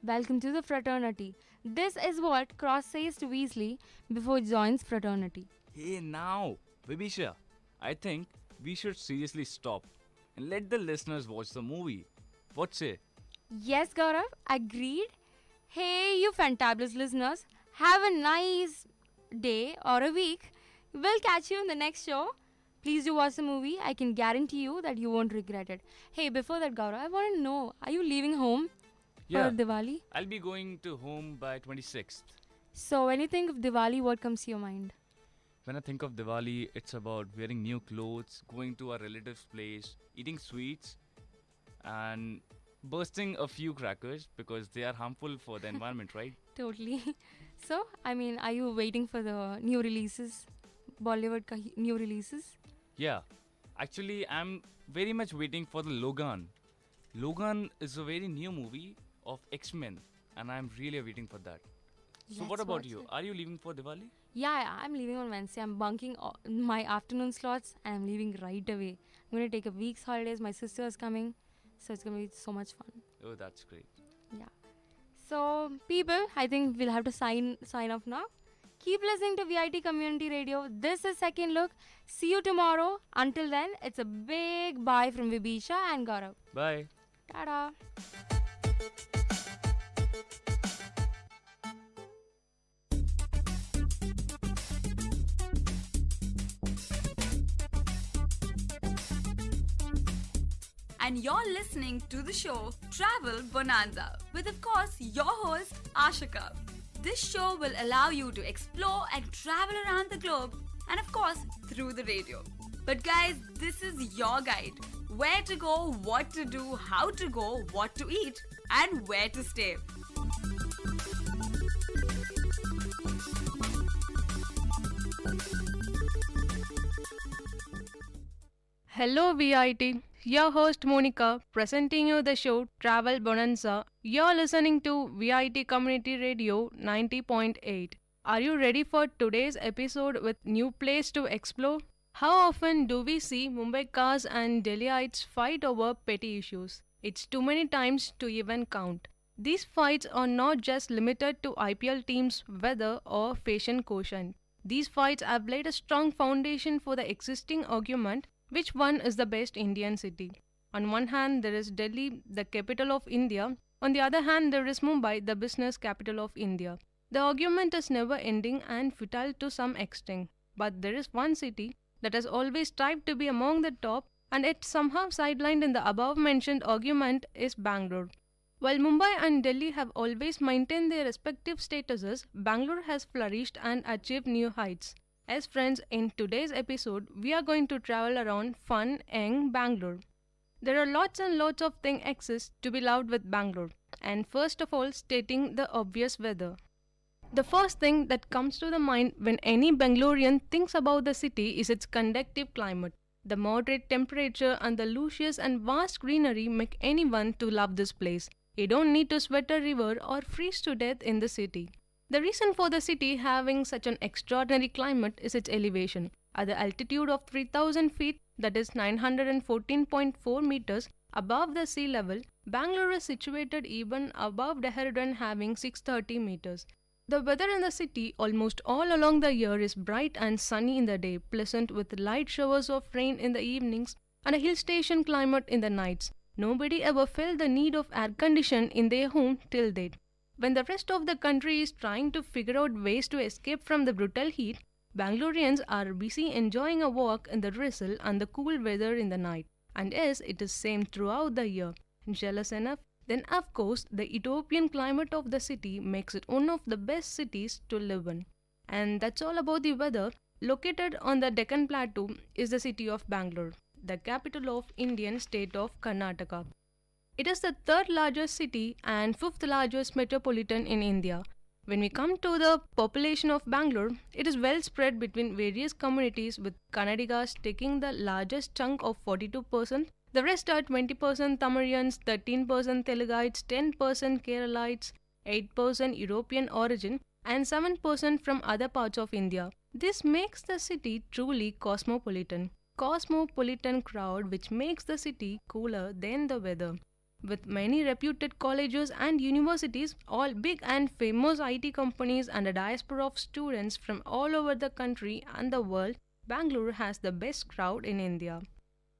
Welcome to the fraternity. This is what Cross says to Weasley before he joins fraternity. Hey now, Vibisha, I think we should seriously stop and let the listeners watch the movie. What say? Yes, Gaurav, agreed. Hey, you fantabulous listeners, have a nice day or a week. We'll catch you in the next show. Please do watch the movie. I can guarantee you that you won't regret it. Hey, before that, Gaurav, I want to know, are you leaving home for Diwali? I'll be going to home by 26th. So, when you think of Diwali, what comes to your mind? When I think of Diwali, it's about wearing new clothes, going to a relative's place, eating sweets, and bursting a few crackers because they are harmful for the environment, right? Totally. So, I mean, are you waiting for the new releases? Bollywood new releases? Yeah. Actually, I'm very much waiting for the Logan. Logan is a very new movie of X-Men, and I'm really waiting for that. So what about you? Are you leaving for Diwali? Yeah, I'm leaving on Wednesday. I'm bunking my afternoon slots and I'm leaving right away. I'm going to take a week's holidays. My sister is coming. So it's going to be so much fun. Oh, that's great. Yeah. So, people, I think we'll have to sign off now. Keep listening to VIT Community Radio. This is Second Look. See you tomorrow. Until then, it's a big bye from Vibisha and Gaurav. Bye. Ta-da. And you're listening to the show Travel Bonanza with, of course, your host Ashika. This show will allow you to explore and travel around the globe and, of course, through the radio. But guys, this is your guide. Where to go, what to do, how to go, what to eat, and where to stay. Hello VIT, your host Monica presenting you the show Travel Bonanza. You're listening to VIT Community Radio 90.8. Are you ready for today's episode with new place to explore? How often do we see Mumbaikas and Delhiites fight over petty issues? It's too many times to even count. These fights are not just limited to IPL teams' weather or fashion quotient. These fights have laid a strong foundation for the existing argument which one is the best Indian city. On one hand, there is Delhi, the capital of India. On the other hand, there is Mumbai, the business capital of India. The argument is never ending and futile to some extent. But there is one city that has always strived to be among the top, and it somehow sidelined in the above-mentioned argument is Bangalore. While Mumbai and Delhi have always maintained their respective statuses, Bangalore has flourished and achieved new heights. As friends, in today's episode, we are going to travel around fun, young Bangalore. There are lots and lots of things exist to be loved with Bangalore, and first of all, stating the obvious weather. The first thing that comes to the mind when any Bangalorean thinks about the city is its conducive climate. The moderate temperature and the luscious and vast greenery make anyone to love this place. You don't need to sweat a river or freeze to death in the city. The reason for the city having such an extraordinary climate is its elevation. At the altitude of 3000 feet, that is 914.4 meters above the sea level, Bangalore is situated even above Dehradun having 630 meters. The weather in the city almost all along the year is bright and sunny in the day, pleasant with light showers of rain in the evenings and a hill station climate in the nights. Nobody ever felt the need of air condition in their home till date. When the rest of the country is trying to figure out ways to escape from the brutal heat, Bangaloreans are busy enjoying a walk in the drizzle and the cool weather in the night. And yes, it is same throughout the year. Jealous enough? Then of course the utopian climate of the city makes it one of the best cities to live in. And that's all about the weather. Located on the Deccan Plateau is the city of Bangalore, the capital of Indian state of Karnataka. It is the third largest city and fifth largest metropolitan in India. When we come to the population of Bangalore, it is well spread between various communities with Kannadigas taking the largest chunk of 42%. The rest are 20% Tamilians, 13% Telugites, 10% Keralites, 8% European origin, and 7% from other parts of India. This makes the city truly cosmopolitan. Cosmopolitan crowd which makes the city cooler than the weather. With many reputed colleges and universities, all big and famous IT companies and a diaspora of students from all over the country and the world, Bangalore has the best crowd in India.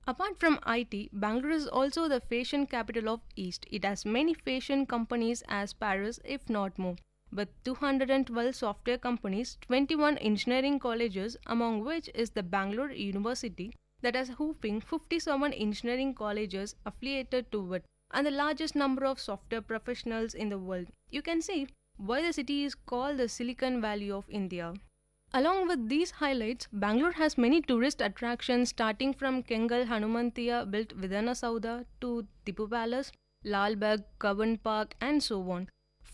Apart from IT, Bangalore is also the fashion capital of East. It has many fashion companies as Paris, if not more. With 212 software companies, 21 engineering colleges, among which is the Bangalore University that has whopping 57 engineering colleges affiliated to it, and the largest number of software professionals in the world. You can see why the city is called the Silicon Valley of India. Along with these highlights, Bangalore has many tourist attractions starting from Kengal Hanumantiya built within a Sauda to Tipu Palace, Lal Bagh, Cubbon Park and so on.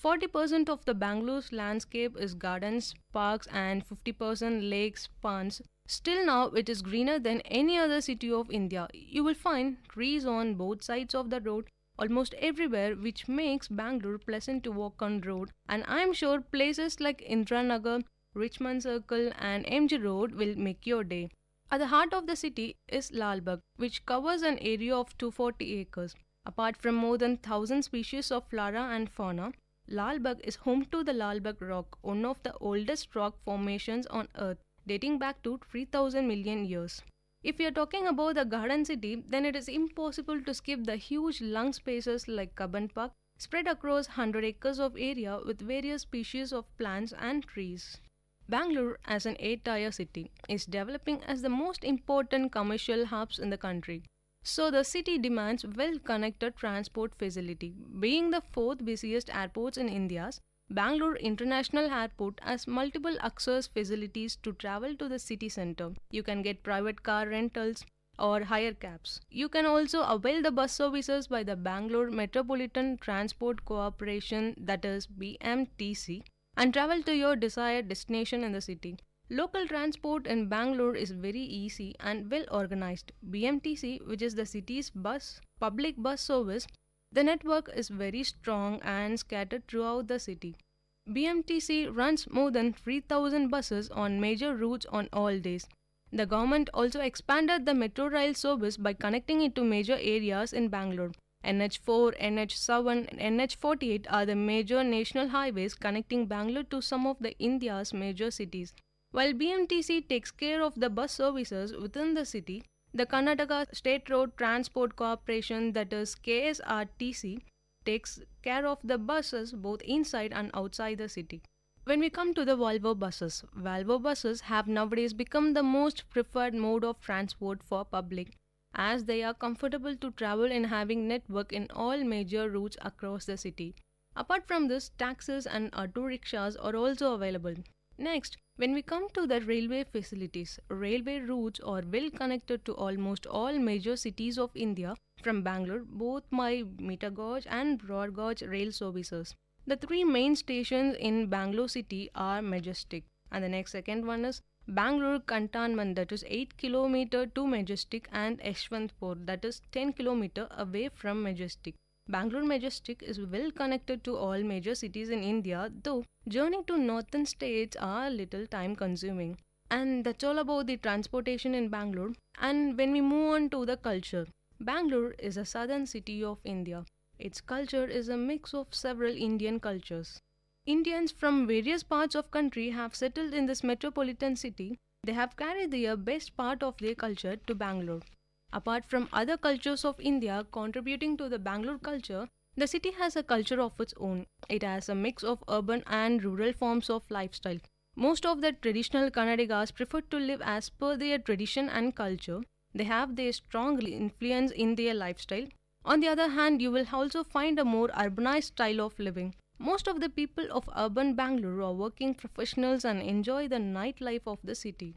40% of the Bangalore's landscape is gardens, parks and 50% lakes, ponds. Still now it is greener than any other city of India. You will find trees on both sides of the road almost everywhere, which makes Bangalore pleasant to walk on road, and I am sure places like Indranagar, Richmond Circle and MG Road will make your day. At the heart of the city is Lal Bagh, which covers an area of 240 acres. Apart from more than 1,000 species of flora and fauna, Lal Bagh is home to the Lal Bagh Rock, one of the oldest rock formations on earth, dating back to 3,000 million years. If we are talking about the garden city, then it is impossible to skip the huge lung spaces like Cubbon Park, spread across 100 acres of area with various species of plants and trees. Bangalore, as an 8-tier city, is developing as the most important commercial hubs in the country. So the city demands well-connected transport facility. Being the fourth busiest airports in India, Bangalore International Airport has multiple access facilities to travel to the city center. You can get private car rentals or hire cabs. You can also avail the bus services by the Bangalore Metropolitan Transport Corporation, that is BMTC, and travel to your desired destination in the city. Local transport in Bangalore is very easy and well organized. BMTC, which is the city's public bus service, the network is very strong and scattered throughout the city. BMTC runs more than 3,000 buses on major routes on all days. The government also expanded the metro rail service by connecting it to major areas in Bangalore. NH4, NH7 and NH48 are the major national highways connecting Bangalore to some of the India's major cities. While BMTC takes care of the bus services within the city, the Karnataka State Road Transport Corporation, that is KSRTC, takes care of the buses both inside and outside the city. When we come to the Volvo buses have nowadays become the most preferred mode of transport for public, as they are comfortable to travel and having network in all major routes across the city. Apart from this, taxis and auto rickshaws are also available. Next, when we come to the railway facilities, railway routes are well connected to almost all major cities of India from Bangalore, both by meter gauge and broad gauge rail services. The three main stations in Bangalore city are Majestic, and the next second one is Bangalore Cantonment, that is 8 km to Majestic, and Yeshwantpur, that is 10 km away from Majestic. Bangalore Majestic is well connected to all major cities in India, though journey to northern states are little time consuming. And that's all about the transportation in Bangalore. And when we move on to the culture, Bangalore is a southern city of India. Its culture is a mix of several Indian cultures. Indians from various parts of country have settled in this metropolitan city. They have carried their best part of their culture to Bangalore. Apart from other cultures of India contributing to the Bangalore culture, the city has a culture of its own. It has a mix of urban and rural forms of lifestyle. Most of the traditional Kannadigas prefer to live as per their tradition and culture. They have their strong influence in their lifestyle. On the other hand, you will also find a more urbanized style of living. Most of the people of urban Bangalore are working professionals and enjoy the nightlife of the city.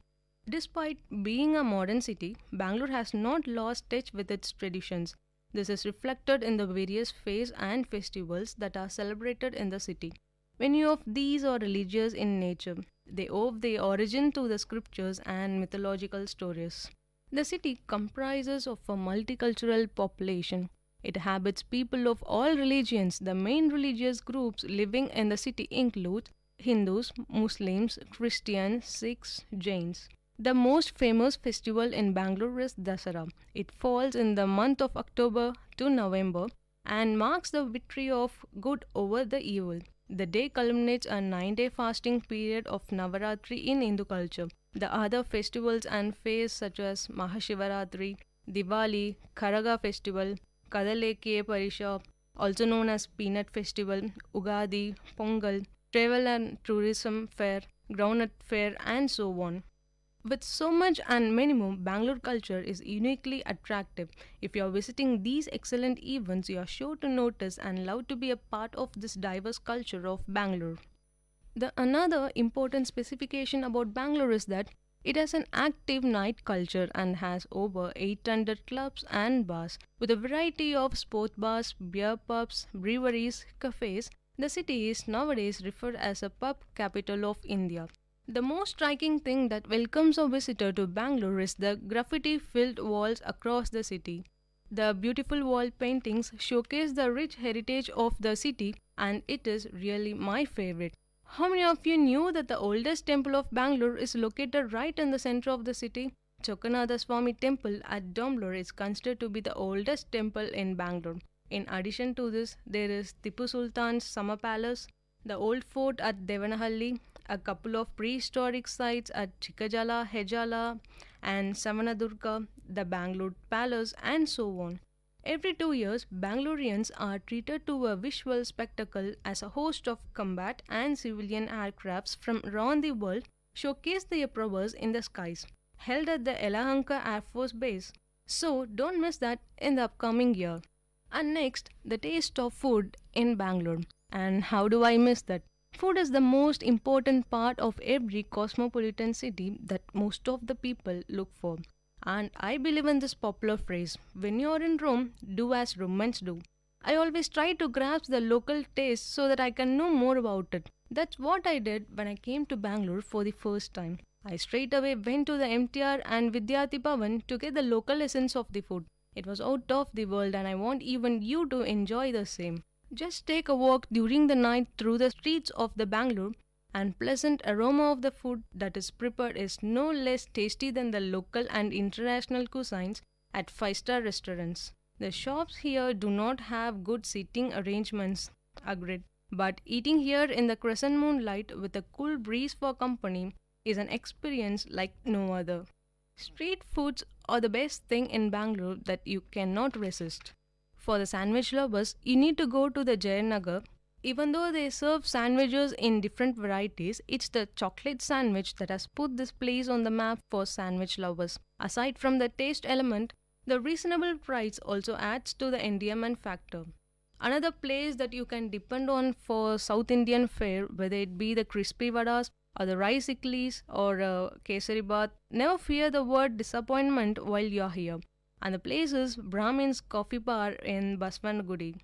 Despite being a modern city, Bangalore has not lost touch with its traditions. This is reflected in the various fairs and festivals that are celebrated in the city. Many of these are religious in nature. They owe their origin to the scriptures and mythological stories. The city comprises of a multicultural population. It habits people of all religions. The main religious groups living in the city include Hindus, Muslims, Christians, Sikhs, Jains. The most famous festival in Bangalore is Dasara. It falls in the month of October to November and marks the victory of good over the evil. The day culminates a 9-day fasting period of Navaratri in Hindu culture. The other festivals and fairs such as Mahashivaratri, Diwali, Karaga festival, Kadaleke Parisha, also known as Peanut Festival, Ugadi, Pongal, Travel and Tourism Fair, Groundnut Fair, and so on. With so much and many more, Bangalore culture is uniquely attractive. If you are visiting these excellent events, you are sure to notice and love to be a part of this diverse culture of Bangalore. The another important specification about Bangalore is that it has an active night culture and has over 800 clubs and bars. With a variety of sport bars, beer pubs, breweries, cafes, the city is nowadays referred as a pub capital of India. The most striking thing that welcomes a visitor to Bangalore is the graffiti-filled walls across the city. The beautiful wall paintings showcase the rich heritage of the city, and it is really my favorite. How many of you knew that the oldest temple of Bangalore is located right in the center of the city? Chokkanatha Swami Temple at Domblur is considered to be the oldest temple in Bangalore. In addition to this, there is Tipu Sultan's summer palace, the old fort at Devanahalli, a couple of prehistoric sites at Chikkajala, Hejala, and Savanadurga, the Bangalore Palace, and so on. Every 2 years, Bangaloreans are treated to a visual spectacle as a host of combat and civilian aircrafts from around the world showcase their prowess in the skies, held at the Yelahanka Air Force Base. So, don't miss that in the upcoming year. And next, the taste of food in Bangalore. And how do I miss that? Food is the most important part of every cosmopolitan city that most of the people look for. And I believe in this popular phrase, when you're in Rome, do as Romans do. I always try to grasp the local taste so that I can know more about it. That's what I did when I came to Bangalore for the first time. I straight away went to the MTR and Vidyarthi Bhavan to get the local essence of the food. It was out of the world and I want even you to enjoy the same. Just take a walk during the night through the streets of the Bangalore and pleasant aroma of the food that is prepared is no less tasty than the local and international cuisines at 5-star restaurants. The shops here do not have good seating arrangements, agreed, but eating here in the crescent moonlight with a cool breeze for company is an experience like no other. Street foods are the best thing in Bangalore that you cannot resist. For the sandwich lovers, you need to go to the Jayanagar. Even though they serve sandwiches in different varieties, it's the chocolate sandwich that has put this place on the map for sandwich lovers. Aside from the taste element, the reasonable price also adds to the endearment factor. Another place that you can depend on for South Indian fare, whether it be the crispy vadas or the rice idlis or kesari bath, never fear the word disappointment while you're here. And the place is Brahmin's Coffee Bar in Baswannagudi.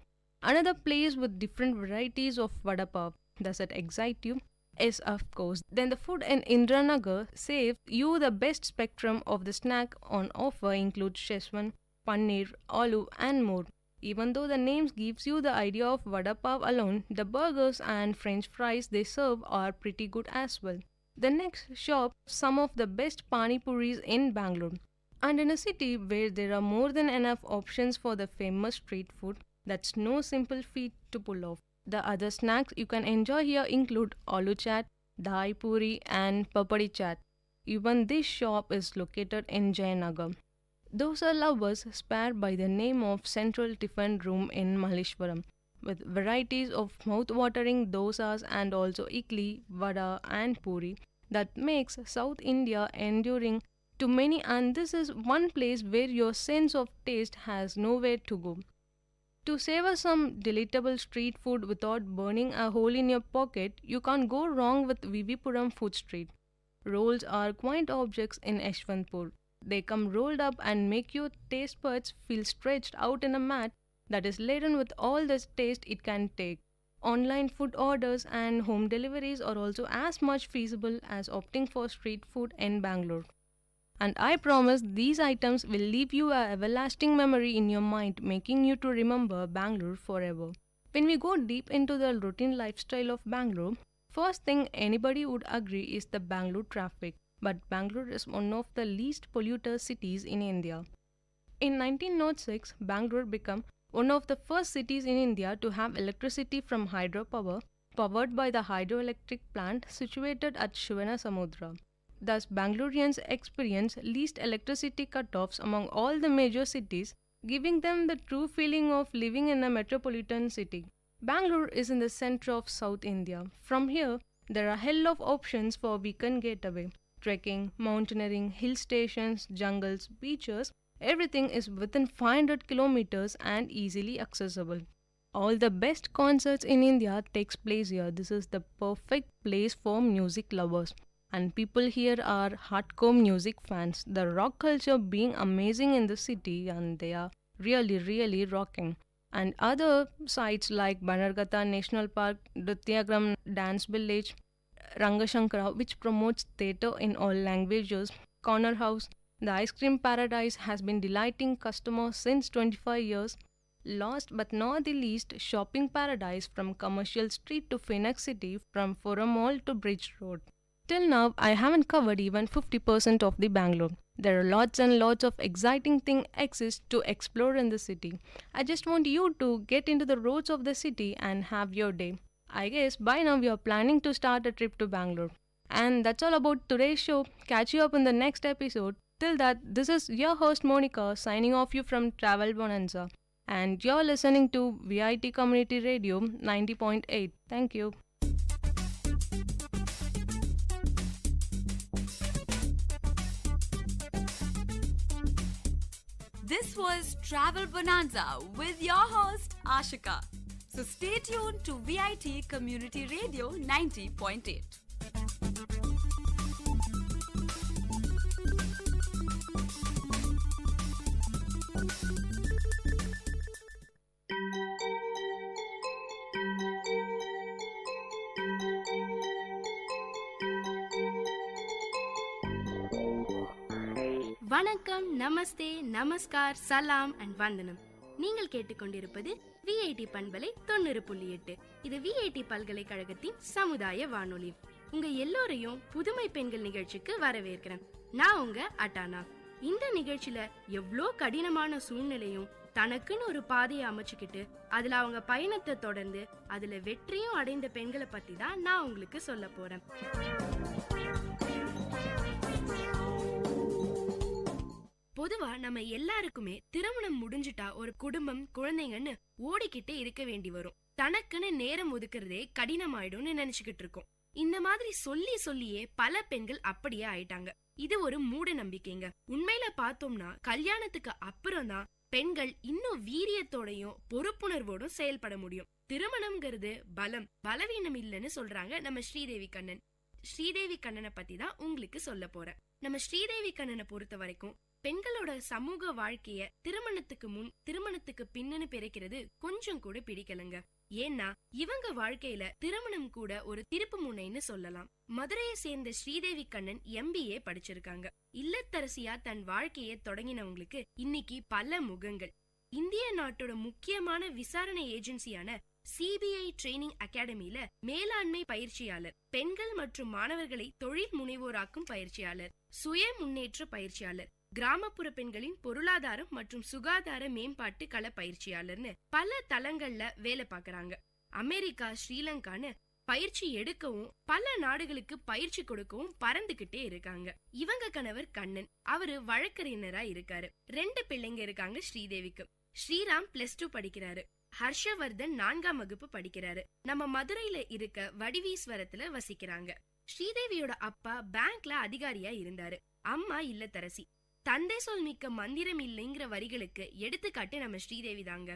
Another place with different varieties of vada pav. Does it excite you? Yes, of course. Then the food in Indranagar saves you the best spectrum of the snack on offer includes Szechuan, paneer, aloo and more. Even though the names gives you the idea of vada pav alone, the burgers and french fries they serve are pretty good as well. The next shop some of the best pani puris in Bangalore. And in a city where there are more than enough options for the famous street food, that's no simple feat to pull off. The other snacks you can enjoy here include aloo chaat, dahi puri and papadi chaat. Even this shop is located in Jayanagar. Dosa lovers swear by the name of Central Tiffin Room in Malleshwaram, with varieties of mouth-watering dosas and also idli, vada and puri that makes South India enduring to many, and this is one place where your sense of taste has nowhere to go. To savor some delectable street food without burning a hole in your pocket, you can't go wrong with Vivipuram Food Street. Rolls are quaint objects in Yeshwantpur. They come rolled up and make your taste buds feel stretched out in a mat that is laden with all the taste it can take. Online food orders and home deliveries are also as much feasible as opting for street food in Bangalore. And I promise these items will leave you an everlasting memory in your mind, making you to remember Bangalore forever. When we go deep into the routine lifestyle of Bangalore, first thing anybody would agree is the Bangalore traffic. But Bangalore is one of the least polluter cities in India. In 1906, Bangalore became one of the first cities in India to have electricity from hydropower, powered by the hydroelectric plant situated at Shivanasamudra. Thus, Bangaloreans experience least electricity cut-offs among all the major cities, giving them the true feeling of living in a metropolitan city. Bangalore is in the center of South India. From here, there are a hell of options for weekend getaway. Trekking, mountaineering, hill stations, jungles, beaches, everything is within 500 kilometers and easily accessible. All the best concerts in India takes place here. This is the perfect place for music lovers. And people here are hardcore music fans. The rock culture being amazing in the city and they are really rocking. And other sites like Banargata National Park, Nrityagram Dance Village, Rangashankara, which promotes theatre in all languages, Corner House, the ice cream paradise has been delighting customers since 25 years. Last but not the least, shopping paradise from Commercial Street to Phoenix City, from Forum Mall to Bridge Road. Till now, I haven't covered even 50% of the Bangalore. There are lots and lots of exciting things exist to explore in the city. I just want you to get into the roads of the city and have your day. I guess by now we are planning to start a trip to Bangalore. And that's all about today's show. Catch you up in the next episode. Till that, this is your host Monica signing off you from Travel Bonanza. And you're listening to VIT Community Radio 90.8. Thank you. This was Travel Bonanza with your host Ashika. So stay tuned to VIT Community Radio 90.8. வணக்கம், நமஸ்தே, நமஸ்கார், சலாம் and வந்தனம். நீங்கள் கேட்டுக்கொண்டிருப்பது VIT பண்பலை 90.8. இது VIT பல்கலைக்கழகத்தின் சமுதாய வானொலி. உங்க எல்லோரையும் புதுமை பெண்கள் நிகழ்ச்சிக்கு வரவேற்கிறேன். நான் உங்க அட்டானா. இந்த நிகழ்ச்சியில எவ்வளோ கடினமான சூழ்நிலையும் தனக்குன்னு ஒரு பாதையை அமைச்சுக்கிட்டு அதுல அவங்க பயணத்தை தொடர்ந்து அதுல வெற்றியும் அடைந்த பெண்களை பத்தி தான் நான் உங்களுக்கு சொல்ல போறேன். பொதுவா நம்ம எல்லாருக்குமே திருமணம் முடிஞ்சுட்டா ஒரு குடும்பம், குழந்தைங்கன்னு ஓடிக்கிட்டே இருக்க வேண்டி வரும். தனக்குன்னு நேரம் ஒதுக்குறதே கடினமாயிடும்னு நினைச்சுக்கிட்டு இருக்கோம். இந்த மாதிரி சொல்லியே பல பெண்கள் அப்படியே ஆயிட்டாங்க. இது ஒரு மூட நம்பிக்கைங்க. உண்மையில பார்த்தோம்னா கல்யாணத்துக்கு அப்புறம் தான் பெண்கள் இன்னும் வீரியத்தோடையும் பொறுப்புணர்வோடும் செயல்பட முடியும். திருமணம்ங்கிறது பலவீனம் இல்லைன்னு சொல்றாங்க நம்ம ஸ்ரீதேவி கண்ணன். ஸ்ரீதேவி கண்ணனை பத்தி தான் உங்களுக்கு சொல்ல போறேன். நம்ம ஸ்ரீதேவி கண்ணனை பொறுத்த வரைக்கும் பெண்களோட சமூக வாழ்க்கைய திருமணத்துக்கு முன் திருமணத்துக்கு பின்னணி பிறக்கிறது கொஞ்சம் கூட பிடிக்கலங்க. ஏன்னா இவங்க வாழ்க்கையில திருமணம் கூட ஒரு திருப்பு முனைன்னு சொல்லலாம். மதுரையை சேர்ந்த ஸ்ரீதேவி கண்ணன் MBA படிச்சிருக்காங்க. இல்லத்தரசியா தன் வாழ்க்கையை தொடங்கினவங்களுக்கு இன்னைக்கு பல முகங்கள். இந்திய நாட்டோட முக்கியமான விசாரணை ஏஜென்சியான CBI ட்ரெய்னிங் அகாடமியில மேலாண்மை பயிற்சியாளர், பெண்கள் மற்றும் மாணவர்களை தொழில் முனைவோராக்கும் பயிற்சியாளர், சுய முன்னேற்ற பயிற்சியாளர், கிராமப்புற பெண்களின் பொருளாதாரம் மற்றும் சுகாதார மேம்பாட்டு கள பயிற்சியாளர்னு பல தளங்கள்ல வேலை பாக்குறாங்க. அமெரிக்கா, ஸ்ரீலங்கான்னு பயிற்சி எடுக்கவும் பல நாடுகளுக்கு பயிற்சி கொடுக்கவும் பறந்துகிட்டே இருக்காங்க. இவங்க கணவர் கண்ணன், அவரு வழக்கறிஞரா இருக்காரு. 2 பிள்ளைங்க இருக்காங்க ஸ்ரீதேவிக்கு. ஸ்ரீராம் +2 படிக்கிறாரு. ஹர்ஷவர்தன் 4ஆம் வகுப்பு படிக்கிறாரு. நம்ம மதுரையில இருக்க வடிவீஸ்வரத்துல வசிக்கிறாங்க. ஸ்ரீதேவியோட அப்பா பேங்க்ல அதிகாரியா இருந்தாரு. அம்மா இல்லத்தரசி. தந்தை சொல் மிக்க மந்திரம் இல்லைங்கிற வரிகளுக்கு எடுத்துக்காட்டு நம்ம ஸ்ரீதேவி தாங்க.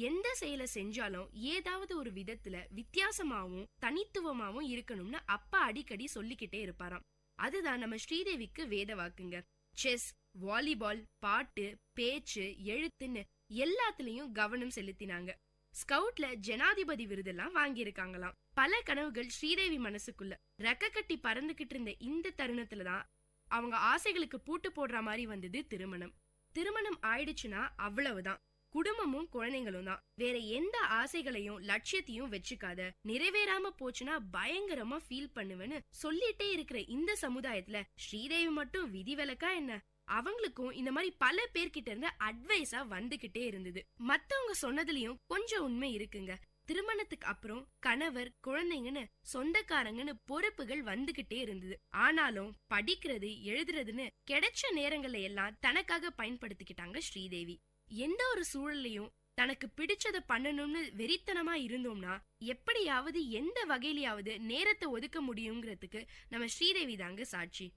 எந்த செயலை செஞ்சாலும் ஏதாவது ஒரு விதத்துல வித்தியாசமாவும் தனித்துவமாவும் இருக்கணும்னு அப்பா அடிக்கடி சொல்லிக்கிட்டே இருப்பாராம். அதுதான் நம்ம ஸ்ரீதேவிக்கு வேத வாக்குங்க. செஸ், வாலிபால், பாட்டு, பேச்சு, எழுத்துன்னு எல்லாத்துலயும் கவனம் செலுத்தினாங்க. ஸ்கவுட்ல ஜனாதிபதி விருதெல்லாம் வாங்கியிருக்காங்களாம். பல கனவுகள் ஸ்ரீதேவி மனசுக்குள்ள ரெக்க கட்டி பறந்துகிட்டு இருந்த இந்த தருணத்துலதான் அவங்க ஆசைகளுக்கு பூட்டு போடுற மாதிரி வந்தது திருமணம். திருமணம் ஆயிடுச்சுன்னா அவ்வளவுதான், குடும்பமும் குழந்தைங்களும் தான். வேற எந்த ஆசைகளையும் லட்சியத்தையும் வச்சுக்காத, நிறைவேறாம போச்சுன்னா பயங்கரமா ஃபீல் பண்ணுவேன்னு சொல்லிட்டே இருக்கிற இந்த சமுதாயத்துல ஸ்ரீதேவி மட்டும் விதிவிலக்கா என்ன? அவங்களுக்கும் இந்த மாதிரி பல பேர்கிட்ட இருந்து அட்வைஸா வந்துகிட்டே இருந்தது. மத்தவங்க சொன்னதுலயும் கொஞ்சம் உண்மை இருக்குங்க. திருமணத்துக்கு அப்புறம் கணவர், குழந்தைங்கன்னு சொந்தக்காரங்கன்னு பொறுப்புகள் வந்துகிட்டே இருந்தது. ஆனாலும் படிக்கிறது, எழுதுறதுன்னு கிடைச்ச நேரங்கள்ல எல்லாம் தனக்காக பயன்படுத்திக்கிட்டாங்க ஸ்ரீதேவி. எந்த ஒரு சூழலையும் தனக்கு பிடிச்சத பண்ணணும்னு வெறித்தனமா இருந்தோம்னா எப்படியாவது எந்த வகையிலயாவது நேரத்தை ஒதுக்க முடியுங்கிறதுக்கு நம்ம ஸ்ரீதேவி தாங்க சாட்சி.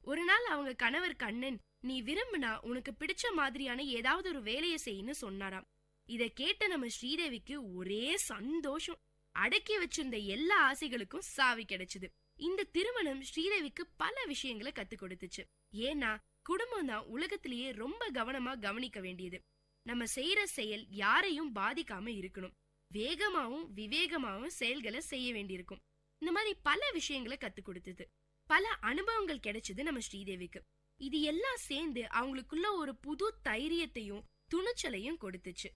ஒரு நாள் அவங்க கணவர் கண்ணன், நீ விரும்புனா உனக்கு பிடிச்ச மாதிரியான ஏதாவது ஒரு வேலையை செய்யன்னு சொன்னாராம். இத கேட்ட நம்ம ஸ்ரீதேவிக்கு ஒரே சந்தோஷம். அடக்கி வச்சிருந்த எல்லா ஆசைகளுக்கும் சாவி கிடைச்சது. இந்த திருமணம் ஸ்ரீதேவிக்கு பல விஷயங்களை கத்து கொடுத்துச்சு. ஏன்னா குடும்பம் தான் உலகத்திலேயே ரொம்ப கவனமா கவனிக்க வேண்டியது. நம்ம செய்யற செயல் யாரையும் பாதிக்காம இருக்கணும். வேகமாவும் விவேகமாவும் செயல்களை செய்ய வேண்டியிருக்கும். இந்த மாதிரி பல விஷயங்களை கத்து கொடுத்தது. பல அனுபவங்கள் கிடைச்சது நம்ம ஸ்ரீதேவிக்கு. இது எல்லாம் சேர்ந்து அவங்களுக்குள்ள ஒரு புது தைரியத்தையும் துணிச்சலையும் கொடுத்துச்சு.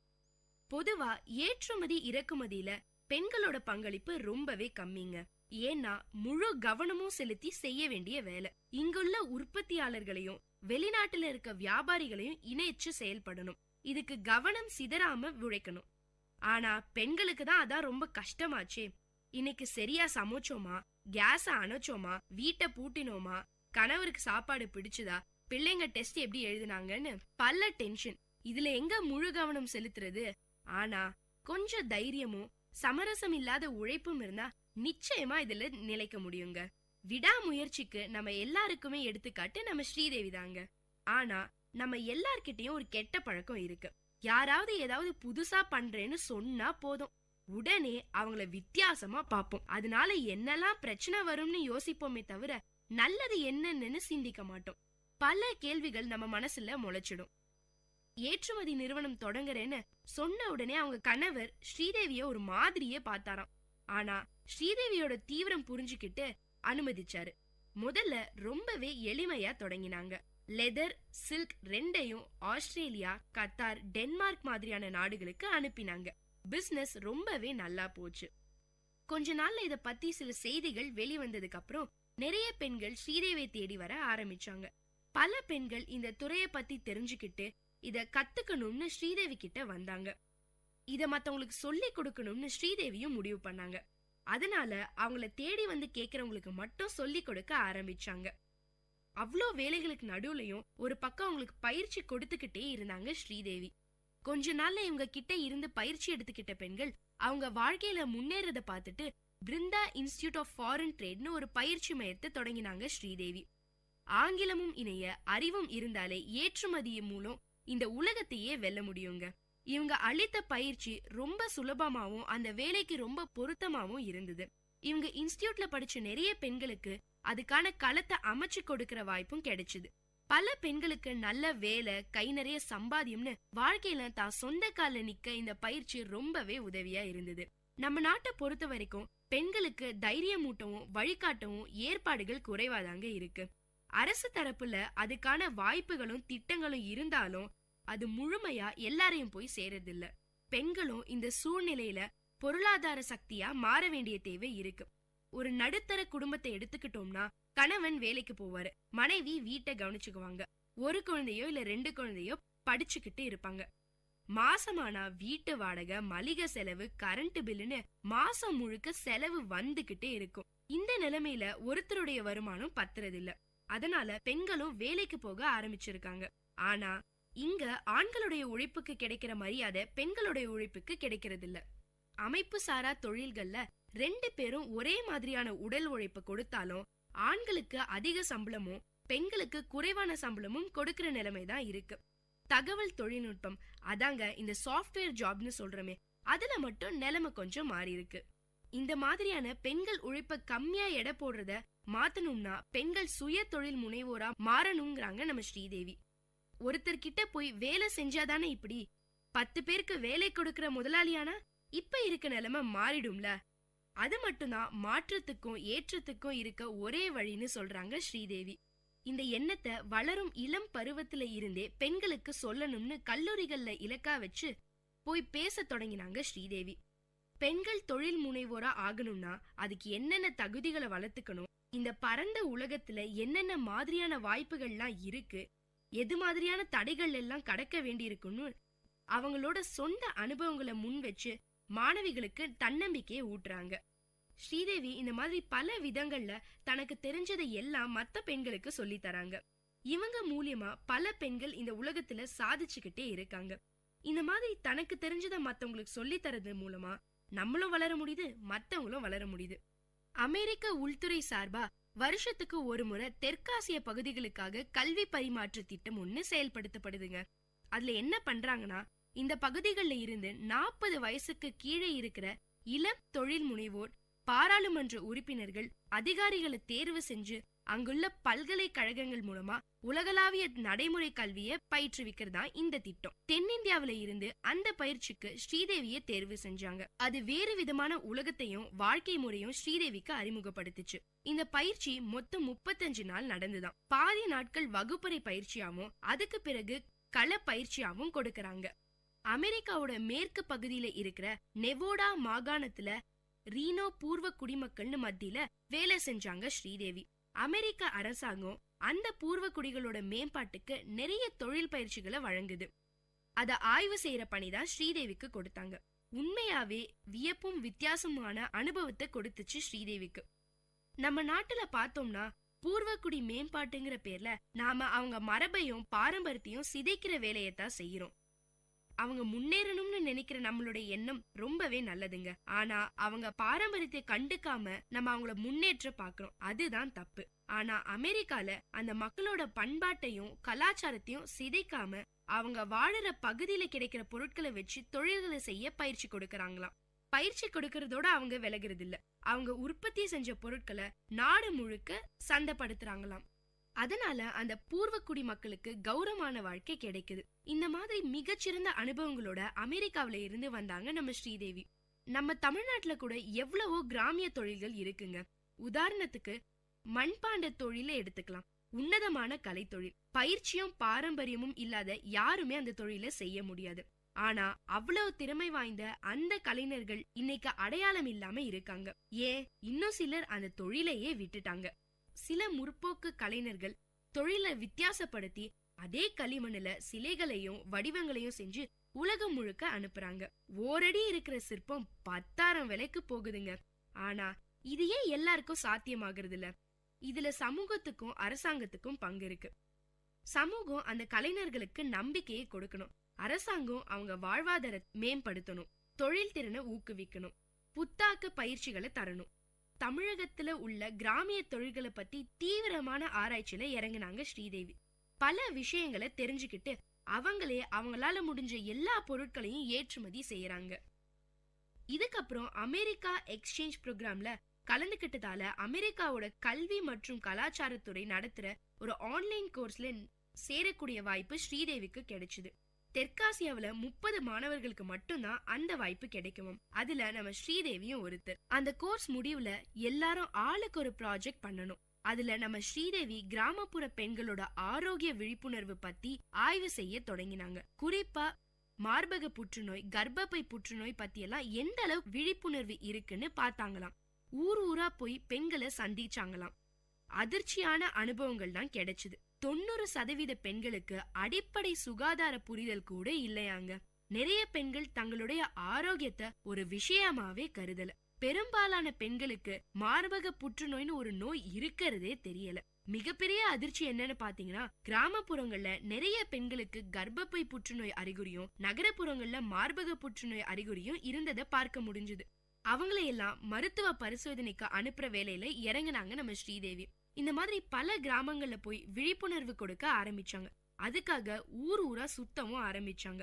பொதுவா ஏற்றுமதி இறக்குமதியில பெண்களோட பங்களிப்பு ரொம்பவே கம்மிங்க. ஏன்னா முழு கவனமும் செலுத்தி செய்ய வேண்டிய வேலை. இங்குள்ள உற்பத்தியாளர்களையும் வெளிநாட்டுல இருக்க வியாபாரிகளையும் இணைச்சு செயல்படணும். இதுக்கு கவனம் சிதறாம உழைக்கணும். ஆனா பெண்களுக்கு தான் அதான் ரொம்ப கஷ்டமாச்சே. இன்னைக்கு சரியா சமைச்சோமா, கேஸ அணைச்சோமா, வீட்டை பூட்டினோமா, கணவருக்கு சாப்பாடு பிடிச்சதா, பிள்ளைங்க டெஸ்ட் எப்படி எழுதினாங்கன்னு பல டென்ஷன். இதுல எங்க முழு கவனம் செலுத்துறது? ஆனா கொஞ்சம் தைரியமும் சமரசம் இல்லாத உழைப்பும் இருந்தா நிச்சயமா இதுல நிலைக்க முடியுங்க. விடாமுயற்சிக்கு நம்ம எல்லாருக்குமே எடுத்துக்காட்டு நம்ம ஸ்ரீதேவி தாங்க. ஆனா நம்ம எல்லார்கிட்டயும் ஒரு கெட்ட பழக்கம் இருக்கு. யாராவது ஏதாவது புதுசா பண்றேன்னு சொன்னா போதும், உடனே அவங்கள வித்தியாசமா பாப்போம். அதனால என்னெல்லாம் பிரச்சனை வரும்னு யோசிப்போமே தவிர நல்லது என்னன்னு சிந்திக்க மாட்டோம். பல கேள்விகள் நம்ம மனசுல முளைச்சிடும். ஏற்றுமதி நிறுவனம் தொடங்குறேன்னு சொன்ன உடனே அவங்க கணவர் ஸ்ரீதேவிய ஒரு மாதிரியே பார்த்தாராம். ஆனா ஸ்ரீதேவியோட தீவிரம் புரிஞ்சுக்கிட்டு அனுமதிச்சாரு. முதல்ல ரொம்பவே எளிமையா தொடங்கினாங்க. லெதர், சில்க் ரெண்டையும் ஆஸ்திரேலியா, கத்தார், டென்மார்க் மாதிரியான நாடுகளுக்கு அனுப்பினாங்க. பிசினஸ் ரொம்பவே நல்லா போச்சு. கொஞ்ச நாள்ல இத பத்தி சில செய்திகள் வெளிவந்ததுக்கு அப்புறம் நிறைய பெண்கள் ஸ்ரீதேவியை தேடி வர ஆரம்பிச்சாங்க. பல பெண்கள் இந்த துறைய பத்தி தெரிஞ்சுக்கிட்டு இத கத்துக்கணும்னு ஸ்ரீதேவி கிட்ட வந்தாங்க. இத மத்தவங்களுக்கு சொல்லி கொடுக்கணும்னு ஸ்ரீதேவியும் முடிவு பண்ணாங்க. அதனால அவங்கள தேடி வந்து கேக்குறவங்களுக்கு மட்டும் சொல்லி கொடுக்க ஆரம்பிச்சாங்க. அவ்வளோ வேலைகளுக்கு நடுவுலயும் ஒரு பக்கம் அவங்களுக்கு பயிற்சி கொடுத்துக்கிட்டே இருந்தாங்க ஸ்ரீதேவி. கொஞ்ச நாள்ல இவங்க கிட்ட இருந்து பயிற்சி எடுத்துக்கிட்ட பெண்கள் அவங்க வாழ்க்கையில முன்னேறத பார்த்துட்டு பிருந்தா இன்ஸ்டிடியூட் ஆஃப் ஃபாரின் ட்ரேட்னு ஒரு பயிற்சி மையத்தை தொடங்கினாங்க ஸ்ரீதேவி. ஆங்கிலமும் இணைய அறிவும் இருந்தாலே ஏற்றுமதி மூலம் இந்த உலகத்தையே வெல்ல முடியுங்க. இவங்க அளித்த பயிற்சி ரொம்ப சுலபமாவும் அந்த வேலைக்கு ரொம்ப பொருத்தமாவும் இருந்தது. இவங்க இன்ஸ்டிடியூட்ல படிச்ச நிறைய பெண்களுக்கு அதுக்கான களத்தை அமைச்சு கொடுக்கிற வாய்ப்பும் கிடைச்சது. பல பெண்களுக்கு நல்ல வேலை, கை நிறைய சம்பாத்தியம்னு வாழ்க்கையில தான் சொந்த கால நிக்க இந்த பயிற்சி ரொம்பவே உதவியா இருந்தது. நம்ம நாட்டை பொறுத்த வரைக்கும் பெண்களுக்கு தைரியமூட்டவும் வழிகாட்டவும் ஏற்பாடுகள் குறைவாதாங்க இருக்கு. அரசு தரப்புல அதுக்கான வாய்ப்புகளும் திட்டங்களும் இருந்தாலும் அது முழுமையா எல்லாரையும் போய் சேரதில்ல. பெண்களும் இந்த சூழ்நிலையில பொருளாதார சக்தியா மாற வேண்டிய தேவை இருக்கு. ஒரு நடுத்தர குடும்பத்தை எடுத்துக்கிட்டோம்னா கணவன் வேலைக்கு போவாரு, மனைவி வீட்டை கவனிச்சுக்குவாங்க, ஒரு குழந்தையோ இல்ல 2 குழந்தையோ படிச்சுக்கிட்டு இருப்பாங்க. மாசமானா வீட்டு வாடகை, மளிகை செலவு, கரண்ட் பில்லுன்னு மாசம் முழுக்க செலவு வந்துகிட்டே இருக்கும். இந்த நிலைமையில ஒருத்தருடைய வருமானம் பத்துறதில்ல. அதனால பெண்களும் வேலைக்கு போக ஆரம்பிச்சிருக்காங்க. ஆனா இங்க ஆண்களுடைய உழைப்புக்கு கிடைக்கிற மரியாதை பெண்களுடைய உழைப்புக்கு கிடைக்கிறது இல்ல. அமைப்பு சாரா தொழில்கள்ல 2 பேரும் ஒரே மாதிரியான உடல் உழைப்பு கொடுத்தாலும் ஆண்களுக்கு அதிக சம்பளமும் பெண்களுக்கு குறைவான சம்பளமும் கொடுக்கிற நிலைமைதான் இருக்கு. தகவல் தொழில்நுட்பம், அதாங்க இந்த சாஃப்ட்வேர் ஜாப்னு சொல்றமே, அதுல மட்டும் நிலைமை கொஞ்சம் மாறி இருக்கு. இந்த மாதிரியான பெண்கள் உழைப்ப கம்மியா எடை போடுறத மாத்தணும்னா பெண்கள் சுய தொழில் முனைவோரா மாறணுங்கிறாங்க நம்ம ஸ்ரீதேவி. ஒருத்தர்கிட்ட போய் வேலை செஞ்சாதானே இப்படி 10 பேருக்கு வேலை கொடுக்கிற முதலாளியானா இப்ப இருக்க நிலைமை மாறிடும்ல. அது மட்டும்தான் மாற்றத்துக்கும் ஏற்றத்துக்கும் இருக்க ஒரே வழின்னு சொல்றாங்க ஸ்ரீதேவி. இந்த எண்ணத்தை வளரும் இளம் பருவத்துல இருந்தே பெண்களுக்கு சொல்லணும்னு கல்லூரிகள்ல இலக்கா வச்சு போய் பேச தொடங்கினாங்க ஸ்ரீதேவி. பெண்கள் தொழில் முனைவோரா ஆகணும்னா அதுக்கு என்னென்ன தகுதிகளை வளர்த்துக்கணும், இந்த பரந்த உலகத்துல என்னென்ன மாதிரியான வாய்ப்புகள்லாம் இருக்கு, எது மாதிரியான தடைகள் எல்லாம் கடக்க வேண்டி இருக்குன்னு அவங்களோட சொந்த அனுபவங்களை முன் வச்சு மாணவிகளுக்கு தன்னம்பிக்கையை ஊட்டுறாங்க. ஸ்ரீதேவி இந்த மாதிரி பல விதங்கள்ல தனக்கு தெரிஞ்சதை எல்லாம் மத்த பெண்களுக்கு சொல்லி தராங்க. இவங்க மூலியமா பல பெண்கள் இந்த உலகத்துல சாதிச்சுக்கிட்டே இருக்காங்க. இந்த மாதிரி தனக்கு தெரிஞ்சதை மத்தவங்களுக்கு சொல்லி தரது மூலமா நம்மளும் வளர முடியுது, மத்தவங்களும் வளர முடியுது. அமெரிக்க உள்துறை சார்பா வருஷத்துக்கு ஒரு முறை தெற்காசிய பகுதிகளுக்காக கல்வி பரிமாற்ற திட்டம் ஒண்ணு செயல்படுத்தப்படுதுங்க. அதுல என்ன பண்றாங்கன்னா, இந்த பகுதிகள்ல இருந்து 40 வயசுக்கு கீழே இருக்கிற இளம் தொழில் முனைவோர், பாராளுமன்ற உறுப்பினர்கள், அதிகாரிகளை தேர்வு செஞ்சு அங்குள்ள பல்கலைக்கழகங்கள் மூலமா உலகளாவிய நடைமுறை கல்வியை பயிற்றுவிக்கிறதா இந்த திட்டம். தென்னிந்தியாவில இருந்து அந்த பயிற்சிக்கு ஸ்ரீதேவியை தேர்வு செஞ்சாங்க. அது வேறு விதமான உலகத்தையும் வாழ்க்கை முறையும் ஸ்ரீதேவிக்கு அறிமுகப்படுத்துச்சு. இந்த பயிற்சி மொத்தம் 35 நாள் நடந்துதான். பாதி நாட்கள் வகுப்பறை பயிற்சியாவும் அதுக்கு பிறகு கள பயிற்சியாவும் கொடுக்கறாங்க. அமெரிக்காவோட மேற்கு பகுதியில இருக்கிற நெவோடா மாகாணத்துல ரீனோ பூர்வ குடிமக்கள்னு மத்தியில வேலை செஞ்சாங்க ஸ்ரீதேவி. அமெரிக்க அரசாங்கம் அந்த பூர்வ குடிகளோட மேம்பாட்டுக்கு நிறைய தொழில் பயிற்சிகளை வழங்குது. அத ஆய்வு செய்யற பணிதான் ஸ்ரீதேவிக்கு கொடுத்தாங்க. உண்மையாவே வியப்பும் வித்தியாசமான அனுபவத்தை கொடுத்துச்சு ஸ்ரீதேவிக்கு. நம்ம நாட்டுல பார்த்தோம்னா பூர்வக்குடி மேம்பாட்டுங்கிற பேர்ல நாம அவங்க மரபையும் பாரம்பரியத்தையும் சிதைக்கிற வேலையத்தான் செய்யறோம். அவங்க முன்னேறணும்னு நினைக்கிற நம்மளுடைய எண்ணம் ரொம்பவே நல்லதுங்க. ஆனா அவங்க பாரம்பரியத்தை கண்டுக்காம நம்ம அவங்கள முன்னேற்ற பாக்குறோம், அதுதான் தப்பு. ஆனா அமெரிக்கால அந்த மக்களோட பண்பாட்டையும் கலாச்சாரத்தையும் சிதைக்காம அவங்க வாழற பகுதியில கிடைக்கிற பொருட்களை வச்சு தொழில்களை செய்ய பயிற்சி கொடுக்கறாங்களாம். பயிற்சி கொடுக்கறதோட அவங்க விலகிறது இல்ல, அவங்க உற்பத்தி செஞ்ச பொருட்களை நாடு முழுக்க சந்தைப்படுத்துறாங்களாம். அதனால அந்த பூர்வக்குடி மக்களுக்கு கௌரவமான வாழ்க்கை கிடைக்குது. இந்த மாதிரி மிகச்சிறந்த அனுபவங்களோட அமெரிக்காவில இருந்து வந்தாங்க நம்ம ஸ்ரீதேவி. நம்ம தமிழ்நாட்டுல கூட எவ்வளவோ கிராமிய தொழில்கள் இருக்குங்க. உதாரணத்துக்கு மண்பாண்ட தொழில எடுத்துக்கலாம். உன்னதமான கலை தொழில். பயிற்சியும் பாரம்பரியமும் இல்லாத யாருமே அந்த தொழிலை செய்ய முடியாது. ஆனா அவ்வளவு திறமை வாய்ந்த அந்த கலைஞர்கள் இன்னைக்கு அடையாளம் இல்லாம இருக்காங்க. ஏன், இன்னும் சிலர் அந்த தொழிலையே விட்டுட்டாங்க. சில முற்போக்கு கலைஞர்கள் தொழிலை வித்தியாசப்படுத்தி அதே களிமண்ணுல சிலைகளையும் வடிவங்களையும் செஞ்சு உலகம் முழுக்க அனுப்புறாங்க. ஓரடி இருக்கிற சிற்பம் 10,000 விலைக்கு போகுதுங்க. ஆனா இது ஏன் எல்லாருக்கும் சாத்தியமாகிறது இல்ல? இதுல சமூகத்துக்கும் அரசாங்கத்துக்கும் பங்கு இருக்கு. சமூகம் அந்த கலைஞர்களுக்கு நம்பிக்கையை கொடுக்கணும். அரசாங்கம் அவங்க வாழ்வாதாரத்தை மேம்படுத்தணும், தொழில் திறனை ஊக்குவிக்கணும், புத்தாக்க பயிற்சிகளை தரணும். தமிழகத்துல உள்ள கிராமிய தொழில்களை பத்தி தீவிரமான ஆராய்ச்சியில இறங்கினாங்க ஸ்ரீதேவி. பல விஷயங்களை தெரிஞ்சுக்கிட்டு அவங்களால முடிஞ்ச எல்லா பொருட்களையும் ஏற்றுமதி செய்யறாங்க. இதுக்கப்புறம் அமெரிக்கா எக்ஸ்சேஞ்ச் ப்ரோக்ராம்ல கலந்துகிட்டதால அமெரிக்காவோட கல்வி மற்றும் கலாச்சாரத்துறை நடத்துற ஒரு ஆன்லைன் கோர்ஸ்ல சேரக்கூடிய வாய்ப்பு ஸ்ரீதேவிக்கு கிடைச்சது. தெற்காசியாவில 30 மாணவர்களுக்கு மட்டும்தான் அந்த வாய்ப்பு கிடைக்கும். அதுல நம்ம ஸ்ரீதேவியும் ஒருத்தர். அந்த கோர்ஸ் முடிவுல எல்லாரும் ஆளுக்கு ஒரு ப்ராஜெக்ட் பண்ணணும். அதுல நம்ம ஸ்ரீதேவி கிராமப்புற பெண்களோட ஆரோக்கிய விழிப்புணர்வு பத்தி ஆய்வு செய்ய தொடங்கினாங்க. குறிப்பா மார்பக புற்றுநோய், கர்ப்பப்பை புற்றுநோய் பத்தி எல்லாம் எந்த அளவு விழிப்புணர்வு இருக்குன்னு பார்த்தாங்களாம். ஊரா போய் பெண்களை சந்திச்சாங்களாம். அதிர்ச்சியான அனுபவங்கள் தான் கிடைச்சது. 90% பெண்களுக்கு அடிப்படை சுகாதார புரிதல் கூட இல்லையாங்க. நிறைய பெண்கள் தங்களுடைய ஆரோக்கியத்தை ஒரு விஷயமாவே கருதல. பெரும்பாலான பெண்களுக்கு மார்பக புற்றுநோய்னு ஒரு நோய் இருக்கிறதே தெரியல. மிகப்பெரிய அதிர்ச்சி என்னன்னு பாத்தீங்கன்னா, கிராமப்புறங்கள்ல நிறைய பெண்களுக்கு கர்ப்பப்பை புற்றுநோய் அறிகுறியும் நகரப்புறங்கள்ல மார்பக புற்றுநோய் அறிகுறியும் இருந்ததை பார்க்க முடிஞ்சது. அவங்களையெல்லாம் மருத்துவ பரிசோதனைக்கு அனுப்புற வேலையில இறங்கினாங்க நம்ம ஸ்ரீதேவி. இந்த மாதிரி பல கிராமங்கள்ல போய் விழிப்புணர்வு கொடுக்க ஆரம்பிச்சாங்க. அதுக்காக ஊரா சுத்தமும் ஆரம்பிச்சாங்க.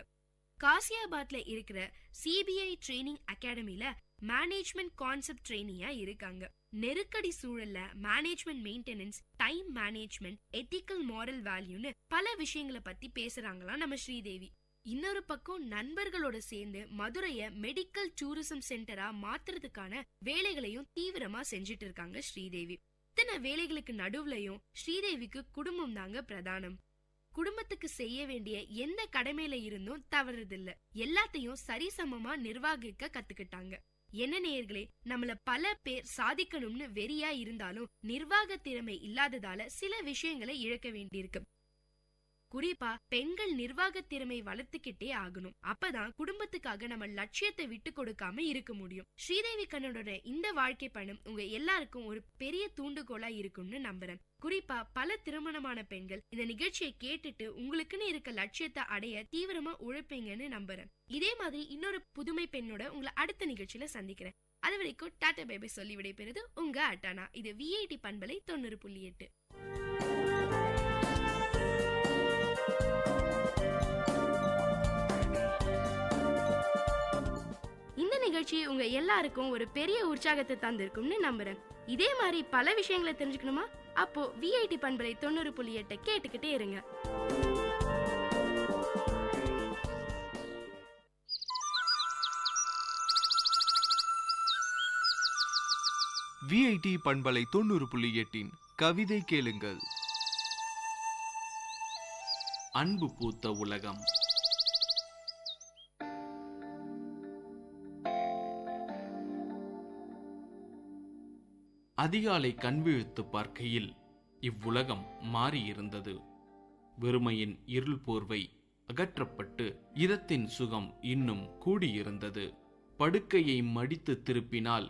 காசியாபாத்ல இருக்கிற சிபிஐ ட்ரைனிங் அகாடமில மேனேஜ்மெண்ட் கான்செப்ட் ட்ரெயினியா இருக்காங்க. நெருக்கடி சூழல்ல management maintenance, time management, ethical moral வேல்யூன்னு பல விஷயங்களை பத்தி பேசுறாங்களாம் நம்ம ஸ்ரீதேவி. இன்னொரு பக்கம் நண்பர்களோட சேர்ந்து மதுரைய மெடிக்கல் டூரிசம் சென்டரா மாத்துறதுக்கான வேலைகளையும் தீவிரமா செஞ்சிட்டு இருக்காங்க ஸ்ரீதேவி. இத்தனை வேலைகளுக்கு நடுவுலயும் ஸ்ரீதேவிக்கு குடும்பம் தாங்க பிரதானம். குடும்பத்துக்கு செய்ய வேண்டிய எந்த கடமையில இருந்தும் தவறுதில்ல. எல்லாத்தையும் சரிசமமா நிர்வகிக்க கத்துக்கிட்டாங்க. என்ன நேயர்களே, நம்மள பல பேர் சாதிக்கணும்னு வெறியா இருந்தாலும் நிர்வாக திறமை இல்லாததால சில விஷயங்களை இழக்க வேண்டியிருக்கு. குறிப்பா பெண்கள் நிர்வாக திறமை வளர்த்துக்கிட்டே ஆகணும். அப்பதான் குடும்பத்துக்காக நம்ம லட்சியத்தை விட்டு கொடுக்காம இருக்க முடியும். ஸ்ரீதேவி கண்ணனோட இந்த வாழ்க்கை பயணம் உங்க எல்லாருக்கும் ஒரு பெரிய தூண்டுகோலா இருக்கும்னு நம்புறேன். குறிப்பா பல திருமணமான பெண்கள் இந்த நிகழ்ச்சியை கேட்டுட்டு உங்களுக்குன்னு இருக்க லட்சியத்தை அடைய தீவிரமா உழைப்பீங்கன்னு நம்புறேன். இதே மாதிரி இன்னொரு புதுமை பெண்ணோட உங்களை அடுத்த நிகழ்ச்சியில சந்திக்கிறேன். அது வரைக்கும் டாடா பை சொல்லி விடைபெறுது உங்க அட்டானா. இது விஐடி பண்பலை 90.8. இந்த நிகழ்ச்சி உங்க எல்லாருக்கும் ஒரு பெரிய உற்சாகத்தை தந்திருக்கும்னு நம்புறேன். இதே மாதிரி பல விஷயங்களை தெரிஞ்சுக்கணுமா? அப்போ விஐடி பண்பலை 90.8 கேட்டுக்கிட்டே இருங்க. விஐடி பண்பலை 90.8 கவிதை கேளுங்கள். அன்பு பூத்த உலகம். அதிகாலை கண்விழித்து பார்க்கையில் இவ்வுலகம் மாறியிருந்தது. வெறுமையின் இருள் போர்வை அகற்றப்பட்டு இதத்தின் சுகம் இன்னும் கூடியிருந்தது. படுக்கையை மடித்து திருப்பினால்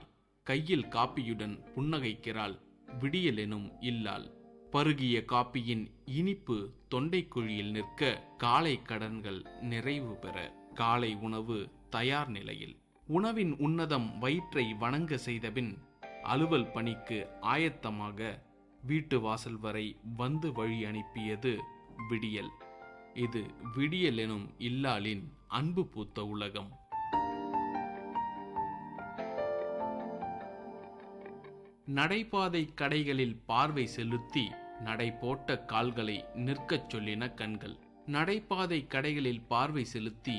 கையில் காப்பியுடன் புன்னகைக்கிறாள் விடியல் எனும் இல்லாள். பருகிய காப்பியின் இனிப்பு தொண்டைக்குழியில் நிற்க காலை கடன்கள் நிறைவு பெற காலை உணவு தயார் நிலையில். உணவின் உன்னதம் வயிற்றை வணங்க செய்தபின் அலுவல் பணிக்கு ஆயத்தமாக வீட்டு வாசல் வரை வந்து வழி அனுப்பியது விடியல். இது விடியல் எனும் இல்லாளின் அன்பு பூத்த உலகம். நடைபாதை கடைகளில் பார்வை செலுத்தி நடை போட்ட கால்களை நிற்கச் சொல்லின கண்கள். நடைபாதை கடைகளில் பார்வை செலுத்தி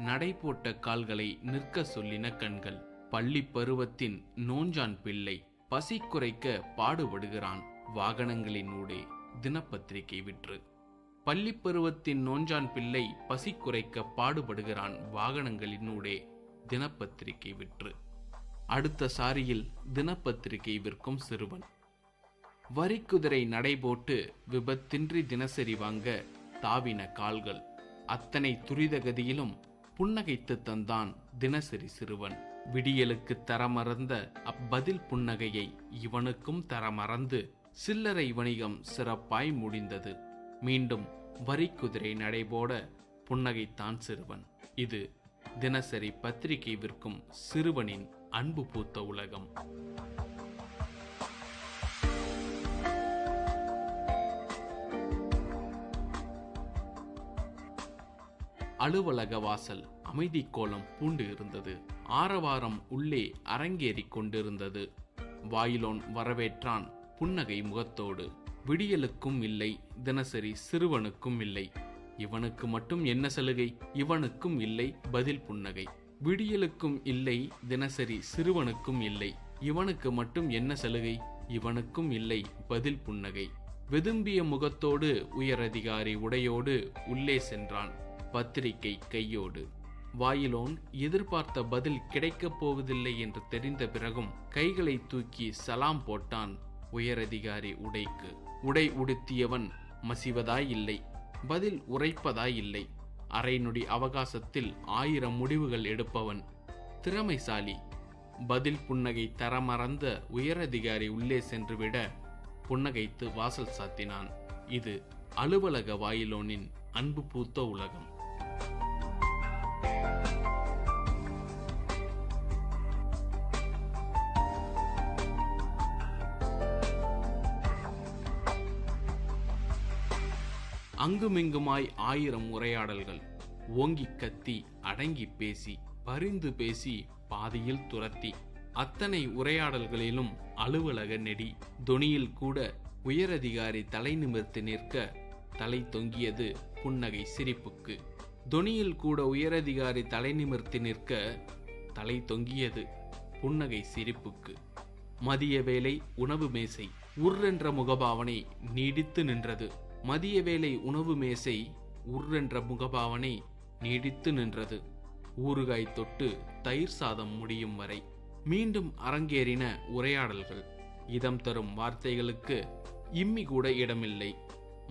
நடை போட்ட கால்களை நிற்க சொல்லின கண்கள். பள்ளி பருவத்தின் நோஞ்சான் பிள்ளை பசி குறைக்க பாடுபடுகிறான் வாகனங்களினூடே தினப்பத்திரிகை விற்று. பள்ளி பருவத்தின் நோஞ்சான் பிள்ளை பசி குறைக்க பாடுபடுகிறான் வாகனங்களினூடே தினப்பத்திரிகை விற்று. அடுத்த சாரியில் தினப்பத்திரிகை விற்கும் சிறுவன். வரிக்குதிரை நடைபோட்டு விபத்தின்றி தினசரி வாங்க தாவின கால்கள். அத்தனை துரிதகதியிலும் புன்னகைத்து தந்தான் தினசரி சிறுவன். விடியலுக்கு தரமறந்த அப்பதில் புன்னகையை இவனுக்கும் தரமறந்து சில்லறை வணிகம் சிறப்பாய் முடிந்தது. மீண்டும் வரிக்குதிரை நடைபோட புன்னகைத்தான் சிறுவன். இது தினசரி பத்திரிகை விற்கும் சிறுவனின் அன்பு பூத்த உலகம். அலுவலக வாசல் அமைதி கோலம் பூண்டு இருந்தது. ஆரவாரம் உள்ளே அரங்கேறி கொண்டிருந்தது. வாயிலோன் வரவேற்றான் புன்னகை முகத்தோடு. விடியலுக்கும் இல்லை, தினசரி சிறுவனுக்கும் இல்லை. இவனுக்கு மட்டும் என்ன சலுகை? இவனுக்கும் இல்லை பதில் புன்னகை. விடியலுக்கும் இல்லை, தினசரி சிறுவனுக்கும் இல்லை. இவனுக்கு மட்டும் என்ன சலுகை? இவனுக்கும் இல்லை பதில் புன்னகை. வெதும்பிய முகத்தோடு உயரதிகாரி உடையோடு உள்ளே சென்றான், பத்திரிகை கையோடு. வாயிலோன் எதிர்பார்த்த பதில் கிடைக்கப் போவதில்லை என்று தெரிந்த பிறகும் கைகளை தூக்கி சலாம் போட்டான் உயரதிகாரி உடைக்கு. உடை உடுத்தியவன் மசிவதாய் இல்லை, பதில் உரைப்பதாய் இல்லை. அரை நொடி அவகாசத்தில் 1000 முடிவுகள் எடுப்பவன் திறமைசாலி. பதில் புன்னகை தரமறந்த உயரதிகாரி உள்ளே சென்றுவிட புன்னகைத்து வாசல் சாத்தினான். இது அலுவலக வாயிலோனின் அன்பு பூத்த உலகம். அங்குமிங்குமாய் 1000 உரையாடல்கள். ஓங்கி கத்தி, அடங்கி பேசி, பரிந்து பேசி, பாதியில் துரத்தி. அத்தனை உரையாடல்களிலும் அலுவலக நெடி. தொனியில் கூட உயரதிகாரி தலை நிமிர்த்து நிற்க தலை தொங்கியது புன்னகை சிரிப்புக்கு. தொனியில் கூட உயரதிகாரி தலை நிமிர்த்து நிற்க தலை தொங்கியது புன்னகை சிரிப்புக்கு. மதிய வேளை உணவு மேசை. உர்ரென்ற முகபாவனை நீடித்து நின்றது. மதிய வேளை உணவு மேசை உர்ரென்ற முகபாவனை நீடித்து நின்றது. ஊறுகாய் தொட்டு தயிர் சாதம் முடியும் வரை. மீண்டும் அரங்கேறின உரையாடல்கள். இதம் தரும் வார்த்தைகளுக்கு இம்மி கூட இடமில்லை.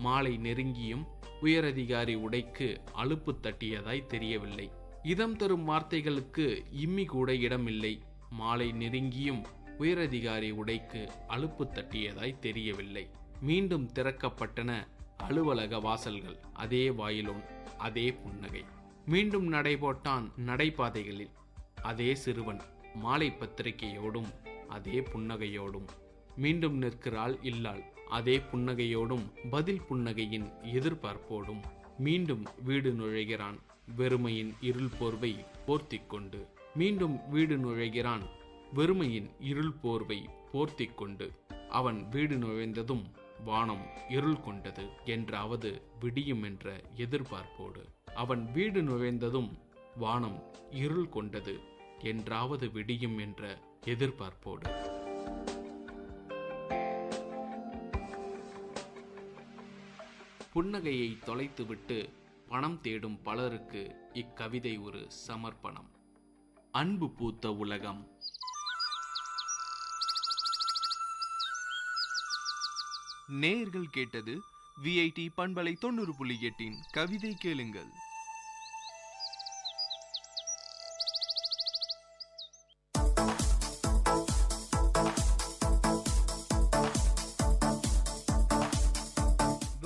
மாலை நெருங்கியும் உயரதிகாரி உடைக்கு அலுப்பு தட்டியதாய் தெரியவில்லை. இதம் தரும் வார்த்தைகளுக்கு இம்மி கூட இடமில்லை. மாலை நெருங்கியும் உயரதிகாரி உடைக்கு அலுப்பு தட்டியதாய் தெரியவில்லை. மீண்டும் திறக்கப்பட்டன அலுவலக வாசல்கள். அதே வாயிலோன், அதே புன்னகை. மீண்டும் நடைபோட்டான் நடைபாதைகளில். அதே சிறுவன் மாலை பத்திரிகையோடும் அதே புன்னகையோடும். மீண்டும் நிற்கிறாள் இல்லாள், அதே புன்னகையோடும் பதில் புன்னகையின் எதிர்பார்ப்போடும். மீண்டும் வீடு நுழைகிறான் வெறுமையின் இருள் போர்வை போர்த்திக் கொண்டு. மீண்டும் வீடு நுழைகிறான் வெறுமையின் இருள் போர்வை போர்த்திக் கொண்டு. அவன் வீடு நுழைந்ததும் வானம் இருள் கொண்டது என்றாவது விடியும் என்ற எதிர்பார்ப்போடு. அவன் வீடு நுழைந்ததும் வானம் இருள் கொண்டது என்றாவது விடியும் என்ற எதிர்பார்ப்போடு. புன்னகையை தொலைத்துவிட்டு பணம் தேடும் பலருக்கு இக்கவிதை ஒரு சமர்ப்பணம். அன்பு பூத்த உலகம். நேயர்கள் கேட்டது விஐடி பண்பலை 90.8 கவிதை கேளுங்கள்.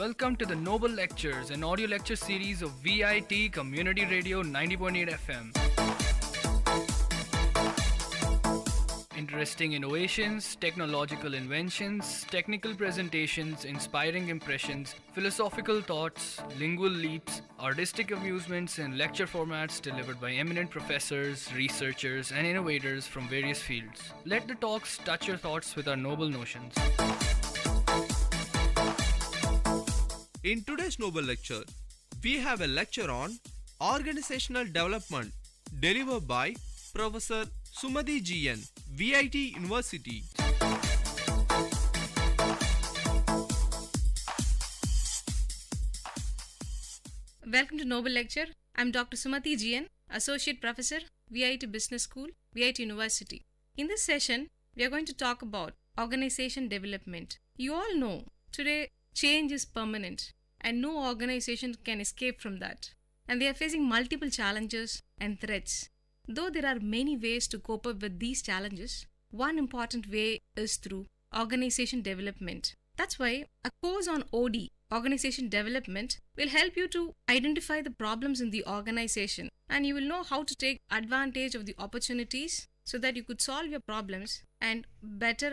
Welcome to the Noble Lectures, an audio lecture series of VIT Community Radio 90.8 FM. Interesting innovations, technological inventions, technical presentations, inspiring impressions, philosophical thoughts, lingual leaps, artistic amusements, and lecture formats delivered by eminent professors, researchers, and innovators from various fields. Let the talks touch your thoughts with our noble notions. In today's Noble Lecture, we have a lecture on organizational development delivered by Professor Sumati GN, VIT University. Welcome to Noble Lecture. I'm Dr. Sumati GN, Associate Professor, VIT Business School, VIT University. In this session, we are going to talk about organization development. You all know today change is permanent and no organization can escape from that. And they are facing multiple challenges and threats. Though there are many ways to cope up with these challenges, one important way is through organization development. That's why a course on OD, organization development, will help you to identify the problems in the organization, and you will know how to take advantage of the opportunities so that you could solve your problems and better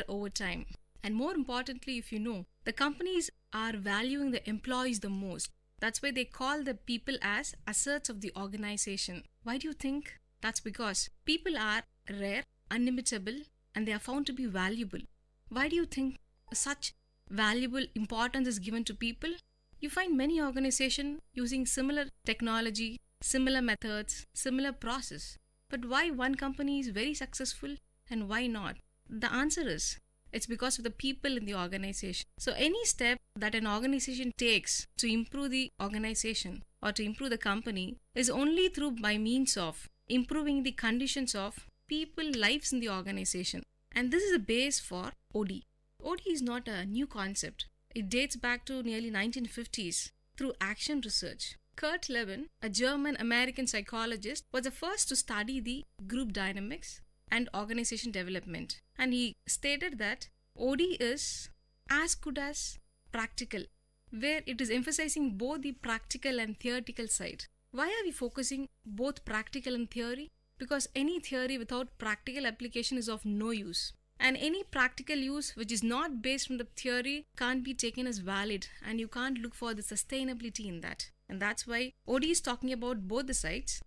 over time. And more importantly, if you know, the companies are valuing the employees the most. That's why they call the people as assets of the organization. Why do you think? That's because people are rare, unimitable, and they are found to be valuable. Why do you think such valuable importance is given to people, you find many organizations using similar technology, similar methods, similar process. But why one company is very successful and why not? The answer is, it's because of the people in the organization. So any step that an organization takes to improve the organization or to improve the company is only through by means of improving the conditions of people lives in the organization. And this is the base for OD. OD is not a new concept. It dates back to nearly 1950s through action research. Kurt Lewin, a German-American psychologist, was the first to study the group dynamics and organization development. And he stated that OD is as good as practical, where it is emphasizing both the practical and theoretical side. Why are we focusing both practical and theory? Because any theory without practical application is of no use. And any practical use which is not based on the theory can't be taken as valid, and you can't look for the sustainability in that. And that's why OD is talking about both the sides,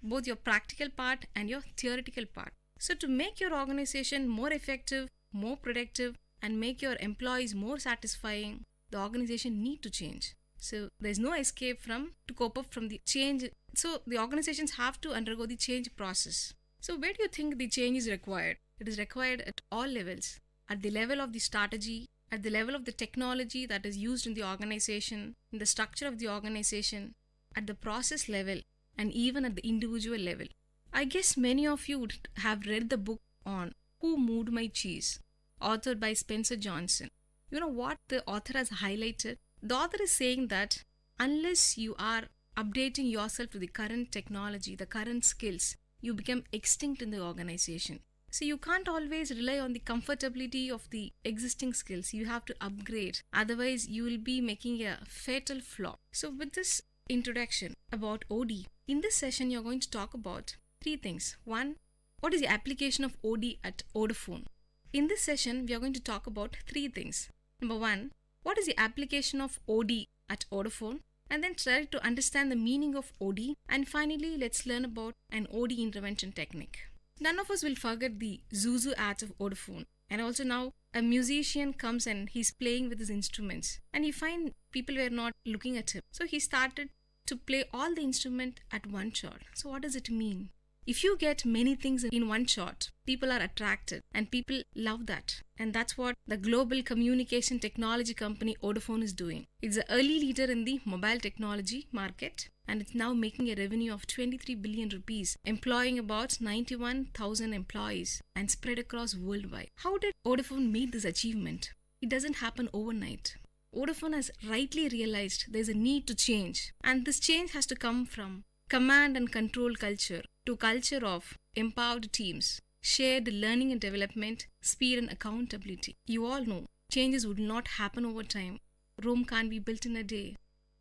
both your practical part and your theoretical part. So to make your organization more effective, more productive, and make your employees more satisfying, the organization need to change. So there's no escape to cope up from the change. So the organizations have to undergo the change process. So where do you think the change is required? It is required at all levels. At the level of the strategy, at the level of the technology that is used in the organization, in the structure of the organization, at the process level, and even at the individual level. I guess many of you would have read the book on Who Moved My Cheese, authored by Spencer Johnson. You know what the author has highlighted? The author is saying that unless you are updating yourself to the current technology, the current skills, you become extinct in the organization. So you can't always rely on the comfortability of the existing skills. You have to upgrade. Otherwise, you will be making a fatal flaw. So with this introduction about OD, in this session, you're going to talk about three things. One, what is the application of OD at Vodafone? In this session, we are going to talk about three things. Number one, what is the application of OD at Vodafone? And then try to understand the meaning of OD. And finally, let's learn about an OD intervention technique. None of us will forget the Zuzu ads of Vodafone. And also now, a musician comes and he's playing with his instruments. And he find people were not looking at him. So he started to play all the instrument at one shot. So what does it mean? If you get many things in one shot, people are attracted and people love that. And that's what the global communication technology company Vodafone is doing. It's the early leader in the mobile technology market, and it's now making a revenue of 23 billion rupees, employing about 91,000 employees and spread across worldwide. How did Vodafone make this achievement? It doesn't happen overnight. Vodafone has rightly realized there's a need to change, and this change has to come from command and control culture to culture of empowered teams, shared learning and development, speed and accountability. You all know changes would not happen over time. Rome can't be built in a day.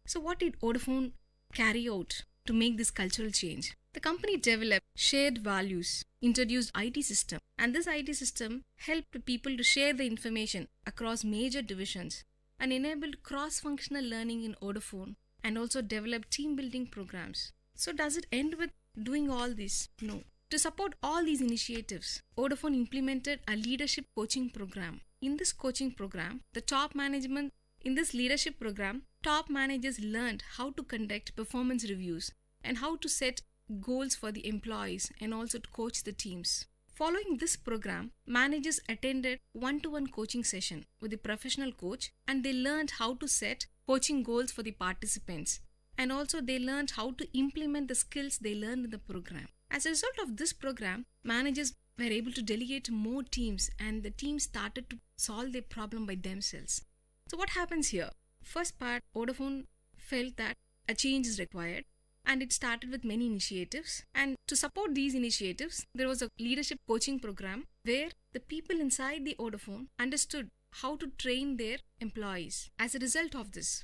So what did Vodafone carry out to make this cultural change? The company developed shared values, introduced IT system, and this IT system helped people to share the information across major divisions and enabled cross-functional learning in Vodafone and also developed team building programs. So does it end with doing all this? No. To support all these initiatives, Vodafone implemented a leadership coaching program. In this coaching program, top managers learned how to conduct performance reviews and how to set goals for the employees and also to coach the teams. Following this program, managers attended one-to-one coaching session with the professional coach, and they learned how to set coaching goals for the participants. And also they learned how to implement the skills they learned in the program. As a result of this program, managers were able to delegate to more teams, and the teams started to solve their problem by themselves. So what happens here? First part, Vodafone felt that a change is required, and it started with many initiatives. And to support these initiatives, there was a leadership coaching program where the people inside the Vodafone understood how to train their employees. As a result of this,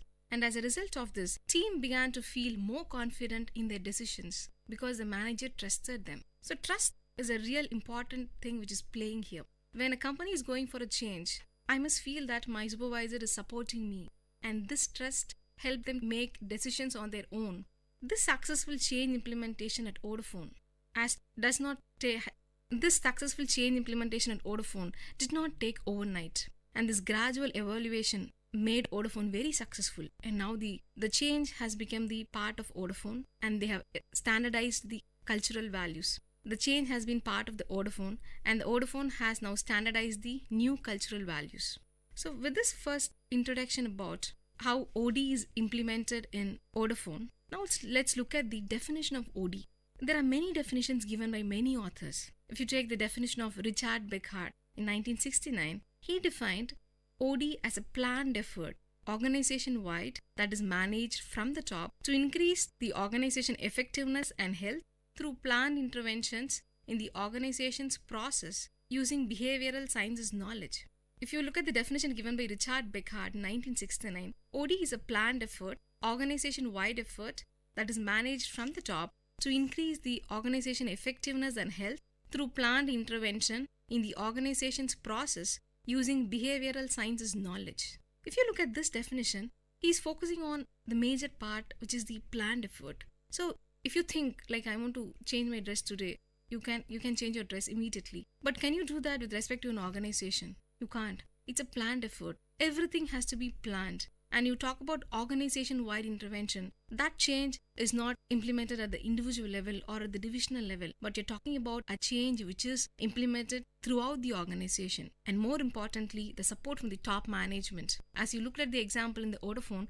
team began to feel more confident in their decisions because the manager trusted them. So trust is a real important thing which is playing here. When a company is going for a change, I must feel that my supervisor is supporting me, and this trust helped them make decisions on their own. This successful change implementation at Vodafone did not take overnight, And this gradual evaluation made Vodafone very successful. And now the change has become the part of Vodafone, and they have standardized the cultural values. The change has been part of the Vodafone, and the Vodafone has now standardized the new cultural values. So with this first introduction about how OD is implemented in Vodafone, now let's look at the definition of OD. There are many definitions given by many authors. If you take the definition of Richard Beckhardt in 1969, he defined OD as a planned effort, organization-wide, that is managed from the top to increase the organization effectiveness and health through planned interventions in the organization's process using behavioral sciences knowledge. If you look at the definition given by Richard Beckhardt in 1969, OD is a planned effort, organization-wide effort that is managed from the top to increase the organization effectiveness and health through planned intervention in the organization's process using behavioral sciences knowledge. If you look at this definition, he is focusing on the major part, which is the planned effort. So if you think like, I want to change my dress today, you can change your dress immediately. But can you do that with respect to an organization? You can't. It's a planned effort. Everything has to be planned. And you talk about organization-wide intervention. That change is not implemented at the individual level or at the divisional level, but you're talking about a change which is implemented throughout the organization. And more importantly, the support from the top management. As you looked at the example in the Vodafone,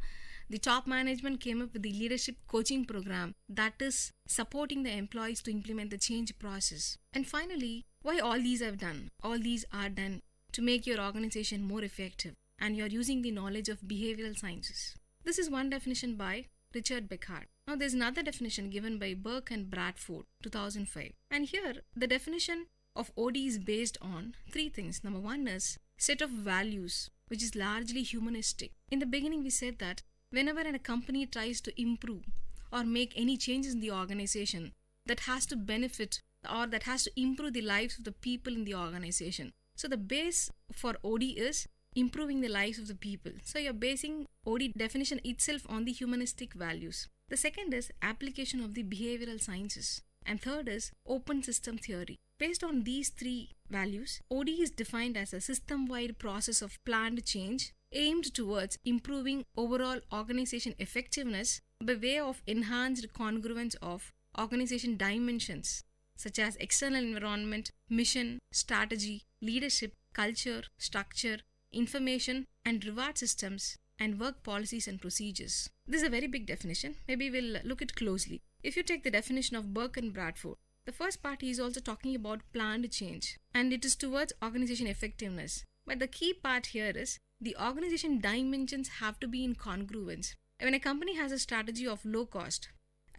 the top management came up with the leadership coaching program that is supporting the employees to implement the change process. And finally, why all these are done? All these are done to make your organization more effective, and you're using the knowledge of behavioral sciences. This is one definition by Richard Beckhardt. Now there's another definition given by Burke and Bradford, 2005. And here, the definition of OD is based on three things. Number one is set of values, which is largely humanistic. In the beginning, we said that whenever a company tries to improve or make any changes in the organization, that has to benefit or that has to improve the lives of the people in the organization. So the base for OD is improving the lives of the people. So you're basing OD definition itself on the humanistic values. The second is application of the behavioral sciences. And third is open system theory. Based on these three values, OD is defined as a system-wide process of planned change aimed towards improving overall organization effectiveness by way of enhanced congruence of organization dimensions such as external environment, mission, strategy, leadership, culture, structure, information and reward systems, and work policies and procedures. This is a very big definition. Maybe we'll look at closely. If you take the definition of Burke and Bradford, the first part is also talking about planned change, and it is towards organization effectiveness. But the key part here is the organization dimensions have to be in congruence. When a company has a strategy of low cost,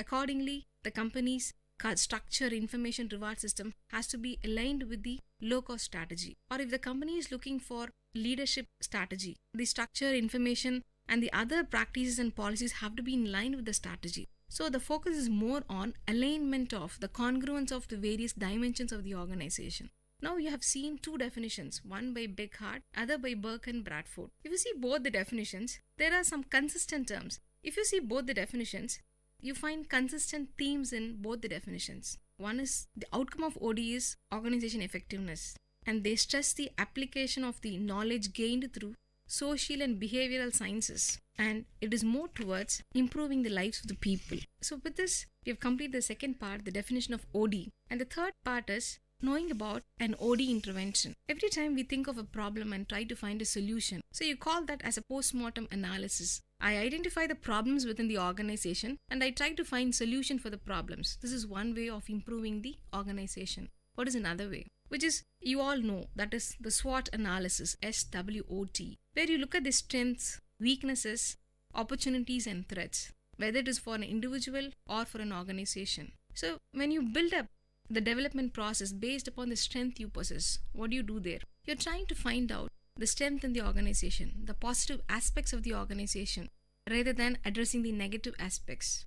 accordingly, the company's structure, information, reward system has to be aligned with the low cost strategy. Or if the company is looking for leadership strategy, the structure, information, and the other practices and policies have to be in line with the strategy. So the focus is more on alignment of the congruence of the various dimensions of the organization. Now you have seen two definitions, one by Beckhardt, other by Burke and Bradford. If you see both the definitions, there are some consistent terms. If you see both the definitions, you find consistent themes in both the definitions. One is the outcome of OD is organization effectiveness, and they stress the application of the knowledge gained through social and behavioral sciences, and it is more towards improving the lives of the people. So with this, we have completed the second part, the definition of OD, and the third part is knowing about an OD intervention. Every time we think of a problem and try to find a solution, so you call that as a post-mortem analysis. I identify the problems within the organization and I try to find solution for the problems. This is one way of improving the organization. What is another way? Which is, you all know, that is the SWOT analysis, SWOT, where you look at the strengths, weaknesses, opportunities and threats, whether it is for an individual or for an organization. So when you build up the development process based upon the strength you possess, what do you do there? You're trying to find out the strength in the organization, the positive aspects of the organization, rather than addressing the negative aspects.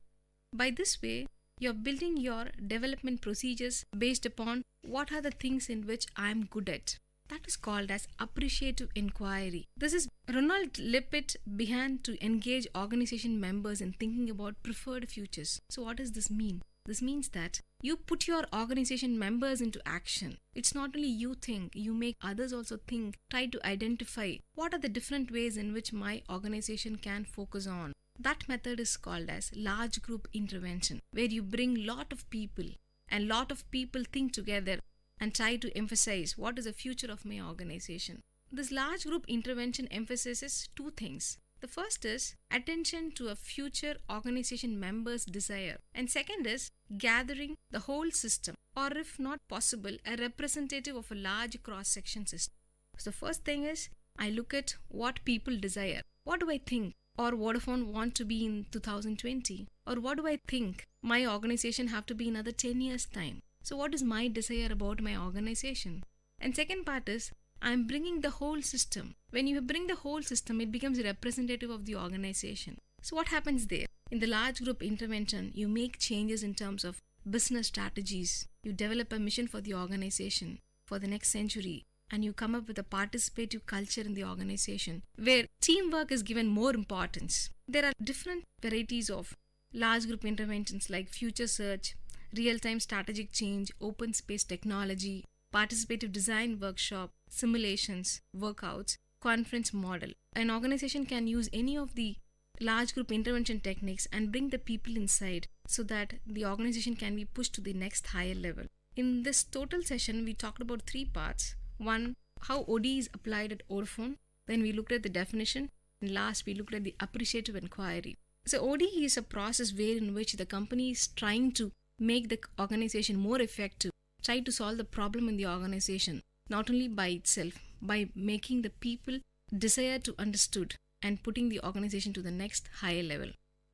By this way, you're building your development procedures based upon what are the things in which I'm good at. That is called as appreciative inquiry. This is Ronald Lippett began to engage organization members in thinking about preferred futures. So what does this mean? This means that you put your organization members into action. It's not only you think, you make others also think, try to identify what are the different ways in which my organization can focus on. That method is called as large group intervention, where you bring lot of people and lot of people think together and try to emphasize what is the future of my organization. This large group intervention emphasizes two things. The first is attention to a future organization member's desire, and second is gathering the whole system, or if not possible, a representative of a large cross-section system. So the first thing is I look at what people desire. What do I think or Vodafone want to be in 2020? Or what do I think my organization have to be in another 10 years' time? So what is my desire about my organization? And second part is I'm bringing the whole system. When you bring the whole system, it becomes a representative of the organization. So what happens there? In the large group intervention, you make changes in terms of business strategies. You develop a mission for the organization for the next century, and you come up with a participative culture in the organization where teamwork is given more importance. There are different varieties of large group interventions like future search, real-time strategic change, open space technology, participative design workshop, simulations, workouts, conference model. An organization can use any of the large group intervention techniques and bring the people inside so that the organization can be pushed to the next higher level. In this total session, we talked about three parts. One, how OD is applied at Vodafone. Then we looked at the definition. And last, we looked at the appreciative inquiry. So OD is a process wherein which the company is trying to make the organization more effective, try to solve the problem in the organization, not only by itself, by making the people desire to understood and putting the organization to the next higher level.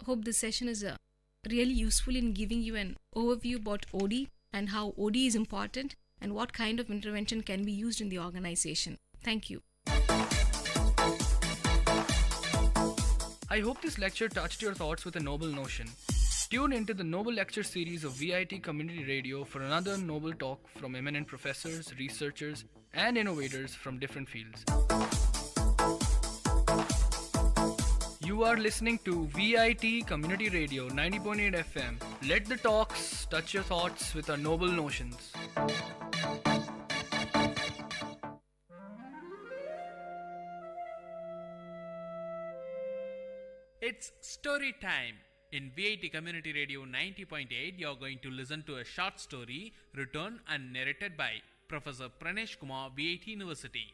Hope this session is really useful in giving you an overview about OD and how OD is important and what kind of intervention can be used in the organization. Thank you. I hope this lecture touched your thoughts with a noble notion. Tune into the Noble Lecture series of VIT Community Radio for another noble talk from eminent professors, researchers, and innovators from different fields. You are listening to VIT Community Radio 90.8 FM. Let the talks touch your thoughts with our noble notions. It's story time. In VIT Community Radio 90.8, you're going to listen to a short story written and narrated by Professor Pranesh Kumar, VIT University.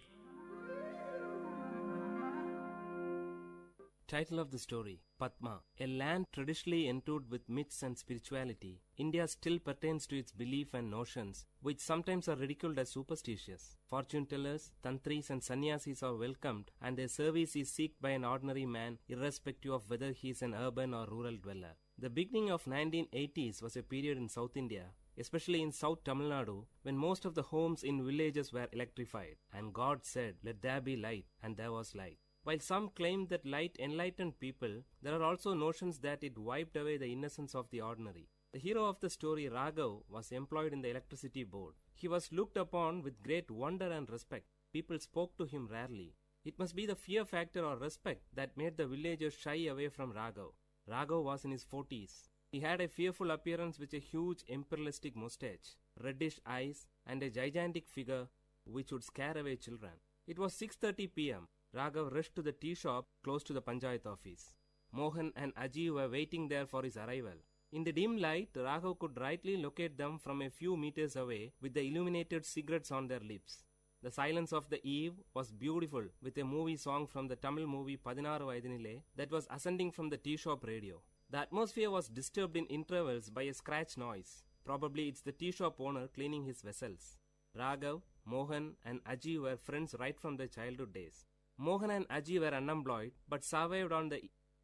Title of the story, Padma. A land traditionally endued with myths and spirituality, India still pertains to its belief and notions, which sometimes are ridiculed as superstitious. Fortune tellers, tantris and sannyasis are welcomed, and their service is sought by an ordinary man, irrespective of whether he is an urban or rural dweller. The beginning of 1980s was a period in South India, especially in South Tamil Nadu, when most of the homes in villages were electrified, and God said, "Let there be light," and there was light. While some claim that light enlightened people, there are also notions that it wiped away the innocence of the ordinary. The hero of the story, Raghav, was employed in the electricity board. He was looked upon with great wonder and respect. People spoke to him rarely. It must be the fear factor or respect that made the villagers shy away from Raghav. Raghav was in his 40s. He had a fearful appearance with a huge imperialistic mustache, reddish eyes, and a gigantic figure which would scare away children. It was 6:30 p.m. Raghav rushed to the tea shop close to the Panchayat office. Mohan and Aji were waiting there for his arrival. In the dim light, Raghav could rightly locate them from a few meters away with the illuminated cigarettes on their lips. The silence of the eve was beautiful, with a movie song from the Tamil movie 16 Vayadinile that was ascending from the tea shop radio. The atmosphere was disturbed in intervals by a scratch noise. Probably it's the tea shop owner cleaning his vessels. Raghav, Mohan and Aji were friends right from their childhood days. Mohan and Aji were unemployed but survived on the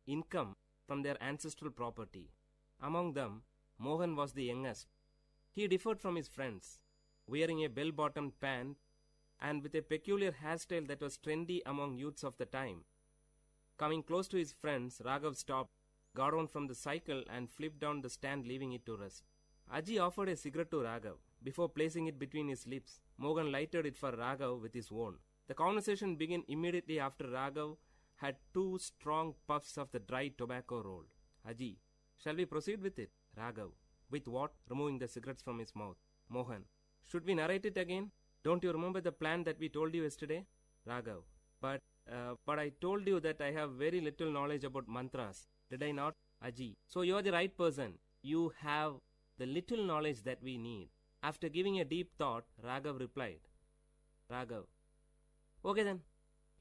income from their ancestral property. Among them, Mohan was the youngest. He differed from his friends, wearing a bell-bottomed pant and with a peculiar hairstyle that was trendy among youths of the time. Coming close to his friends, Raghav stopped, got on from the cycle and flipped down the stand, leaving it to rest. Aji offered a cigarette to Raghav. Before placing it between his lips, Mohan lighted it for Raghav with his own. The conversation began immediately after Raghav had 2 strong puffs of the dry tobacco roll. Aji, shall we proceed with it? Raghav, With what? Removing the cigarettes from his mouth. Mohan. Should we narrate it again? Don't you remember the plan that we told you yesterday? Raghav. But I told you that I have very little knowledge about mantras. Did I not? Aji. So you are the right person. You have the little knowledge that we need. After giving a deep thought, Raghav replied. Raghav. Okay then.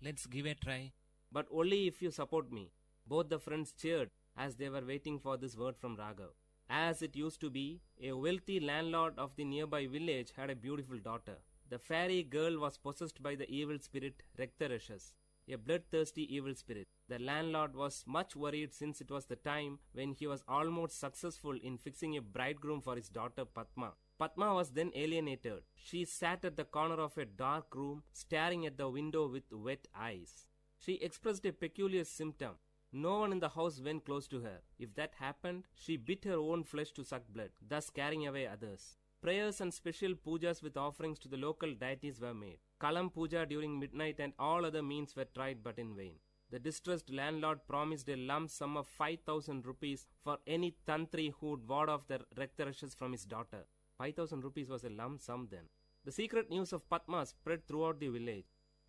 Let's give a try. But only if you support me. Both the friends cheered as they were waiting for this word from Raghav. As it used to be, a wealthy landlord of the nearby village had a beautiful daughter. The fairy girl was possessed by the evil spirit Rektarashas, a bloodthirsty evil spirit. The landlord was much worried since it was the time when he was almost successful in fixing a bridegroom for his daughter Padma. Padma was then alienated. She sat at the corner of a dark room, staring at the window with wet eyes. She expressed a peculiar symptom. No one in the house went close to her. If that happened, she bit her own flesh to suck blood, thus carrying away others. Prayers and special pujas with offerings to the local deities were made. Kalam puja during midnight and all other means were tried but in vain. The distressed landlord promised a lump sum of 5,000 rupees for any tantri who would ward off the Rektarashas from his daughter. 5,000 rupees was a lump sum then. The secret news of Padma spread throughout the village.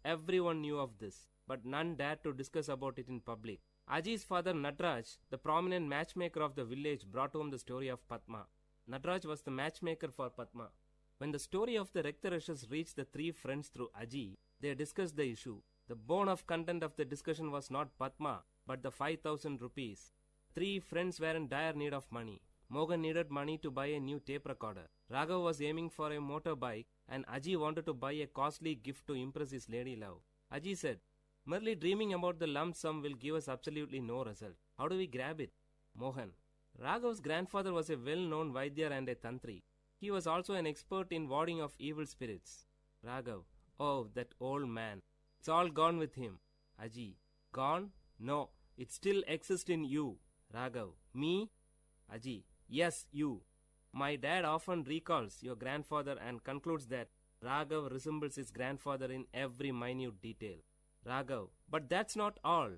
Everyone knew of this, but none dared to discuss about it in public. Aji's father Nadraj, the prominent matchmaker of the village, brought home the story of Padma. Nadraj was the matchmaker for Padma. When the story of the Rektarashas reached the three friends through Aji, they discussed the issue. The bone of content of the discussion was not Padma, but the 5,000 rupees. Three friends were in dire need of money. Mohan needed money to buy a new tape recorder. Raghav was aiming for a motorbike, and Aji wanted to buy a costly gift to impress his lady love. Aji said, merely dreaming about the lump sum will give us absolutely no result. How do we grab it? Mohan. Raghav's grandfather was a well-known Vaidyar and a Tantri. He was also an expert in warding off evil spirits. Raghav. Oh, that old man. It's all gone with him. Aji. Gone? No, it still exists in you. Raghav. Me? Aji. Yes, you. My dad often recalls your grandfather and concludes that Raghav resembles his grandfather in every minute detail. Raghav. But that's not all.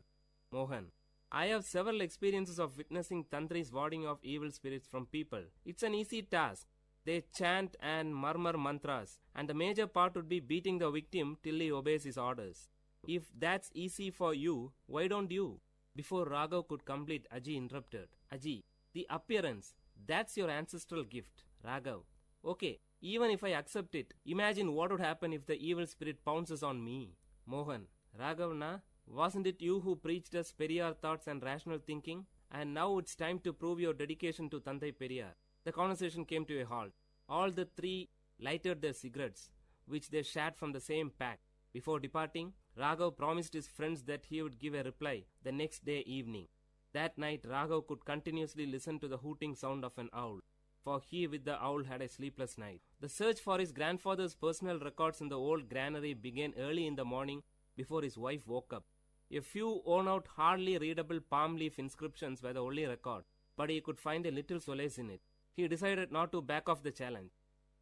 Mohan. I have several experiences of witnessing tantris warding off evil spirits from people. It's an easy task. They chant and murmur mantras, and the major part would be beating the victim till he obeys his orders. If that's easy for you, why don't you? Before Raghav could complete, Aji interrupted. Aji, the appearance, that's your ancestral gift. Raghav. Okay, even if I accept it, imagine what would happen if the evil spirit pounces on me. Mohan. Raghav, na? Wasn't it you who preached us Periyar thoughts and rational thinking? And now it's time to prove your dedication to Tandai Periyar. The conversation came to a halt. All the three lighted their cigarettes, which they shared from the same pack. Before departing, Raghav promised his friends that he would give a reply the next day evening. That night, Raghav could continuously listen to the hooting sound of an owl, for he with the owl had a sleepless night. The search for his grandfather's personal records in the old granary began early in the morning before his wife woke up. A few worn-out, hardly readable palm leaf inscriptions were the only record, but he could find a little solace in it. He decided not to back off the challenge.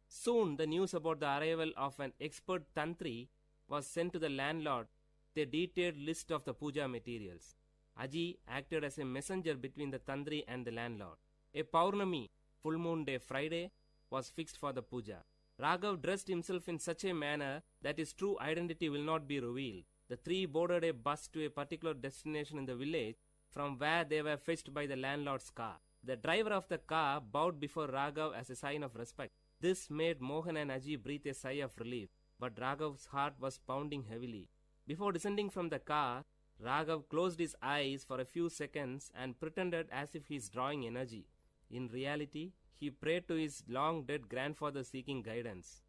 Soon, the news about the arrival of an expert tantri was sent to the landlord with a detailed list of the puja materials. Aji acted as a messenger between the tantri and the landlord. A Paurnami, full moon day Friday, was fixed for the puja. Raghav dressed himself in such a manner that his true identity will not be revealed. The three boarded a bus to a particular destination in the village, from where they were fetched by the landlord's car. The driver of the car bowed before Raghav as a sign of respect. This made Mohan and Aji breathe a sigh of relief, but Raghav's heart was pounding heavily. Before descending from the car, Raghav closed his eyes for a few seconds and pretended as if he is drawing energy. In reality, he prayed to his long-dead grandfather seeking guidance.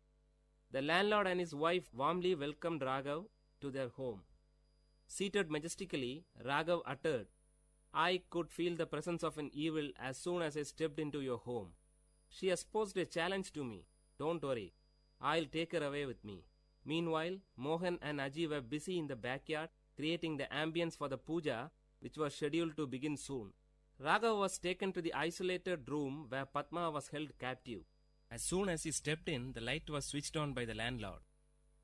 The landlord and his wife warmly welcomed Raghav to their home. Seated majestically, Raghav uttered, I could feel the presence of an evil as soon as I stepped into your home. She has posed a challenge to me. Don't worry, I'll take her away with me. Meanwhile, Mohan and Aji were busy in the backyard creating the ambience for the puja, which was scheduled to begin soon. Raghav was taken to the isolated room where Padma was held captive. As soon as he stepped in, the light was switched on by the landlord.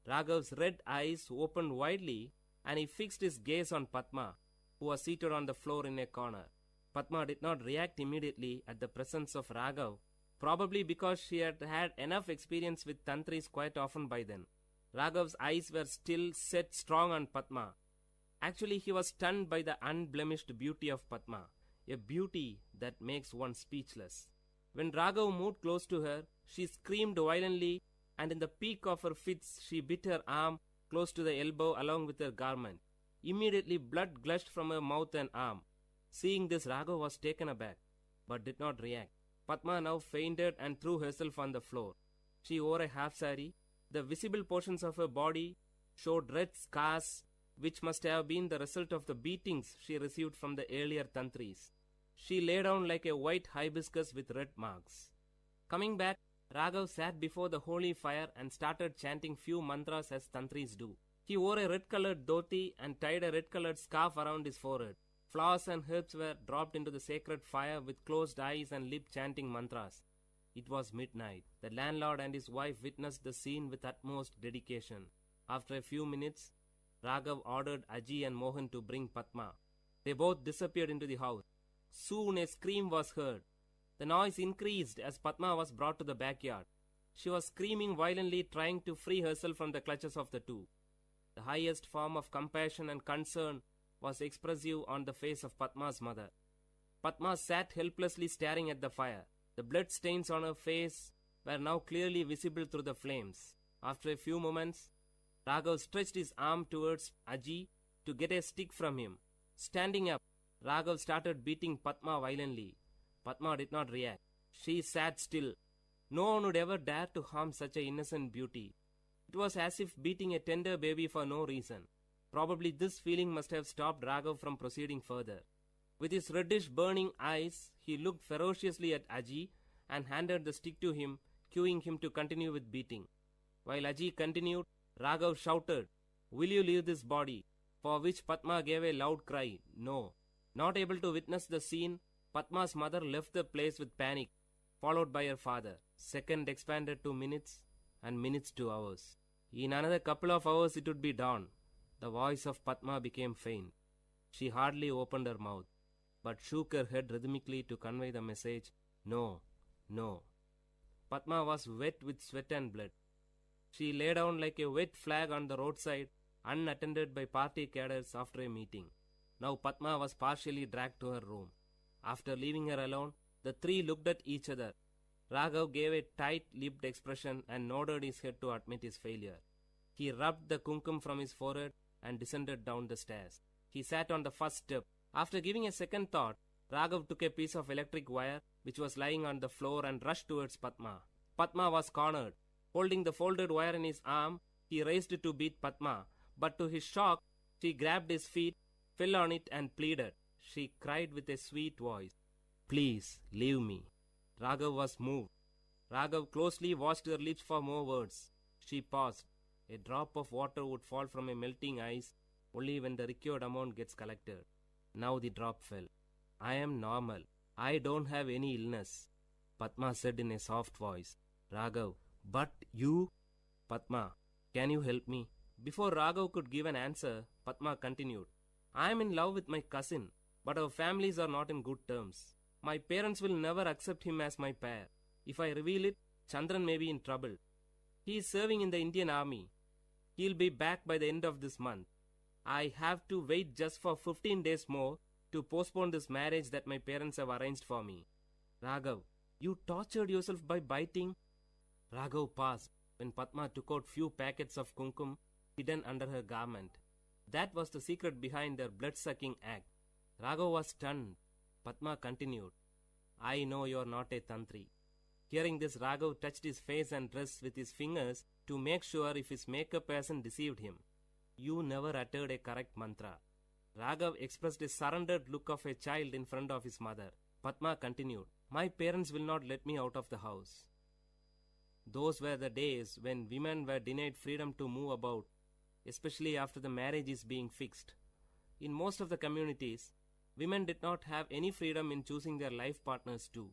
Raghav's red eyes opened widely and he fixed his gaze on Padma, who was seated on the floor in a corner. Padma did not react immediately at the presence of Raghav, probably because she had had enough experience with tantris quite often by then. Raghav's eyes were still set strong on Padma. Actually, he was stunned by the unblemished beauty of Padma, a beauty that makes one speechless. When Raghav moved close to her, she screamed violently, and in the peak of her fits, she bit her arm close to the elbow along with her garment. Immediately, blood gushed from her mouth and arm. Seeing this, Raghav was taken aback, but did not react. Padma now fainted and threw herself on the floor. She wore a half sari. The visible portions of her body showed red scars, which must have been the result of the beatings she received from the earlier tantris. She lay down like a white hibiscus with red marks. Coming back, Raghav sat before the holy fire and started chanting few mantras as tantris do. He wore a red-colored dhoti and tied a red-colored scarf around his forehead. Flowers and herbs were dropped into the sacred fire with closed eyes and lip chanting mantras. It was midnight. The landlord and his wife witnessed the scene with utmost dedication. After a few minutes, Raghav ordered Aji and Mohan to bring Padma. They both disappeared into the house. Soon a scream was heard. The noise increased as Padma was brought to the backyard. She was screaming violently, trying to free herself from the clutches of the two. The highest form of compassion and concern was expressive on the face of Padma's mother. Padma sat helplessly staring at the fire. The blood stains on her face were now clearly visible through the flames. After a few moments, Raghav stretched his arm towards Aji to get a stick from him. Standing up, Raghav started beating Padma violently. Padma did not react. She sat still. No one would ever dare to harm such an innocent beauty. It was as if beating a tender baby for no reason. Probably this feeling must have stopped Raghav from proceeding further. With his reddish burning eyes, he looked ferociously at Aji and handed the stick to him, cueing him to continue with beating. While Aji continued, Raghav shouted, "Will you leave this body?" For which Padma gave a loud cry, "No." Not able to witness the scene, Padma's mother left the place with panic, followed by her father. Second expanded to minutes, and minutes to hours. In another couple of hours it would be dawn. The voice of Padma became faint. She hardly opened her mouth, but shook her head rhythmically to convey the message, "No, no." Padma was wet with sweat and blood. She lay down like a wet flag on the roadside, unattended by party cadres after a meeting. Now Padma was partially dragged to her room. After leaving her alone, the three looked at each other. Raghav gave a tight-lipped expression and nodded his head to admit his failure. He rubbed the kumkum from his forehead and descended down the stairs. He sat on the first step. After giving a second thought, Raghav took a piece of electric wire which was lying on the floor and rushed towards Padma. Padma was cornered. Holding the folded wire in his arm, he raised it to beat Padma, but to his shock, she grabbed his feet, fell on it and pleaded. She cried with a sweet voice, "Please, leave me." Raghav was moved. Raghav closely watched her lips for more words. She paused. A drop of water would fall from a melting ice only when the required amount gets collected. Now the drop fell. "I am normal. I don't have any illness," Padma said in a soft voice. Raghav, "But you?" "Padma, can you help me?" Before Raghav could give an answer, Padma continued, "I am in love with my cousin, but our families are not in good terms. My parents will never accept him as my pair. If I reveal it, Chandran may be in trouble. He is serving in the Indian army. He'll be back by the end of this month. I have to wait just for 15 days more to postpone this marriage that my parents have arranged for me." "Raghav, you tortured yourself by biting?" Raghav paused when Padma took out few packets of kumkum hidden under her garment. That was the secret behind their blood-sucking act. Raghav was stunned. Padma continued, "I know you're not a tantri." Hearing this, Raghav touched his face and dress with his fingers to make sure if his makeup hasn't deceived him. "You never uttered a correct mantra." Raghav expressed a surrendered look of a child in front of his mother. Padma continued, "My parents will not let me out of the house." Those were the days when women were denied freedom to move about, especially after the marriage is being fixed. In most of the communities, women did not have any freedom in choosing their life partners too.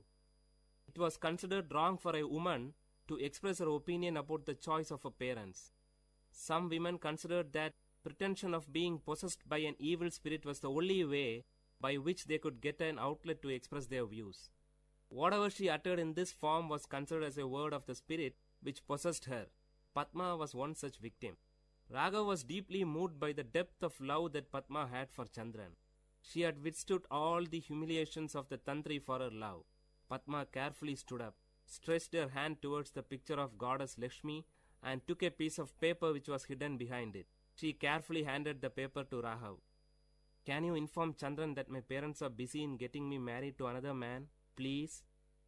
It was considered wrong for a woman to express her opinion about the choice of her parents. Some women considered that pretension of being possessed by an evil spirit was the only way by which they could get an outlet to express their views. Whatever she uttered in this form was considered as a word of the spirit which possessed her. Padma was one such victim. Raghav was deeply moved by the depth of love that Padma had for Chandran. She had withstood all the humiliations of the Tantri for her love. Padma carefully stood up, stretched her hand towards the picture of goddess Lakshmi, and took a piece of paper which was hidden behind it. She carefully handed the paper to Raghav. "Can you inform Chandran that my parents are busy in getting me married to another man, please?"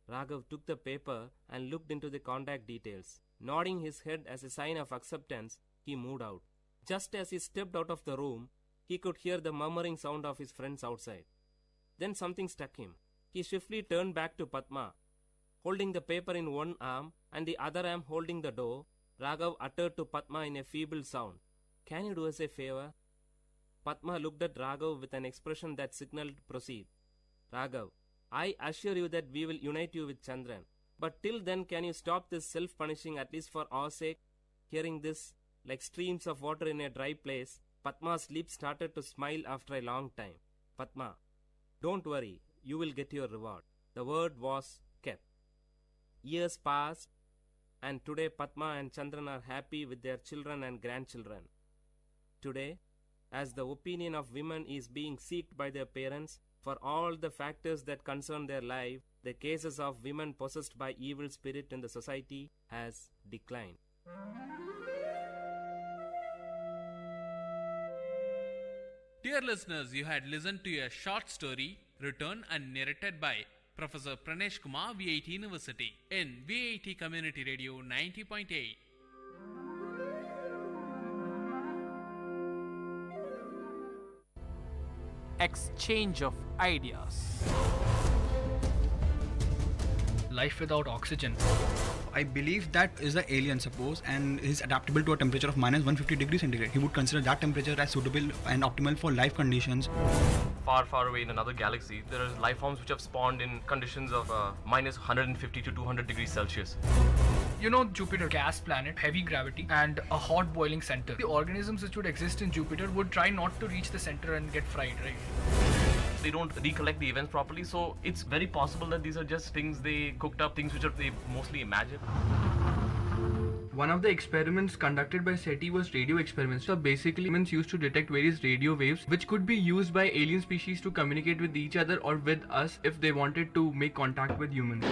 Raghav took the paper and looked into the contact details. Nodding his head as a sign of acceptance, he moved out. Just as he stepped out of the room, he could hear the murmuring sound of his friends outside. Then something struck him. He swiftly turned back to Padma. Holding the paper in one arm and the other arm holding the door, Raghav uttered to Padma in a feeble sound, "Can you do us a favor?" Padma looked at Raghav with an expression that signaled proceed. "Raghav, I assure you that we will unite you with Chandran. But till then, can you stop this self-punishing at least for our sake?" Hearing this, like streams of water in a dry place, Padma's lips started to smile after a long time. "Padma, don't worry, you will get your reward." The word was kept. Years passed, and today Padma and Chandran are happy with their children and grandchildren. Today, as the opinion of women is being sought by their parents for all the factors that concern their life, the cases of women possessed by evil spirit in the society has declined. Dear listeners, you had listened to a short story written and narrated by Professor Pranesh Kumar, VIT University, in VIT Community Radio 90.8. Exchange of ideas. Life without oxygen. I believe that is an alien, suppose, and is adaptable to a temperature of minus 150 degrees centigrade. He would consider that temperature as suitable and optimal for life conditions. Far, far away in another galaxy, there are life forms which have spawned in conditions of minus 150 to 200 degrees Celsius. You know, Jupiter, gas planet, heavy gravity, and a hot boiling center. The organisms which would exist in Jupiter would try not to reach the center and get fried, right? They don't recollect the events properly, so it's very possible that these are just things they cooked up, things which they mostly imagine. One of the experiments conducted by SETI was radio experiments. So basically, humans used to detect various radio waves which could be used by alien species to communicate with each other or with us if they wanted to make contact with humans.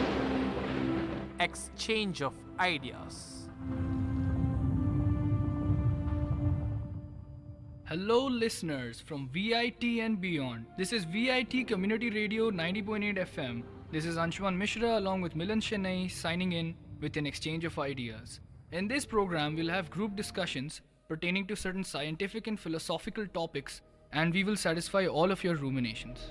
Exchange of ideas. Hello listeners from VIT and beyond. This is VIT Community Radio 90.8 FM. This is Anshuman Mishra along with Milan Chennai signing in with an exchange of ideas. In this program, we'll have group discussions pertaining to certain scientific and philosophical topics, and we will satisfy all of your ruminations.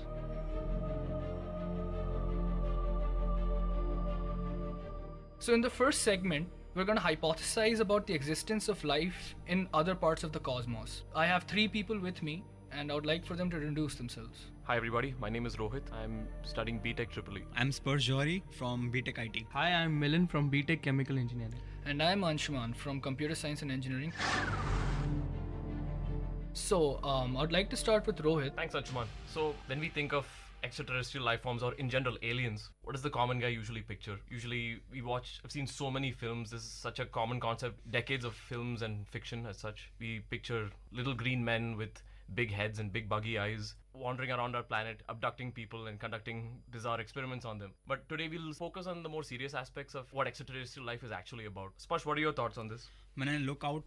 So in the first segment, we're going to hypothesize about the existence of life in other parts of the cosmos. I have three people with me, and I would like for them to introduce themselves. Hi everybody, my name is Rohit. I'm studying BTech EEE. I'm Spurs Johari from BTech IT. Hi, I'm Milan from BTech Chemical Engineering. And I'm Anshuman from Computer Science and Engineering. So, I'd like to start with Rohit. Thanks Anshuman. So, when we think of extraterrestrial life forms or in general aliens, what does the common guy usually picture? Usually I've seen so many films, this is such a common concept, decades of films and fiction as such. We picture little green men with big heads and big buggy eyes wandering around our planet, abducting people and conducting bizarre experiments on them. But today we'll focus on the more serious aspects of what extraterrestrial life is actually about. Sparsh, what are your thoughts on this? When I look out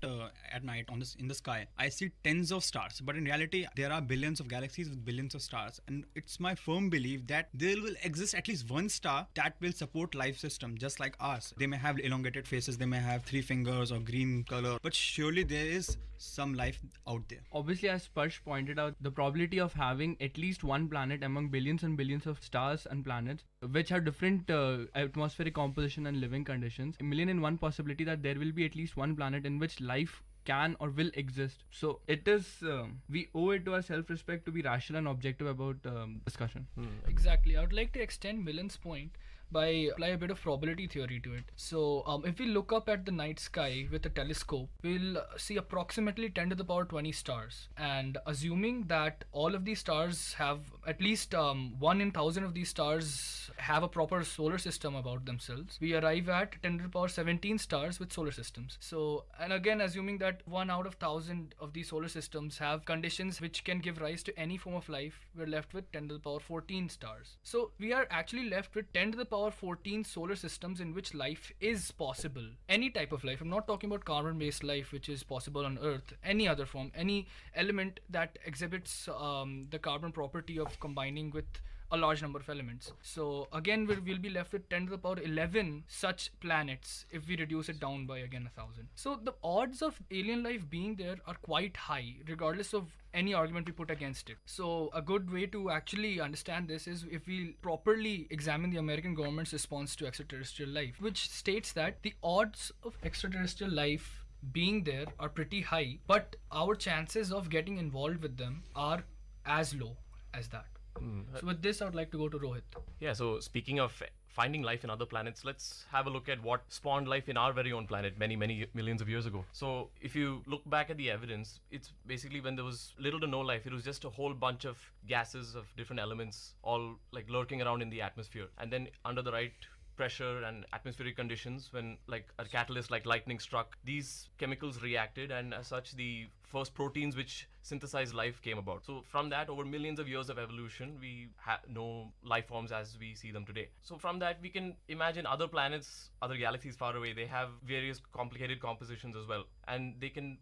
at night in the sky, I see tens of stars. But in reality, there are billions of galaxies with billions of stars. And it's my firm belief that there will exist at least one star that will support life system just like ours. They may have elongated faces, they may have 3 fingers or green color, but surely there is some life out there. Obviously, as Sparsh pointed out, the probability of having at least one planet among billions and billions of stars and planets which have different atmospheric composition and living conditions, 1,000,001 possibility that there will be at least one planet in which life can or will exist. So it is, we owe it to our self-respect to be rational and objective about discussion. Exactly. I would like to extend Milan's point by apply a bit of probability theory to it. So if we look up at the night sky with a telescope, we'll see approximately 10 to the power 20 stars. And assuming that all of these stars have at least 1 in 1,000 of these stars have a proper solar system about themselves, we arrive at 10 to the power 17 stars with solar systems. So, and again, assuming that 1 out of 1,000 of these solar systems have conditions which can give rise to any form of life, we're left with 10 to the power 14 stars. So we are actually left with 10 to the power 14 solar systems in which life is possible. Any type of life. I'm not talking about carbon-based life which is possible on Earth. Any other form, any element that exhibits the carbon property of combining with a large number of elements. So again, we'll be left with 10 to the power 11 such planets if we reduce it down by again 1,000. So the odds of alien life being there are quite high, regardless of any argument we put against it. So a good way to actually understand this is if we properly examine the American government's response to extraterrestrial life, which states that the odds of extraterrestrial life being there are pretty high, but our chances of getting involved with them are as low as that. So with this, I would like to go to Rohit. Yeah, so speaking of finding life in other planets, let's have a look at what spawned life in our very own planet many millions of years ago. So if you look back at the evidence, it's basically when there was little to no life, it was just a whole bunch of gases of different elements all like lurking around in the atmosphere. And then under the right pressure and atmospheric conditions, when like a catalyst like lightning struck, these chemicals reacted, and as such the first proteins which synthesized life came about. So from that, over millions of years of evolution, we know life forms as we see them today. So from that, we can imagine other planets, other galaxies far away, they have various complicated compositions as well, and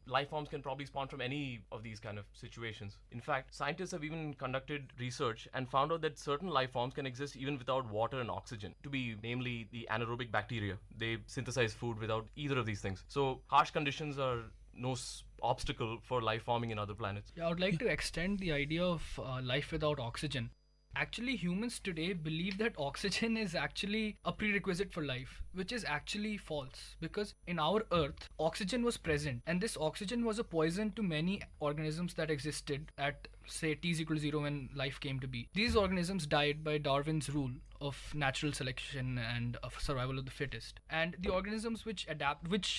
life forms can probably spawn from any of these kind of situations. In fact, scientists have even conducted research and found out that certain life forms can exist even without water and oxygen, to be namely the anaerobic bacteria. They synthesize food without either of these things. So harsh conditions are no obstacle for life forming in other planets. Yeah, I would like to extend the idea of life without oxygen. Actually, humans today believe that oxygen is actually a prerequisite for life, which is actually false, because in our Earth, oxygen was present, and this oxygen was a poison to many organisms that existed at, say, T is equal to 0 when life came to be. These organisms died by Darwin's rule of natural selection and of survival of the fittest. And the organisms which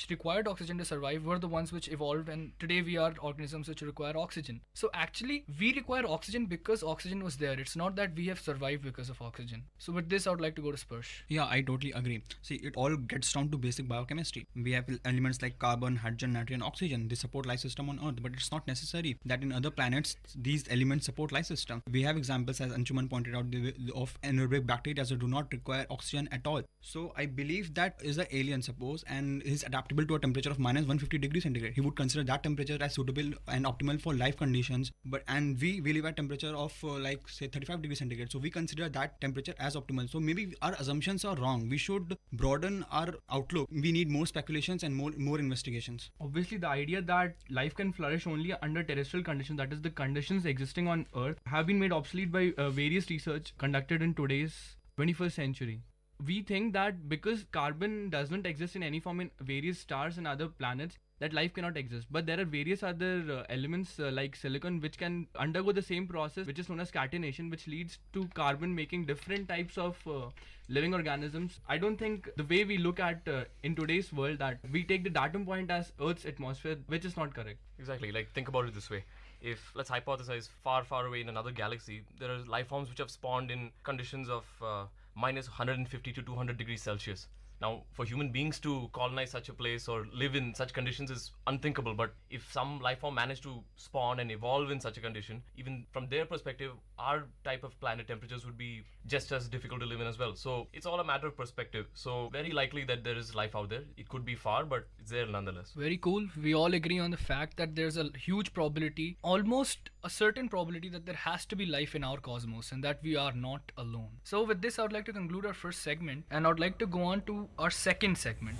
required oxygen to survive were the ones which evolved, and today we are organisms which require oxygen. So actually, we require oxygen because oxygen was there. It's not that we have survived because of oxygen. So with this, I would like to go to Sparsh. Yeah, I totally agree. See, it all gets down to basic biochemistry. We have elements like carbon, hydrogen, nitrogen, oxygen. They support life system on Earth, but it's not necessary that in other planets these elements support life system. We have examples, as Anshuman pointed out, of anaerobic bacteria that do not require oxygen at all. So I believe that is an alien, suppose, and is adaptable to a temperature of minus 150 degrees centigrade. He would consider that temperature as suitable and optimal for life conditions. And we live at temperature of like say 35 degrees centigrade. So we consider that temperature as optimal. So maybe our assumptions are wrong. We should broaden our outlook. We need more speculations and more investigations. Obviously, the idea that life can flourish only under terrestrial conditions, that is the conditions existing on Earth, have been made obsolete by various research conducted in today's 21st century. We think that because carbon does not exist in any form in various stars and other planets, that life cannot exist. But there are various other elements like silicon which can undergo the same process, which is known as catenation, which leads to carbon making different types of living organisms. I don't think the way we look at in today's world that we take the datum point as Earth's atmosphere, which is not correct. Exactly. Like, think about it this way. If, let's hypothesize, far away in another galaxy, there are life forms which have spawned in conditions of minus 150 to 200 degrees Celsius. Now, for human beings to colonize such a place or live in such conditions is unthinkable, but if some life form managed to spawn and evolve in such a condition, even from their perspective, our type of planet temperatures would be just as difficult to live in as well. So it's all a matter of perspective. So very likely that there is life out there. It could be far, but it's there nonetheless. Very cool. We all agree on the fact that there's a huge probability, almost a certain probability, that there has to be life in our cosmos and that we are not alone. So with this, I would like to conclude our first segment, and I would like to go on to our second segment.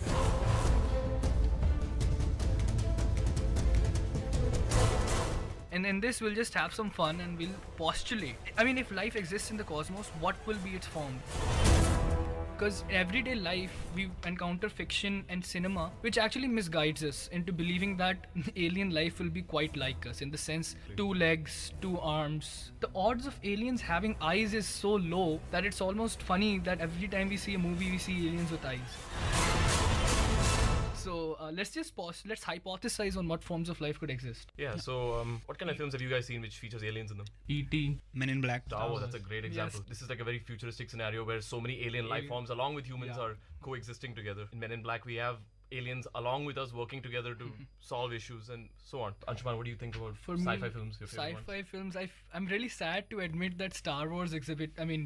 And in this, we'll just have some fun and we'll postulate. I mean, if life exists in the cosmos, what will be its form? Because in everyday life, we encounter fiction and cinema which actually misguides us into believing that alien life will be quite like us, in the sense 2 legs, 2 arms. The odds of aliens having eyes is so low that it's almost funny that every time we see a movie, we see aliens with eyes. So let's just pause. Let's hypothesize on what forms of life could exist. Yeah, so what kind of films have you guys seen which features aliens in them? E.T., Men in Black. Star Wars, that's a great example. Yes. This is like a very futuristic scenario where so many alien life forms along with humans are coexisting together. In Men in Black, we have aliens along with us working together to solve issues and so on. Anshuman, what do you think about sci-fi films? Your favorite Sci-fi ones? films, I'm really sad to admit that Star Wars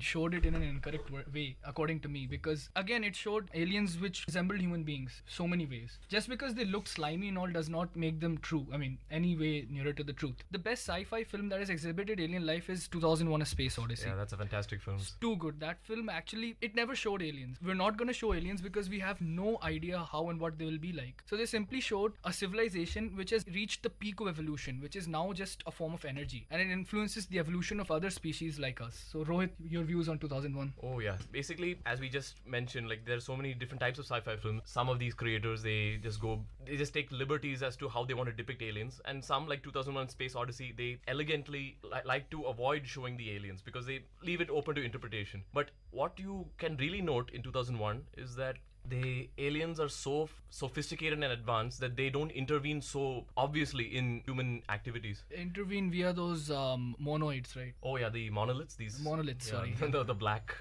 showed it in an incorrect way, according to me, because again, it showed aliens which resembled human beings so many ways. Just because they looked slimy and all does not make them true. Any way nearer to the truth. The best sci-fi film that has exhibited alien life is 2001: A Space Odyssey. Yeah, that's a fantastic film. It's too good. That film actually, it never showed aliens. We're not gonna show aliens because we have no idea how and what they will be like. So they simply showed a civilization which has reached the peak of evolution, which is now just a form of energy, and it influences the evolution of other species like us. So Rohit, your views on 2001? Oh yeah, basically as we just mentioned, like there are so many different types of sci-fi films. Some of these creators, they just take liberties as to how they want to depict aliens, and some like 2001: Space Odyssey, they elegantly like to avoid showing the aliens because they leave it open to interpretation. But what you can really note in 2001 is that the aliens are so sophisticated and advanced that they don't intervene so obviously in human activities. Intervene via those monoids, right? Oh yeah, the monoliths. These monoliths. Sorry, the black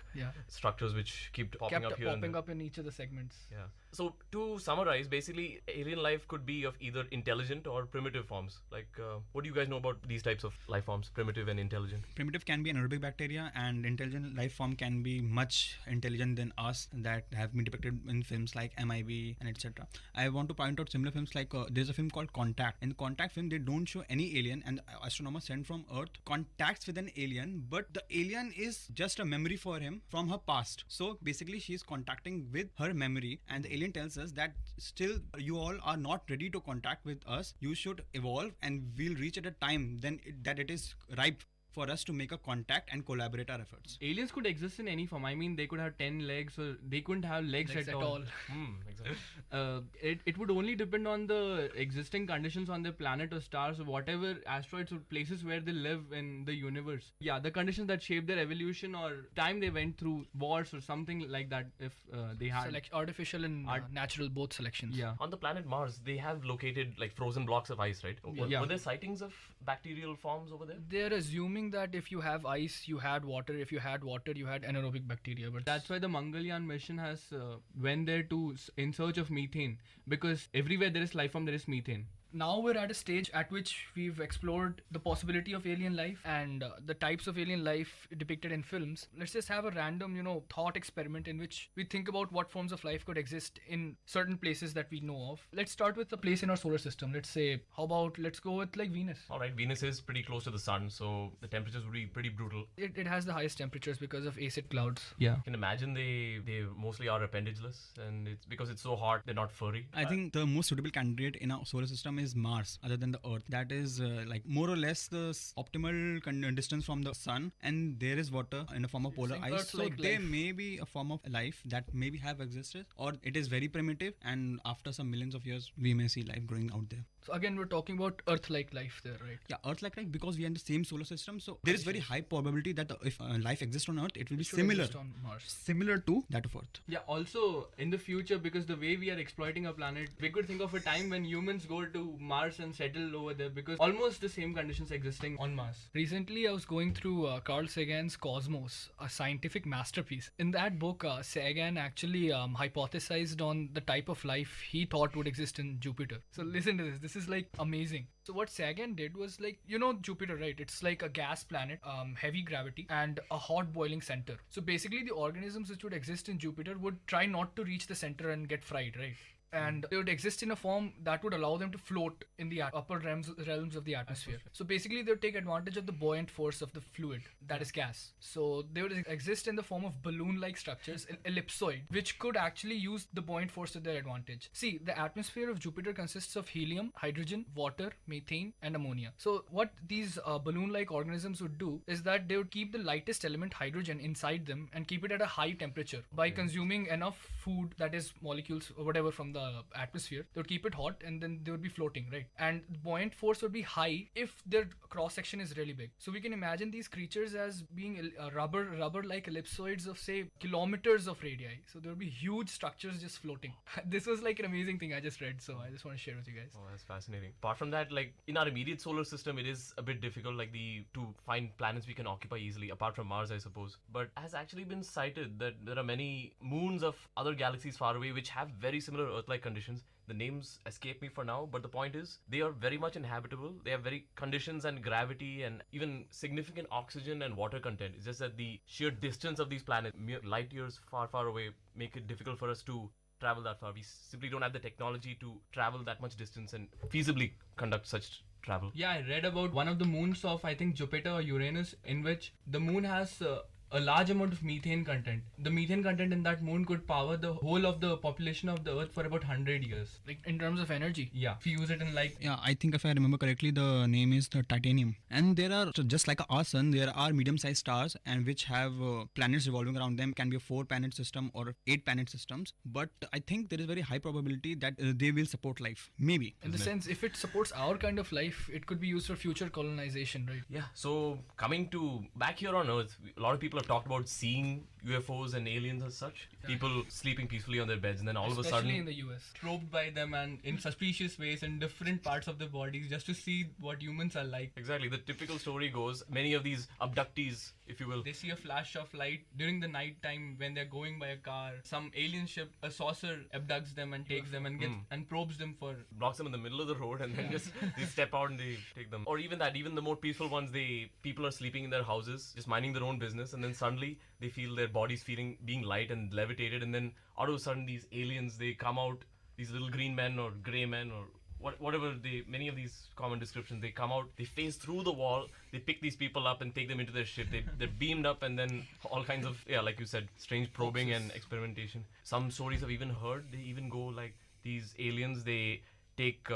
structures which keep popping up here. Popping up in each of the segments. Yeah. So to summarize, basically, alien life could be of either intelligent or primitive forms. Like, what do you guys know about these types of life forms, primitive and intelligent? Primitive can be anaerobic bacteria, and intelligent life form can be much intelligent than us that have been depicted in films like MIB and etc. I want to point out similar films like there's a film called Contact. In the Contact film, they don't show any alien, and astronomer sent from Earth contacts with an alien, but the alien is just a memory for him from her past. So basically, she is contacting with her memory, and the alien tells us that still you all are not ready to contact with us. You should evolve, and we'll reach at a time that it is ripe for us to make a contact and collaborate our efforts. Aliens could exist in any form. I mean, they could have 10 legs, or they couldn't have legs at all. Exactly. It would only depend on the existing conditions on the planet or stars or whatever asteroids or places where they live in the universe. Yeah, the conditions that shape their evolution or time they went through wars or something like that, if they had artificial and natural both selections. Yeah. On the planet Mars, they have located like frozen blocks of ice, right? Yeah. Were there sightings of bacterial forms over there? They're assuming that if you have ice, you had water. If you had water, you had anaerobic bacteria. But that's why the Mangalyaan mission has went there in search of methane, because everywhere there is life form, there is methane. Now we're at a stage at which we've explored the possibility of alien life and the types of alien life depicted in films. Let's just have a random, thought experiment in which we think about what forms of life could exist in certain places that we know of. Let's start with a place in our solar system. Let's go with like Venus. All right, Venus is pretty close to the sun, so the temperatures would be pretty brutal. It has the highest temperatures because of acid clouds. Yeah. You can imagine they mostly are appendageless, and it's because it's so hot, they're not furry. I think the most suitable candidate in our solar system is Mars, other than the Earth. That is like more or less the optimal distance from the sun, and there is water in a form of polar ice. Earth-like so there life. may be a form of life that maybe have existed, or it is very primitive, and after some millions of years we may see life growing out there. So again, we're talking about Earth-like life there, right? Yeah, Earth-like life, because we are in the same solar system, so there is very high probability that if life exists on Earth, it will be should similar exist on Mars. similar to that of Earth. Yeah, also in the future, because the way we are exploiting our planet, we could think of a time when humans go to Mars and settle over there, because almost the same conditions existing on Mars. Recently, I was going through Carl Sagan's Cosmos, a scientific masterpiece. In that book, Sagan actually hypothesized on the type of life he thought would exist in Jupiter. So listen to this. This is like amazing. So what Sagan did was like, Jupiter, right? It's like a gas planet, heavy gravity, and a hot boiling center. So basically, the organisms which would exist in Jupiter would try not to reach the center and get fried, right? and they would exist in a form that would allow them to float in the upper realms of the atmosphere. So basically they would take advantage of the buoyant force of the fluid, that is gas. So they would exist in the form of balloon-like structures, ellipsoid, which could actually use the buoyant force to their advantage. See, the atmosphere of Jupiter consists of helium, hydrogen, water, methane, and ammonia. So what these balloon-like organisms would do is that they would keep the lightest element, hydrogen, inside them and keep it at a high temperature by consuming enough food, that is molecules or whatever, from the atmosphere. They would keep it hot and then they would be floating, right? And the buoyant force would be high if their cross section is really big. So we can imagine these creatures as being rubber-like ellipsoids of, say, kilometers of radii. So there would be huge structures just floating. This was like an amazing thing I just read, so I just want to share with you guys. Oh, that's fascinating. Apart from that, like in our immediate solar system, it is a bit difficult, like to find planets we can occupy easily, apart from Mars, I suppose. But it has actually been cited that there are many moons of other galaxies far away which have very similar Earth-like conditions. The names escape me for now, but the point is they are very much inhabitable. They have very conditions and gravity and even significant oxygen and water content. It's just that the sheer distance of these planets, mere light years far, far away, make it difficult for us to travel that far. We simply don't have the technology to travel that much distance and feasibly conduct such travel. Yeah, I read about one of the moons of, I think, Jupiter or Uranus, in which the moon has a large amount of methane content. The methane content in that moon could power the whole of the population of the Earth for about 100 years. Like in terms of energy? Yeah. If you use it in like... Yeah, I think if I remember correctly, the name is the titanium. And there are, just like our sun, there are medium-sized stars and which have planets revolving around them. Can be a 4-planet system or 8-planet systems. But I think there is very high probability that they will support life. Maybe. In the sense, if it supports our kind of life, it could be used for future colonization, right? Yeah. So coming to back here on Earth, a lot of people have talked about seeing UFOs and aliens as such. Yeah. People sleeping peacefully on their beds, and then all of a sudden, especially in the US, probed by them and in suspicious ways in different parts of their bodies just to see what humans are like. Exactly. The typical story goes, many of these abductees, if you will, they see a flash of light during the night time when they're going by a car. Some alien ship, a saucer, abducts them and takes them and gets and probes them for... blocks them in the middle of the road, and then just they step out and they take them. Or even the more peaceful ones, people are sleeping in their houses, just minding their own business, and then suddenly they feel their bodies being light and levitated, and then all of a sudden these aliens, they come out, these little green men or grey men or whatever many of these common descriptions, they come out, they phase through the wall, they pick these people up and take them into their ship. They're beamed up, and then all kinds of, like you said, strange probing and experimentation. Some stories I've even heard, they even go like, these aliens, they take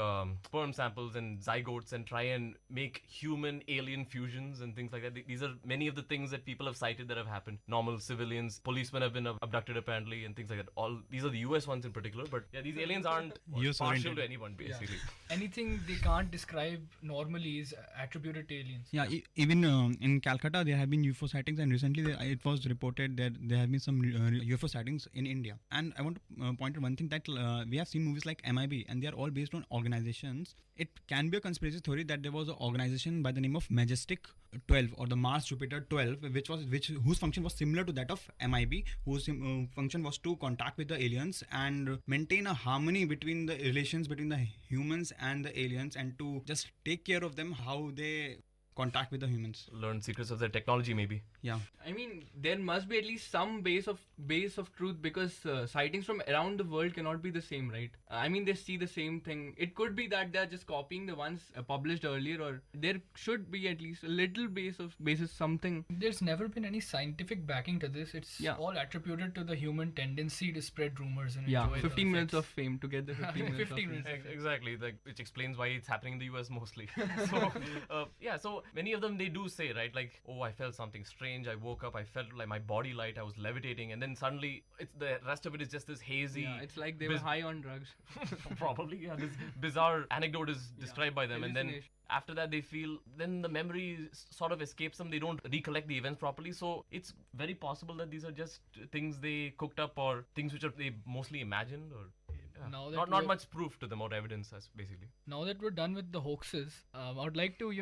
sperm samples and zygotes and try and make human-alien fusions and things like that. These are many of the things that people have cited that have happened. Normal civilians, policemen have been abducted apparently, and things like that. These are the US ones in particular, but yeah, these aliens aren't partial to anyone, basically. Yeah. Anything they can't describe normally is attributed to aliens. Yeah, even in Calcutta, there have been UFO sightings, and recently it was reported that there have been some UFO sightings in India. And I want to point out one thing, that we have seen movies like MIB, and they are all based on organizations. It can be a conspiracy theory that there was an organization by the name of Majestic 12 or the Mars Jupiter 12, whose function was similar to that of MIB, whose function was to contact with the aliens and maintain a harmony between the relations between the humans and the aliens, and to just take care of them, how they contact with the humans, learn secrets of their technology, maybe. Yeah, I mean, there must be at least some base of truth, because sightings from around the world cannot be the same, right? I mean, they see the same thing. It could be that they're just copying the ones published earlier, or there should be at least a little basis something. There's never been any scientific backing to this. It's all attributed to the human tendency to spread rumors and enjoy 15 minutes of fame to get the 15 minutes. Exactly, which explains why it's happening in the US mostly. So many of them, they do say, right, like, oh, I felt something strange, I woke up, I felt like my body light, I was levitating, and then suddenly the rest of it is just this hazy... Yeah, it's like they were high on drugs. Probably, yeah. This bizarre anecdote is described by them, and then after that they feel, then the memory sort of escapes them, they don't recollect the events properly, so it's very possible that these are just things they cooked up, or things which they mostly imagined, or... Not much proof to them or evidence, as basically. Now that we're done with the hoaxes, I would like to,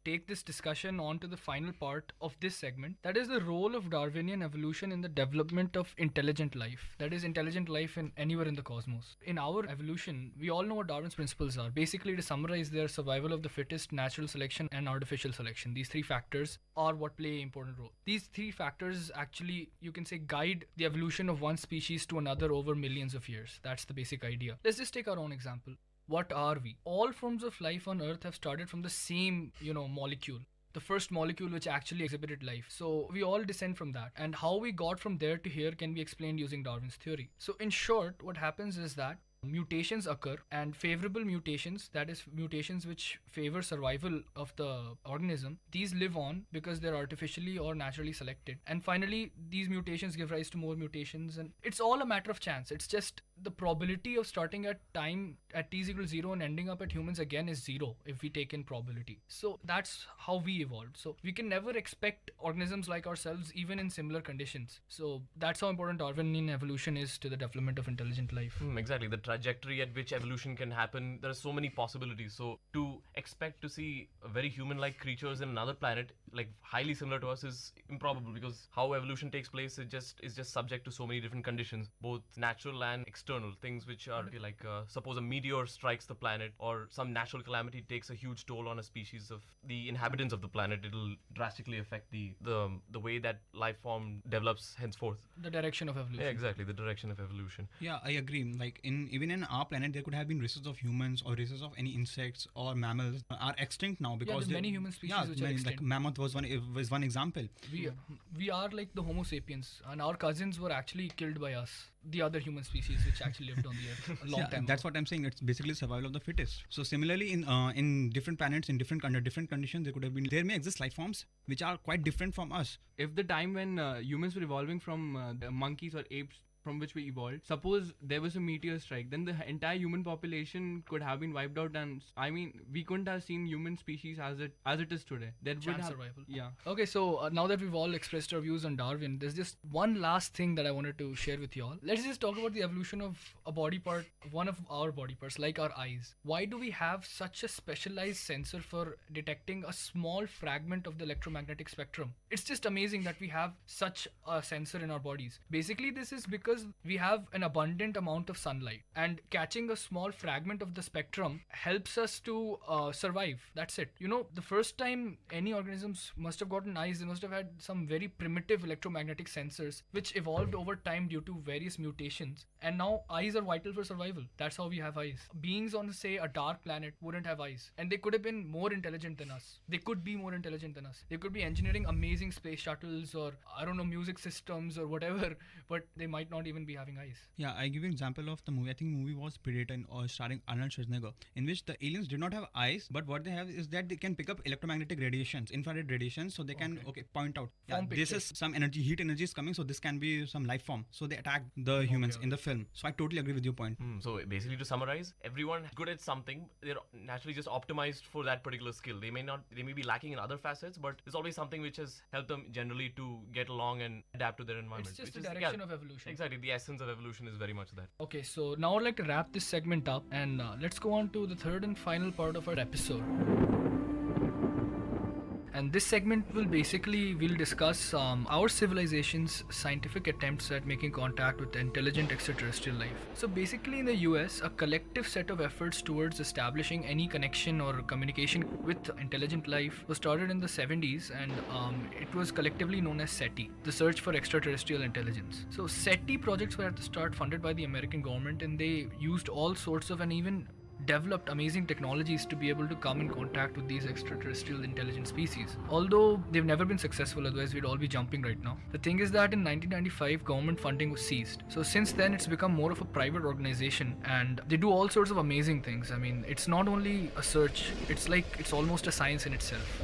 take this discussion on to the final part of this segment. That is the role of Darwinian evolution in the development of intelligent life. That is, intelligent life anywhere in the cosmos. In our evolution, we all know what Darwin's principles are. Basically, to summarize, their survival of the fittest, natural selection, and artificial selection. These three factors are what play an important role. These three factors actually, you can say, guide the evolution of one species to another over millions of years. That's the basic basic idea. Let's just take our own example. What are we? All forms of life on Earth have started from the same, molecule. The first molecule which actually exhibited life. So we all descend from that. And how we got from there to here can be explained using Darwin's theory. So in short, what happens is that mutations occur, and favorable mutations, that is mutations which favor survival of the organism, these live on because they're artificially or naturally selected. And finally, these mutations give rise to more mutations, and it's all a matter of chance. It's just the probability of starting at time at t is equal to 0 and ending up at humans again is 0 if we take in probability. So that's how we evolved. So we can never expect organisms like ourselves even in similar conditions. So that's how important Darwinian evolution is to the development of intelligent life. Exactly, the trajectory at which evolution can happen, there are so many possibilities. So to expect to see very human-like creatures in another planet, like highly similar to us, is improbable, because how evolution takes place is just subject to so many different conditions, both natural and external things, which are like suppose a meteor strikes the planet, or some natural calamity takes a huge toll on a species of the inhabitants of the planet. It'll drastically affect the way that life form develops henceforth. The direction of evolution. Yeah, exactly, the direction of evolution. Yeah, I agree. Like even in our planet, there could have been races of humans or races of any insects or mammals are extinct now because there's many human species which are extinct. Like mammoth was one example. We are like the Homo sapiens, and our cousins were actually killed by us, the other human species which actually lived on the earth a long time That's ago. what I'm saying. It's basically survival of the fittest. So similarly, in different planets, in different conditions, there may exist life forms which are quite different from us. If the time when humans were evolving from the monkeys or apes from which we evolved, suppose there was a meteor strike, then the entire human population could have been wiped out, and I mean, we couldn't have seen human species as it is today. There would have survival. Yeah. Okay, so now that we've all expressed our views on Darwin, there's just one last thing that I wanted to share with you all. Let's just talk about the evolution of a body part, one of our body parts, like our eyes. Why do we have such a specialized sensor for detecting a small fragment of the electromagnetic spectrum? It's just amazing that we have such a sensor in our bodies. Basically, this is because we have an abundant amount of sunlight, and catching a small fragment of the spectrum helps us to survive. That's it. The first time any organisms must have gotten eyes, they must have had some very primitive electromagnetic sensors which evolved over time due to various mutations, and now eyes are vital for survival. That's how we have eyes. Beings on, say, a dark planet wouldn't have eyes, and they could have been more intelligent than us. They could be more intelligent than us. They could be engineering amazing space shuttles, or I don't know, music systems or whatever, but they might not even be having eyes. Yeah, I give you an example of the movie. I think the movie was Predator, starring Arnold Schwarzenegger, in which the aliens did not have eyes, but what they have is that they can pick up electromagnetic radiations, infrared radiations, so they can point out, this is some heat energy is coming, so this can be some life form. So they attack the humans in the film. So I totally agree with your point. So basically, to summarize, everyone good at something. They're naturally just optimized for that particular skill. They may be lacking in other facets, but there's always something which has helped them generally to get along and adapt to their environment. It's just the direction of evolution. Exactly, the essence of evolution is very much that. Okay, so now I'd like to wrap this segment up, and let's go on to the third and final part of our episode. And this segment we'll discuss our civilization's scientific attempts at making contact with intelligent extraterrestrial life. So basically, in the US, a collective set of efforts towards establishing any connection or communication with intelligent life was started in the 70s, and it was collectively known as SETI, the Search for Extraterrestrial Intelligence. So SETI projects were at the start funded by the American government, and they used all sorts of and even developed amazing technologies to be able to come in contact with these extraterrestrial intelligent species. Although they've never been successful, otherwise we'd all be jumping right now. The thing is that in 1995, government funding was ceased. So since then, it's become more of a private organization, and they do all sorts of amazing things. I mean, it's not only a search, it's almost a science in itself.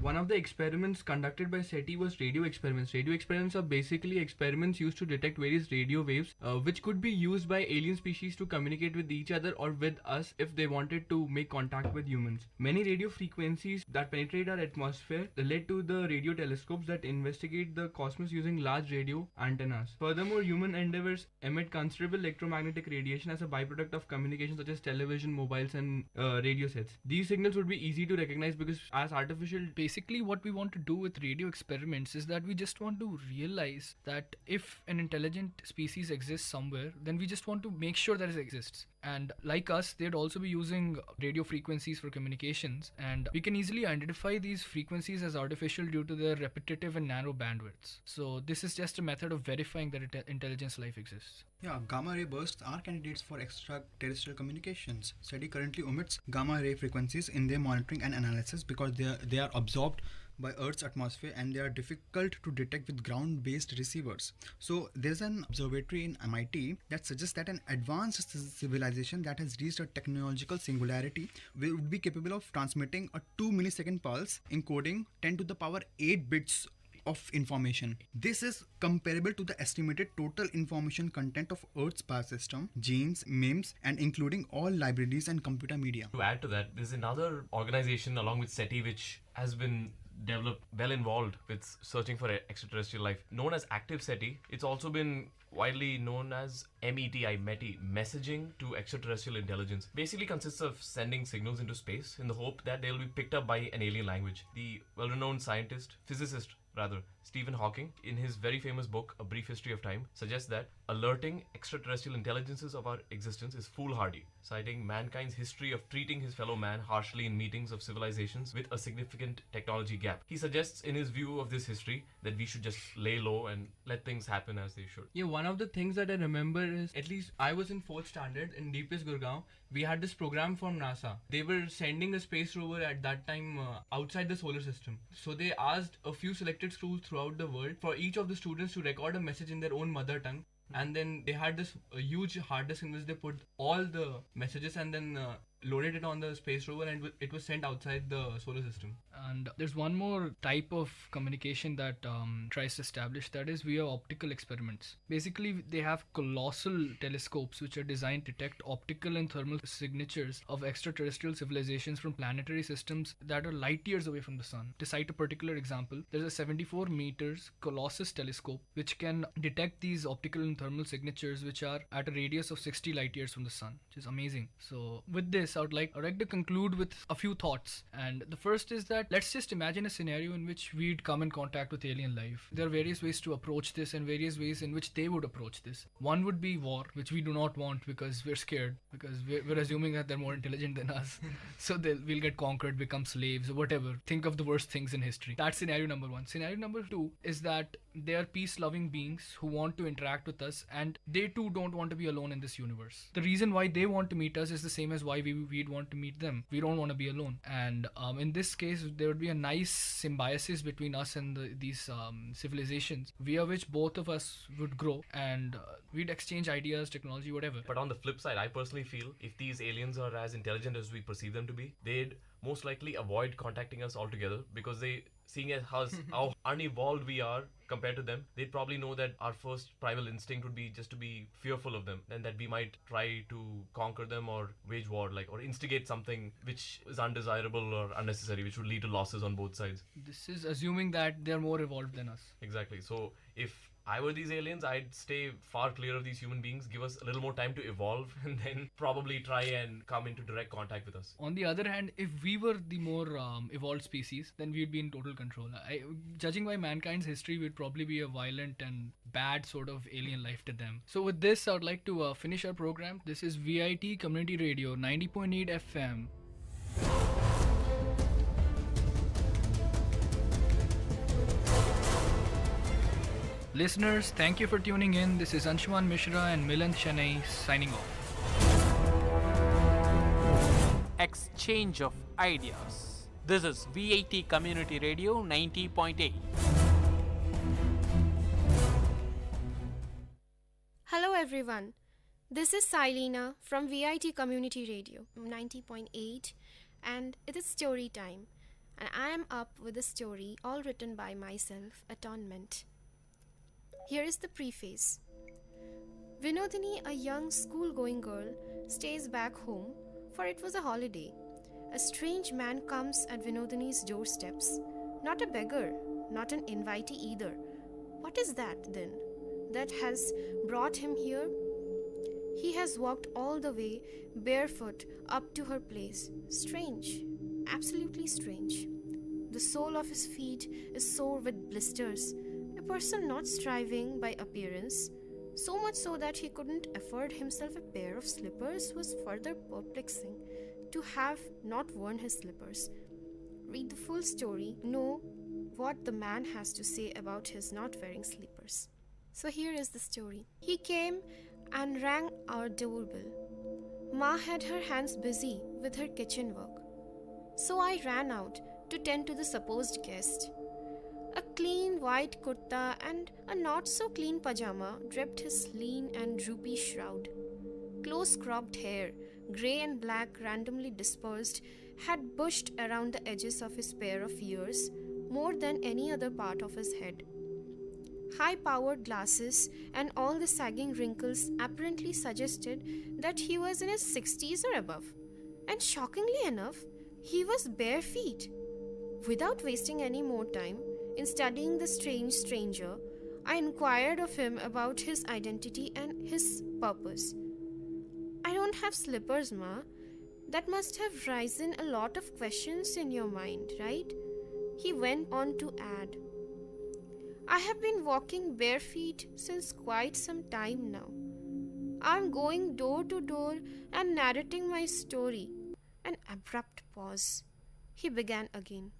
One of the experiments conducted by SETI was radio experiments. Radio experiments are basically experiments used to detect various radio waves, which could be used by alien species to communicate with each other or with us if they wanted to make contact with humans. Many radio frequencies that penetrate our atmosphere led to the radio telescopes that investigate the cosmos using large radio antennas. Furthermore, human endeavors emit considerable electromagnetic radiation as a byproduct of communication, such as television, mobiles, and radio sets. These signals would be easy to recognize because as artificial... Basically, what we want to do with radio experiments is that we just want to realize that if an intelligent species exists somewhere, then we just want to make sure that it exists. And like us, they'd also be using radio frequencies for communications, and we can easily identify these frequencies as artificial due to their repetitive and narrow bandwidths. So this is just a method of verifying that intelligence life exists. Yeah, gamma ray bursts are candidates for extraterrestrial communications. SETI currently omits gamma ray frequencies in their monitoring and analysis because they are absorbed by Earth's atmosphere and they are difficult to detect with ground-based receivers. So there's an observatory in MIT that suggests that an advanced civilization that has reached a technological singularity would be capable of transmitting a 2 millisecond pulse encoding 10 to the power 8 bits of information. This is comparable to the estimated total information content of Earth's power system, genes, memes, and including all libraries and computer media. To add to that, there's another organization along with SETI which has been developed, well involved with searching for extraterrestrial life, known as Active SETI. It's also been widely known as METI, Messaging to Extraterrestrial Intelligence. Basically consists of sending signals into space in the hope that they'll be picked up by an alien language. The well-renowned physicist, Stephen Hawking, in his very famous book, A Brief History of Time, suggests that alerting extraterrestrial intelligences of our existence is foolhardy, citing mankind's history of treating his fellow man harshly in meetings of civilizations with a significant technology gap. He suggests in his view of this history that we should just lay low and let things happen as they should. Yeah, one of the things that I remember is, at least I was in 4th standard in DPS Gurgaon, we had this program from NASA. They were sending a space rover at that time outside the solar system. So they asked a few selected schools throughout the world for each of the students to record a message in their own mother tongue. And then they had this huge hard disk in which they put all the messages and then loaded it on the space rover, and it was sent outside the solar system. And there's one more type of communication that tries to establish, that is via optical experiments. Basically, they have colossal telescopes which are designed to detect optical and thermal signatures of extraterrestrial civilizations from planetary systems that are light years away from the sun. To cite a particular example, there's a 74 meters Colossus telescope which can detect these optical and thermal signatures which are at a radius of 60 light years from the sun, which is amazing. So with this, I would like to conclude with a few thoughts. And the first is that let's just imagine a scenario in which we'd come in contact with alien life. There are various ways to approach this and various ways in which they would approach this. One would be war, which we do not want because we're scared, because we're assuming that they're more intelligent than us. So we'll get conquered, become slaves, or whatever. Think of the worst things in history. That's scenario number one. Scenario number two is that they are peace-loving beings who want to interact with us, and they too don't want to be alone in this universe. The reason why they want to meet us is the same as why we'd want to meet them. We don't want to be alone. And in this case, there would be a nice symbiosis between us and these civilizations, via which both of us would grow and we'd exchange ideas, technology, whatever. But on the flip side, I personally feel if these aliens are as intelligent as we perceive them to be, they'd most likely avoid contacting us altogether, because seeing as how unevolved we are compared to them, they'd probably know that our first primal instinct would be just to be fearful of them, and that we might try to conquer them or wage war, or instigate something which is undesirable or unnecessary, which would lead to losses on both sides. This is assuming that they're more evolved than us. Exactly. So if I were these aliens, I'd stay far clear of these human beings, give us a little more time to evolve, and then probably try and come into direct contact with us. On the other hand, if we were the more evolved species, then we'd be in total control. Judging by mankind's history, we'd probably be a violent and bad sort of alien life to them. So with this, I would like to finish our program. This is VIT Community Radio 90.8 FM. Listeners, thank you for tuning in. This is Anshuman Mishra and Milan Shanai signing off. Exchange of ideas. This is VIT Community Radio 90.8. Hello everyone. This is Silena from VIT Community Radio 90.8, and it is story time. And I am up with a story all written by myself, Atonement. Here is the preface. Vinodini, a young school-going girl, stays back home, for it was a holiday. A strange man comes at Vinodini's doorsteps. Not a beggar, not an invitee either. What is that, then, that has brought him here? He has walked all the way, barefoot, up to her place. Strange, absolutely strange. The sole of his feet is sore with blisters. A person not striving by appearance, So much so that he couldn't afford himself a pair of slippers was further perplexing to have not worn his slippers. Read the full story, know what the man has to say about his not wearing slippers. So here is the story. He came and rang our doorbell. Ma had her hands busy with her kitchen work. So I ran out to tend to the supposed guest. A clean white kurta and a not-so-clean pajama draped his lean and droopy shroud. Close-cropped hair, grey and black randomly dispersed, had bushed around the edges of his pair of ears more than any other part of his head. High-powered glasses and all the sagging wrinkles apparently suggested that he was in his 60s or above. And shockingly enough, he was bare feet. Without wasting any more time in studying the strange stranger, I inquired of him about his identity and his purpose. "I don't have slippers, Ma." That must have risen a lot of questions in your mind, right? He went on to add, "I have been walking bare feet since quite some time now. I'm going door to door and narrating my story." An abrupt pause. He began again.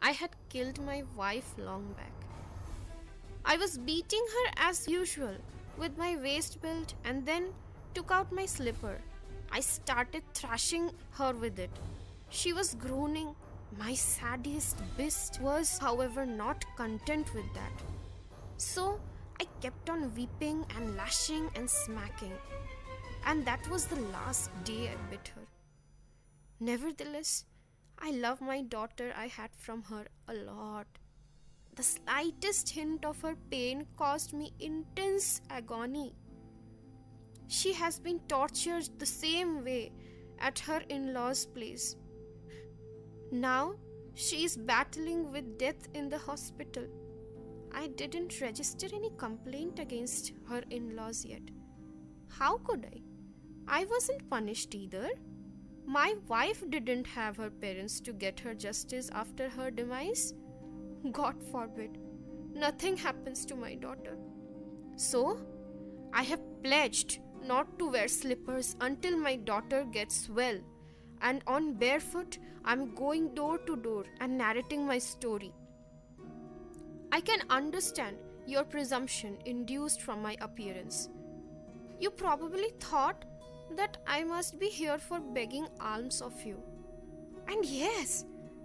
"I had killed my wife long back. I was beating her as usual with my waist belt and then took out my slipper. I started thrashing her with it. She was groaning. My sadist beast was, however, not content with that. So I kept on weeping and lashing and smacking. And that was the last day I bit her. Nevertheless, I love my daughter. I had from her a lot. The slightest hint of her pain caused me intense agony. She has been tortured the same way at her in-laws' place. Now she is battling with death in the hospital. I didn't register any complaint against her in-laws yet. How could I? I wasn't punished either. My wife didn't have her parents to get her justice after her demise. God forbid. Nothing happens to my daughter. So, I have pledged not to wear slippers until my daughter gets well. And on barefoot, I'm going door to door and narrating my story. I can understand your presumption induced from my appearance. You probably thought that I must be here for begging alms of you. And yes,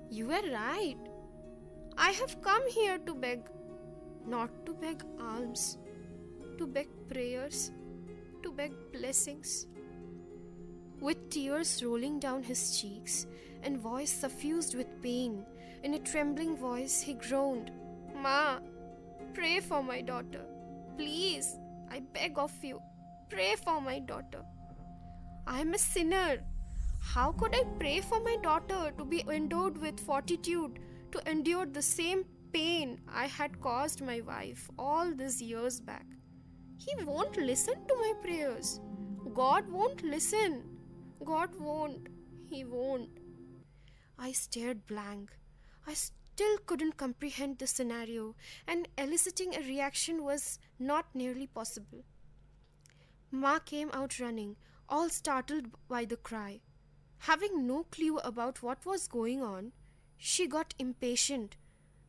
you were right. I have come here to beg, not to beg alms, to beg prayers, to beg blessings. With tears rolling down his cheeks and voice suffused with pain, in a trembling voice he groaned, "Ma, pray for my daughter. Please, I beg of you, pray for my daughter. I am a sinner. How could I pray for my daughter to be endowed with fortitude to endure the same pain I had caused my wife all these years back? He won't listen to my prayers. God won't listen. God won't. He won't." I stared blank. I still couldn't comprehend the scenario, and eliciting a reaction was not nearly possible. Ma came out running, all startled by the cry. Having no clue about what was going on, she got impatient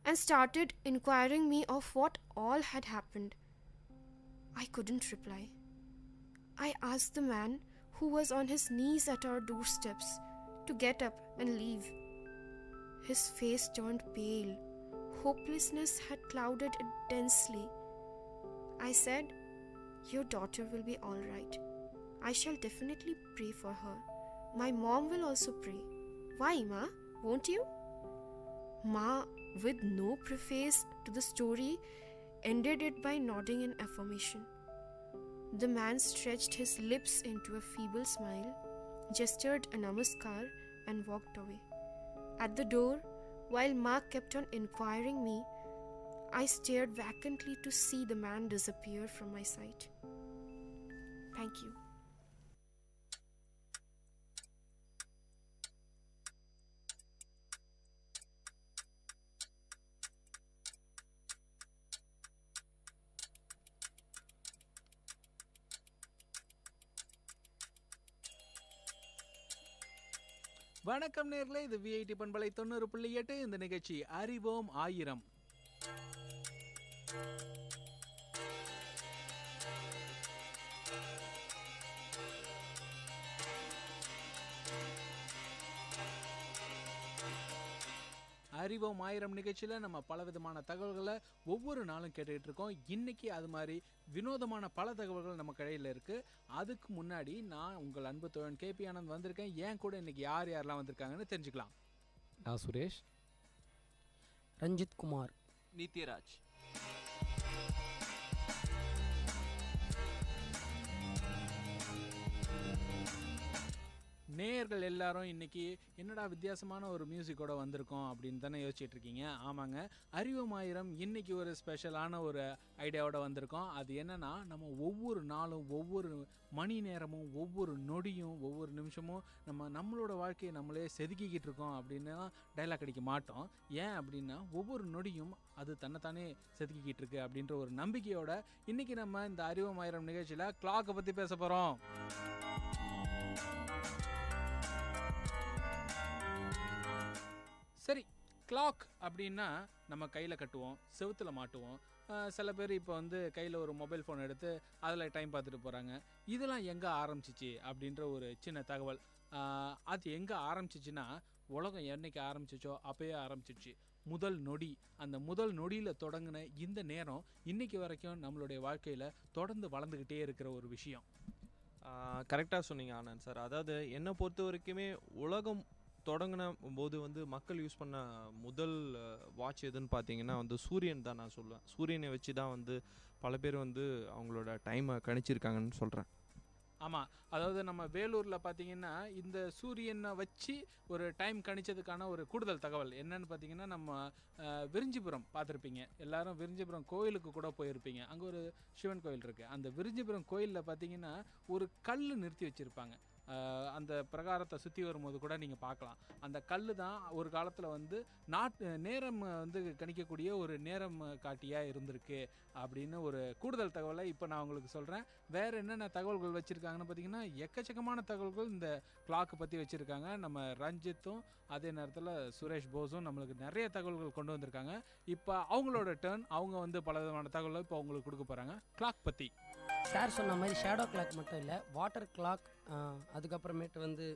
and started inquiring me of what all had happened. I couldn't reply. I asked the man, who was on his knees at our doorsteps, to get up and leave. His face turned pale. Hopelessness had clouded it densely. I said, "Your daughter will be all right. I shall definitely pray for her. My mom will also pray." "Why, Ma? Won't you?" Ma, with no preface to the story, ended it by nodding in affirmation. The man stretched his lips into a feeble smile, gestured a namaskar, and walked away. At the door, while Ma kept on inquiring me, I stared vacantly to see the man disappear from my sight. Thank you. வணக்கம் நேர்களே, இது VIT பண்பலை 90.8. இந்த நிகழ்ச்சி அறிவோம் ஆயிரம். அறிவோம் ஆயிரம் நிகழ்ச்சியில் நம்ம பலவிதமான தகவல்களை ஒவ்வொரு நாளும் கேட்டுக்கிட்டு இருக்கோம். இன்னைக்கு அது மாதிரி வினோதமான பல தகவல்கள் நம்ம கையில் இருக்குது. அதுக்கு முன்னாடி நான் உங்கள் அன்பு தோழன் கேபி ஆனந்த் வந்திருக்கேன். ஏன் கூட இன்னைக்கு யார் யாரெல்லாம் வந்திருக்காங்கன்னு தெரிஞ்சுக்கலாம். நான் சுரேஷ், ரஞ்சித் குமார், நித்யராஜ். நேயர்கள் எல்லாரும் இன்னைக்கு என்னடா வித்தியாசமான ஒரு மியூசிக்கோட வந்திருக்கோம் அப்படின்னு தானே யோசிச்சுட்டு இருக்கீங்க. ஆமாங்க, அறிவோம் ஆயிரம் இன்னைக்கு ஒரு ஸ்பெஷலான ஒரு ஐடியாவோட வந்திருக்கோம். அது என்னன்னா, நம்ம ஒவ்வொரு நாளும் ஒவ்வொரு மணி நேரமும் ஒவ்வொரு நொடியும் ஒவ்வொரு நிமிஷமும் நம்மளோட வாழ்க்கையை நம்மளே செதுக்கிக்கிட்டு இருக்கோம் அப்படின்னு டைலாக் அடிக்க மாட்டோம். ஏன் அப்படின்னா, ஒவ்வொரு நொடியும் அது தன்னைத்தானே செதுக்கிக்கிட்டு இருக்கு அப்படின்ற ஒரு நம்பிக்கையோட இன்னைக்கு நம்ம இந்த அறிவோம் ஆயிரம் நிகழ்ச்சியில் கிளாக்கை பற்றி பேச போகிறோம். சரி, கிளாக் அப்படின்னா நம்ம கையில் கட்டுவோம், செவுத்தில் மாட்டுவோம். சில பேர் இப்போ கையில் ஒரு மொபைல் ஃபோன் எடுத்து அதில் டைம் பார்த்துட்டு போகிறாங்க. இதெல்லாம் எங்கே ஆரம்பிச்சிச்சு அப்படின்ற ஒரு சின்ன தகவல். அது எங்கே ஆரம்பிச்சிச்சுன்னா, உலகம் என்னைக்கு ஆரம்பிச்சிச்சோ அப்போயே ஆரம்பிச்சிச்சு. முதல் நொடி, அந்த முதல் நொடியில் தொடங்கின இந்த நேரம் இன்னைக்கு வரைக்கும் நம்மளுடைய வாழ்க்கையில் தொடர்ந்து வளர்ந்துக்கிட்டே இருக்கிற ஒரு விஷயம். கரெக்டாக சொன்னீங்க ஆனந்த் சார். அதாவது என்னை பொறுத்த வரைக்குமே உலகம் தொடங்கின போது மக்கள் யூஸ் பண்ண முதல் வாட்ச் எதுன்னு பார்த்தீங்கன்னா சூரியன் தான் நான் சொல்லுவேன். சூரியனை வச்சு தான் பல பேர் அவங்களோட டைமை கணிச்சிருக்காங்கன்னு சொல்கிறேன். ஆமாம், அதாவது நம்ம வேலூரில் பார்த்தீங்கன்னா இந்த சூரியனை வச்சு ஒரு டைம் கணிச்சதுக்கான ஒரு கூடுதல் தகவல் என்னன்னு பார்த்தீங்கன்னா, நம்ம விரிஞ்சிபுரம் பார்த்துருப்பீங்க. எல்லாரும் விரிஞ்சிபுரம் கோயிலுக்கு கூட போயிருப்பீங்க. அங்கே ஒரு சிவன் கோயில் இருக்குது. அந்த விரிஞ்சிபுரம் கோயிலில் பார்த்தீங்கன்னா ஒரு கல் நிறுத்தி வச்சுருப்பாங்க. அந்த பிரகாரத்தை சுற்றி வரும்போது கூட நீங்கள் பார்க்கலாம். அந்த கல் தான் ஒரு காலத்தில் நேரம் கணிக்கக்கூடிய ஒரு நேரம் காட்டியாக இருந்திருக்கு அப்படின்னு ஒரு கூடுதல் தகவலை இப்போ நான் உங்களுக்கு சொல்கிறேன். வேறு என்னென்ன தகவல்கள் வச்சுருக்காங்கன்னு பார்த்தீங்கன்னா, எக்கச்சக்கமான தகவல்கள் இந்த கிளாக்கை பற்றி வச்சுருக்காங்க. நம்ம ரஞ்சித்தும் அதே நேரத்தில் சுரேஷ் போஸும் நம்மளுக்கு நிறைய தகவல்கள் கொண்டு வந்திருக்காங்க. இப்போ அவங்களோட டேர்ன். அவங்க பல விதமான தகவல்கள் இப்போ அவங்களுக்கு கொடுக்க போகிறாங்க கிளாக் பற்றி. சார் சொன்ன மாதிரி ஷேடோ கிளாக் மட்டும் இல்லை, வாட்டர் கிளாக், அதுக்கப்புறமேட்டு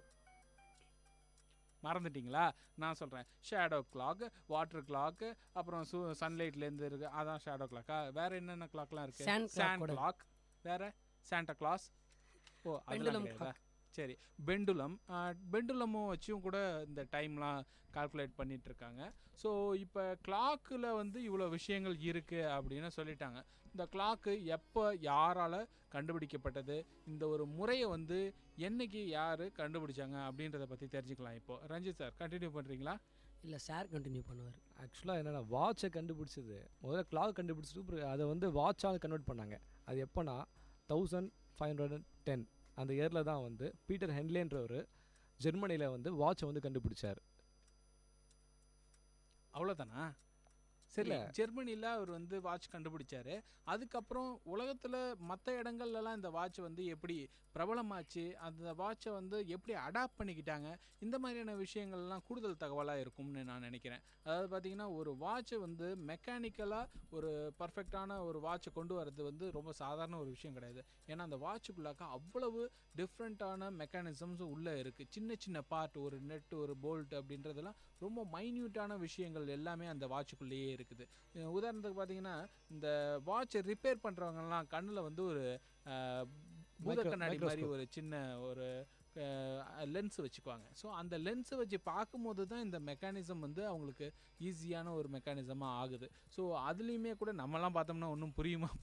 மறந்துட்டிங்களா? நான் சொல்கிறேன். ஷேடோ கிளாக், வாட்டர் கிளாக், அப்புறம் சன்லைட்லேருந்து இருக்குது, அதான் ஷேடோ கிளாக்கா? வேறு என்னென்ன கிளாக்லாம் இருக்குது? சாண்ட் கிளாக், வேறு சாண்டா கிளாஸ். ஓ, அதெல்லாம் கிடையாதா? சரி, பெண்டுலமும் வச்சும் கூட இந்த டைம்லாம் கால்குலேட் பண்ணிகிட்ருக்காங்க. ஸோ இப்போ கிளாக்கில் இவ்வளோ விஷயங்கள் இருக்குது அப்படின்னு சொல்லிட்டாங்க. இந்த கிளாக்கு எப்போ யாரால் கண்டுபிடிக்கப்பட்டது, இந்த ஒரு முறையை என்னைக்கு யார் கண்டுபிடிச்சாங்க அப்படின்றத பற்றி தெரிஞ்சுக்கலாம். இப்போது ரஞ்சித் சார் கண்டினியூ பண்ணுறீங்களா? இல்லை சார் கண்டினியூ பண்ணுவார். ஆக்சுவலாக என்னென்னா, வாட்சை கண்டுபிடிச்சது முதல்ல கிளாக் கண்டுபிடிச்சிட்டு அதை வாட்சால் கன்வெர்ட் பண்ணாங்க. அது எப்போனா 1510 அந்த இயரில் தான் பீட்டர் ஹென்லேன்ற ஒரு ஜெர்மனியில் வாட்சை கண்டுபிடிச்சார். அவ்வளோதானா? சரி, ஜெர்மனியில் அவர் வாட்ச் கண்டுபிடிச்சாரு. அதுக்கப்புறம் உலகத்தில் மற்ற இடங்கள்லாம் இந்த வாட்ச் எப்படி பிரபலமாச்சு, அந்த வாட்சை எப்படி அடாப்ட் பண்ணிக்கிட்டாங்க, இந்த மாதிரியான விஷயங்கள்லாம் கூடுதல் தகவலாக இருக்கும்னு நான் நினைக்கிறேன். அதாவது பார்த்திங்கன்னா, ஒரு வாட்சை மெக்கானிக்கலாக ஒரு பர்ஃபெக்டான ஒரு வாட்சை கொண்டு வரது ரொம்ப சாதாரண ஒரு விஷயம் கிடையாது. ஏன்னா அந்த வாட்சுக்குள்ளாக்க அவ்வளவு டிஃப்ரெண்ட்டான மெக்கானிசம்ஸ் உள்ளே இருக்குது. சின்ன சின்ன பார்ட், ஒரு நெட், ஒரு போல்ட் அப்படின்றதெல்லாம் ரொம்ப மைன்யூட்டான விஷயங்கள் எல்லாமே அந்த வாட்சுக்குள்ளேயே இருக்குது. உதாரணத்துக்கு பார்த்தீங்கன்னா, இந்த வாட்சை ரிப்பேர் பண்ணுறவங்கலாம் கண்ணில் ஒரு பூத கண்ணாடி மாதிரி ஒரு சின்ன ஒரு லென்ஸ் வச்சுக்குவாங்க. ஸோ அந்த லென்ஸை வச்சு பார்க்கும்போது தான் இந்த மெக்கானிசம் அவங்களுக்கு ஈஸியான ஒரு மெக்கானிசமாக ஆகுது. ஸோ அதுலேயுமே கூட நம்மலாம் பார்த்தோம்னா ஒன்றும்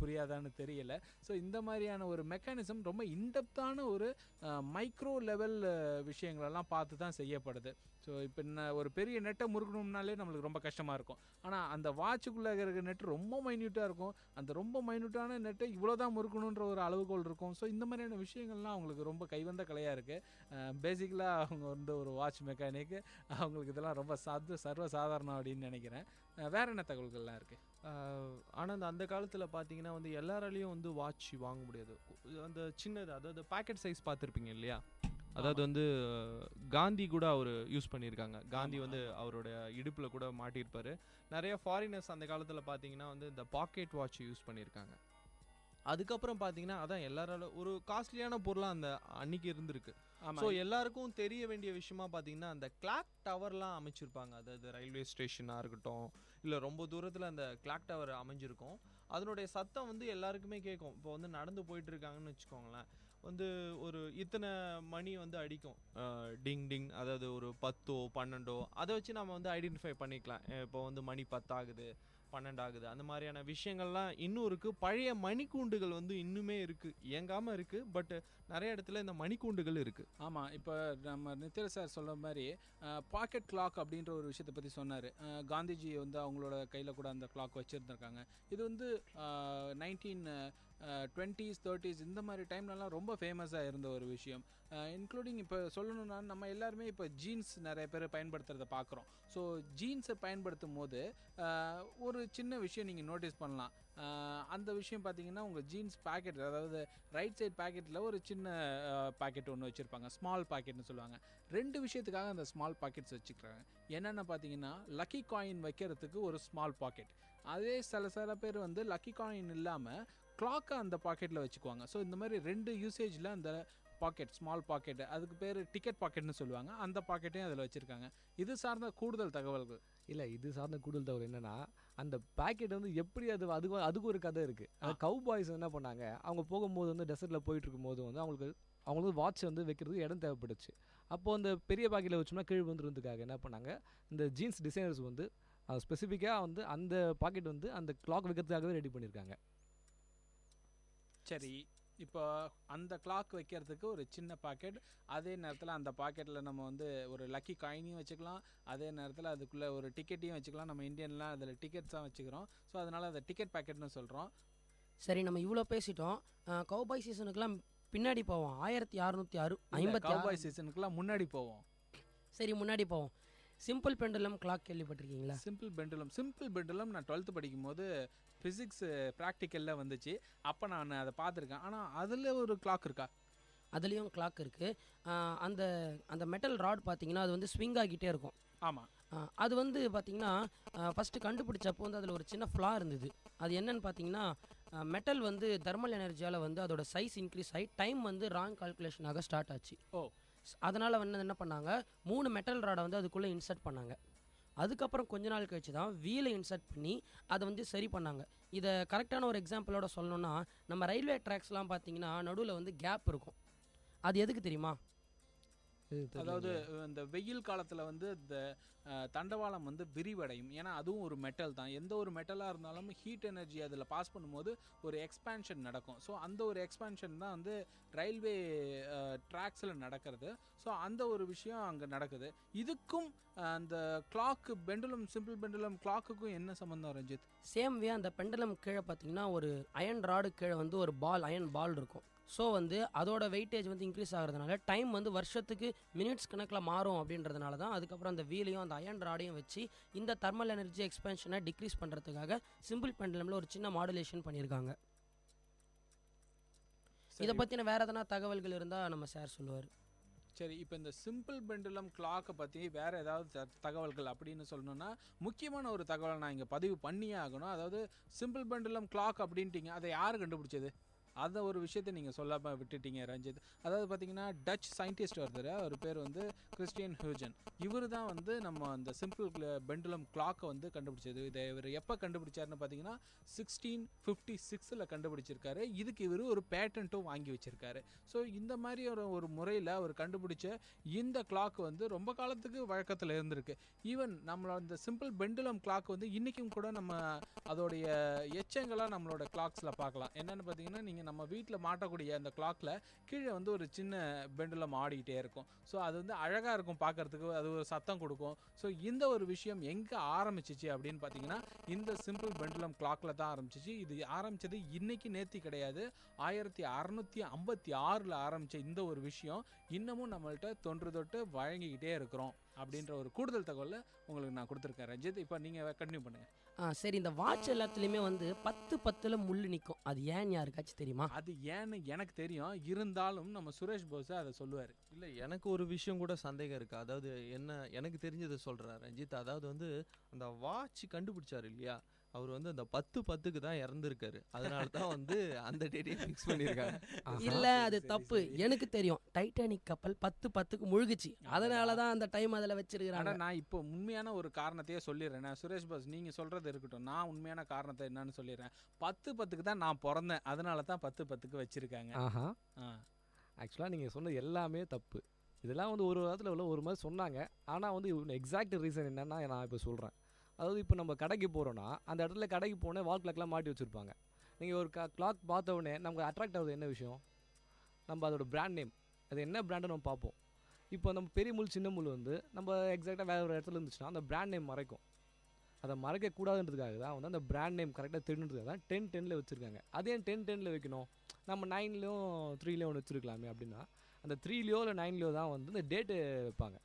புரியாதான்னு தெரியல. ஸோ இந்த மாதிரியான ஒரு மெக்கானிசம் ரொம்ப இன்டெப்த்தான ஒரு மைக்ரோ லெவல் விஷயங்களெல்லாம் பார்த்து தான் செய்யப்படுது. ஸோ இப்போ ஒரு பெரிய நெட்டை முறுக்கணும்னாலே நம்மளுக்கு ரொம்ப கஷ்டமாக இருக்கும். ஆனால் அந்த வாட்சுக்குள்ளே இருக்கிற நெட்டு ரொம்ப மைன்யூட்டாக இருக்கும். அந்த ரொம்ப மைன்யூட்டான நெட்டை இவ்வளோ தான் முறுக்கணுன்ற ஒரு அளவுகோல் இருக்கும். ஸோ இந்த மாதிரியான விஷயங்கள்லாம் அவங்களுக்கு ரொம்ப கைவந்த கலையாக இருக்குது. பேசிக்கலாக அவங்க ஒரு வாட்ச் மெக்கானிக்கு, அவங்களுக்கு இதெல்லாம் ரொம்ப சர்வசாதாரணம் அப்படின்னு நினைக்கிறேன். வேறு என்ன தகவல்கள்லாம் இருக்குது? ஆனால் அந்த காலத்தில் பார்த்தீங்கன்னா எல்லாராலையும் வாட்ச் வாங்க முடியாது. அந்த சின்னது, அதாவது பேக்கெட் சைஸ் பார்த்துருப்பீங்க இல்லையா? அதாவது வந்து காந்தி கூட அவர் யூஸ் பண்ணியிருக்காங்க. காந்தி வந்து அவரோட இடுப்பில் கூட மாட்டியிருப்பார். நிறைய ஃபாரினர்ஸ் அந்த காலத்தில் பார்த்தீங்கன்னா வந்து இந்த பாக்கெட் வாட்ச் யூஸ் பண்ணியிருக்காங்க. அதுக்கப்புறம் பார்த்தீங்கன்னா அதான் எல்லாரால ஒரு காஸ்ட்லியான பொருளாக அந்த அன்னைக்கு இருந்திருக்கு. ஸோ எல்லாருக்கும் தெரிய வேண்டிய விஷயமா பார்த்தீங்கன்னா அந்த கிளாக் டவர்லாம் அமைச்சிருப்பாங்க. அதாவது ரயில்வே ஸ்டேஷனாக இருக்கட்டும், இல்லை ரொம்ப தூரத்தில் அந்த கிளாக் டவர் அமைஞ்சிருக்கும். அதனுடைய சத்தம் வந்து எல்லாருக்குமே கேட்கும். இப்போ வந்து நடந்து போயிட்டு இருக்காங்கன்னு வச்சுக்கோங்களேன், வந்து ஒரு இத்தனை மணி வந்து அடிக்கும், டிங் டிங், அதாவது ஒரு 10 12 அதை வச்சு நம்ம வந்து ஐடென்டிஃபை பண்ணிக்கலாம். இப்போ வந்து மணி 10 ஆகுது, 12 ஆகுது, அந்த மாதிரியான விஷயங்கள்லாம் இன்னும் இருக்குது. பழைய மணிக்கூண்டுகள் வந்து இன்னுமே இருக்குது, இயங்காமல் இருக்குது. பட் நிறைய இடத்துல இந்த மணிக்கூண்டுகள் இருக்குது. ஆமாம், இப்போ நம்ம நித்திர சார் சொல்கிற மாதிரி பாக்கெட் கிளாக் அப்படின்ற ஒரு விஷயத்தை பற்றி சொன்னார். காந்திஜி வந்து அவங்களோட கையில் கூட அந்த கிளாக் வச்சுருந்துருக்காங்க. இது வந்து 1920s 30s இந்த மாதிரி டைம்லலாம் ரொம்ப ஃபேமஸாக இருந்த ஒரு விஷயம். இன்க்ளூடிங் இப்போ சொல்லணும்னா நம்ம எல்லாருமே இப்போ ஜீன்ஸ் நிறைய பேர் பயன்படுத்துகிறத பார்க்குறோம். ஸோ ஜீன்ஸை பயன்படுத்தும் போது ஒரு சின்ன விஷயம் நீங்கள் நோட்டீஸ் பண்ணலாம். அந்த விஷயம் பார்த்தீங்கன்னா உங்கள் ஜீன்ஸ் பேக்கெட், அதாவது ரைட் சைட் பேக்கெட்டில் ஒரு சின்ன பேக்கெட் ஒன்று வச்சுருப்பாங்க, ஸ்மால் பேக்கெட்னு சொல்லுவாங்க. 2 விஷயத்துக்காக அந்த ஸ்மால் பாக்கெட்ஸ் வச்சுக்கிறாங்க. என்னென்ன பார்த்தீங்கன்னா லக்கி காயின் வைக்கிறதுக்கு ஒரு ஸ்மால் பாக்கெட், அதே சில பேர் வந்து லக்கி காயின் இல்லாமல் கிளாக்கை அந்த பாக்கெட்டில் வச்சுக்குவாங்க. ஸோ இந்த மாதிரி 2 யூசேஜில் அந்த பாக்கெட், ஸ்மால் பாக்கெட், அதுக்கு பேர் டிக்கெட் பாக்கெட்னு சொல்லுவாங்க, அந்த பாக்கெட்டையும் அதில் வச்சுருக்காங்க. இது சார்ந்த கூடுதல் தகவல்கள் இல்லை, இது சார்ந்த கூடுதல் தகவல் என்னென்னா, அந்த பேக்கெட் வந்து எப்படி அதுக்கு ஒரு கதை இருக்குது. அது கவ் பாய்ஸ் என்ன பண்ணாங்க, அவங்க போகும்போது வந்து டெசர்ட்டில் போயிட்டு இருக்கும்போது வந்து அவங்களுக்கு வாட்ச் வந்து வைக்கிறதுக்கு இடம் தேவைப்படுச்சு. அப்போது அந்த பெரிய பாக்கெட்டில் வச்சோம்னா கீழ் வந்துருந்துக்காக என்ன பண்ணாங்க, இந்த ஜீன்ஸ் டிசைனர்ஸ் வந்து ஸ்பெசிஃபிக்காக வந்து அந்த பாக்கெட் வந்து அந்த கிளாக் வைக்கிறதுக்காகவே ரெடி பண்ணியிருக்காங்க. சரி, இப்போ அந்த கிளாக் வைக்கிறதுக்கு ஒரு சின்ன பாக்கெட், அதே நேரத்தில் அந்த பாக்கெட்டில் நம்ம வந்து ஒரு லக்கி காயினையும் வச்சுக்கலாம், அதே நேரத்தில் அதுக்குள்ளே ஒரு டிக்கெட்டையும் வச்சுக்கலாம். நம்ம இந்தியன்லாம் அதில் டிக்கெட்ஸாக வச்சுக்கிறோம். ஸோ அதனால் அதை டிக்கெட் பாக்கெட்னு சொல்கிறோம். சரி, நம்ம இவ்வளோ பேசிட்டோம். கவுபாய் சீசனுக்குலாம் பின்னாடி போவோம். 1650 கவுபாய் சீசனுக்குலாம் முன்னாடி போவோம். சரி, முன்னாடி போவோம். சிம்பிள் பெண்டுலம் கிளாக் கேள்விப்பட்டிருக்கீங்களா? சிம்பிள் பெண்டுலம் நான் 12th படிக்கும்போது ஃபிசிக்ஸ் ப்ராக்டிக்கலில் வந்துச்சு. அப்போ நான் அதை பார்த்துருக்கேன். ஆனால் அதில் ஒரு கிளாக் இருக்கா? அதுலேயும் கிளாக் இருக்குது. அந்த அந்த மெட்டல் ராட் பார்த்தீங்கன்னா அது வந்து ஸ்விங் ஆகிட்டே இருக்கும். ஆமாம், அது வந்து பார்த்தீங்கன்னா ஃபஸ்ட்டு கண்டுபிடிச்சப்போ வந்து அதில் ஒரு சின்ன ஃப்ளா இருந்தது. அது என்னன்னு பார்த்தீங்கன்னா, மெட்டல் வந்து தெர்மல் எனர்ஜியால் வந்து அதோட சைஸ் இன்க்ரீஸ் ஆகி டைம் வந்து ராங் கால்குலேஷனாக ஸ்டார்ட் ஆச்சு. அதனால் வந்து என்ன பண்ணாங்க, 3 மெட்டல் ராடை வந்து அதுக்குள்ளே இன்சர்ட் பண்ணாங்க. அதுக்கப்புறம் கொஞ்ச நாள் கழிச்சு தான் வீலை இன்சர்ட் பண்ணி அதை வந்து சரி பண்ணாங்க. இதை கரெக்டான ஒரு எக்ஸாம்பிளோட சொல்லணும்னா, நம்ம ரயில்வே ட்ராக்ஸ்லாம் பார்த்தீங்கன்னா நடுவில் வந்து கேப் இருக்கும். அது எதுக்கு தெரியுமா? அதாவது இந்த வெயில் காலத்தில் வந்து இந்த தண்டவாளம் வந்து விரிவடையும். ஏன்னா அதுவும் ஒரு மெட்டல் தான். எந்த ஒரு மெட்டலாக இருந்தாலும் ஹீட் எனர்ஜி அதில் பாஸ் பண்ணும்போது ஒரு எக்ஸ்பேன்ஷன் நடக்கும். ஸோ அந்த ஒரு எக்ஸ்பேன்ஷன் தான் வந்து ரயில்வே ட்ராக்ஸில் நடக்கிறது. ஸோ அந்த ஒரு விஷயம் அங்கே நடக்குது. இதுக்கும் அந்த கிளாக்கு பெண்டுலம், சிம்பிள் பெண்டுலம் கிளாக்குக்கும் என்ன சம்மந்தம் ரஞ்சித்? சேம் வே அந்த பெண்டுலம் கீழே பார்த்தீங்கன்னா ஒரு அயன் ராடு கீழே வந்து ஒரு அயன் பால் இருக்கும். ஸோ வந்து அதோட வெயிட்டேஜ் வந்து இன்க்ரீஸ் ஆகிறதுனால டைம் வந்து வருஷத்துக்கு மினிட்ஸ் கணக்கில் மாறும். அப்படின்றதுனால தான் அதுக்கப்புறம் அந்த வீலையும் அந்த அயன் ராடையும் வச்சு இந்த தெர்மல் எனர்ஜி எக்ஸ்பென்ஷனை டிக்ரீஸ் பண்ணுறதுக்காக சிம்பிள் பெண்டுலமில் ஒரு சின்ன மாடுலேஷன் பண்ணியிருக்காங்க. இதை பற்றின வேறு எதனா தகவல்கள் இருந்தால் நம்ம சார் சொல்லுவார். சரி, இப்போ இந்த சிம்பிள் பெண்டுலம் கிளாக்கை பற்றி வேறு ஏதாவது தகவல்கள் அப்படின்னு சொல்லணும்னா, முக்கியமான ஒரு தகவலை நான் இங்கே பதிவு பண்ணியே ஆகணும். அதாவது சிம்பிள் பெண்டுலம் கிளாக் அப்படின்ட்டிங்க, அதை யார் கண்டுபிடிச்சது? அந்த ஒரு விஷயத்தை நீங்கள் சொல்லாமல் விட்டுட்டீங்க ரஞ்சித். அதாவது பார்த்தீங்கன்னா டச் சயின்டிஸ்ட் ஒருத்தர், அவர் பேர் வந்து கிறிஸ்டியன் ஹியூஜன். இவர் தான் வந்து நம்ம அந்த சிம்பிள் பெண்டுலம் கிளாக்கை வந்து கண்டுபிடிச்சது. இதை இவர் எப்போ கண்டுபிடிச்சாருன்னு பார்த்தீங்கன்னா 1656 கண்டுபிடிச்சிருக்காரு. இதுக்கு இவர் ஒரு பேட்டன்ட்டும் வாங்கி வச்சுருக்காரு. ஸோ இந்த மாதிரி ஒரு முறையில் அவர் கண்டுபிடிச்ச இந்த கிளாக் வந்து ரொம்ப காலத்துக்கு வழக்கத்தில் இருந்திருக்கு. ஈவன் நம்மளோட இந்த சிம்பிள் பெண்டுலம் கிளாக் வந்து இன்றைக்கும் கூட நம்ம அதோடைய எச்சங்களாக நம்மளோட கிளாக்ஸில் பார்க்கலாம். என்னென்னு பார்த்தீங்கன்னா, நீங்கள் நம்ம வீட்டில் மாட்டக்கூடிய அந்த கிளாக்கில் கீழே வந்து ஒரு சின்ன பெண்டுலம் ஆடிக்கிட்டே இருக்கும். ஸோ அது வந்து அழகாக இருக்கும் பார்க்குறதுக்கு, அது ஒரு சத்தம் கொடுக்கும். ஸோ இந்த ஒரு விஷயம் எங்கே ஆரம்பிச்சிச்சு அப்படின்னு பார்த்தீங்கன்னா, இந்த சிம்பிள் பெண்டுலம் கிளாக்கில் தான் ஆரம்பிச்சிச்சு. இது ஆரம்பித்தது இன்றைக்கி நேற்று கிடையாது, 1656 ஆரம்பித்த இந்த ஒரு விஷயம் இன்னமும் நம்மள்கிட்ட தொன்று வழங்கிக்கிட்டே இருக்கிறோம் அப்படின்ற ஒரு கூடுதல் தகவலை உங்களுக்கு நான் கொடுத்துருக்கேன் ரஞ்சித். இப்போ நீங்கள் கண்டினியூ பண்ணுங்கள். சரி, இந்த வாட்ச் எல்லாத்துலேயுமே வந்து 10 முள் நிற்கும். அது ஏன் யாருக்காச்சும் தெரியுமா? அது ஏன்னு எனக்கு தெரியும், இருந்தாலும் நம்ம சுரேஷ் போஸ் அதை சொல்லுவார். இல்லை, எனக்கு ஒரு விஷயம் கூட சந்தேகம் இருக்குது. அதாவது எனக்கு தெரிஞ்சதை சொல்கிறேன் ரஞ்சித். அதாவது வந்து அந்த வாட்ச் கண்டுபிடிச்சார் இல்லையா, அவர் வந்து அந்த 10 தான் இறந்துருக்காரு. அதனால தான் வந்து அந்த டேட்டை ஃபிக்ஸ் பண்ணியிருக்காங்க. இல்லை, அது தப்பு. எனக்கு தெரியும், டைட்டானிக் கப்பல் 10 முழுகுச்சு, அதனால தான் அந்த டைம் அதில் வச்சிருக்கிறாங்க. நான் இப்போ உண்மையான ஒரு காரணத்தையே சொல்லிடுறேன். நான் சுரேஷ் பாஸ் நீங்கள் சொல்கிறது இருக்கட்டும், நான் உண்மையான காரணத்தை என்னன்னு சொல்லிடுறேன். 10 தான் நான் பிறந்தேன், அதனால தான் 10 வச்சுருக்காங்க. ஆக்சுவலாக நீங்கள் சொன்னது எல்லாமே தப்பு. இதெல்லாம் வந்து ஒரு வாரத்தில் ஒரு மாதிரி சொன்னாங்க. ஆனால் வந்து எக்ஸாக்ட் ரீசன் என்னென்னா நான் இப்போ சொல்கிறேன். அதாவது இப்போ நம்ம கடைக்கு போகிறோன்னா அந்த இடத்துல கடைக்கு போனே வால் கிளாக்லாம் மாட்டி வச்சுருப்பாங்க. நீங்கள் ஒரு கிளாக் பார்த்த உடனே நமக்கு அட்ராக்ட் ஆகுது என்ன விஷயம், நம்ம அதோட பிராண்ட் நேம், அது என்ன பிராண்டு நம்ம பார்ப்போம். இப்போ நம்ம பெரிய முள் சின்ன முள் வந்து நம்ம எக்ஸாக்டாக வேறு ஒரு இடத்துல இருந்துச்சுன்னா அந்த பிராண்ட் நேம் மறைக்கும். அதை மறைக்கக்கூடாதுன்றதுக்காக தான் வந்து அந்த பிராண்ட் நேம் கரெக்டாக தெரிஞ்சுன்றதுக்காக தான் 10-10 வச்சுருக்காங்க. அதே 10-10 வைக்கணும், நம்ம 9லேயும் 3லேயும் ஒன்று வச்சுருக்கலாமே அப்படின்னா அந்த 3லேயோ இல்லை 9லேயோ தான் வந்து இந்த டேட்டு வைப்பாங்க.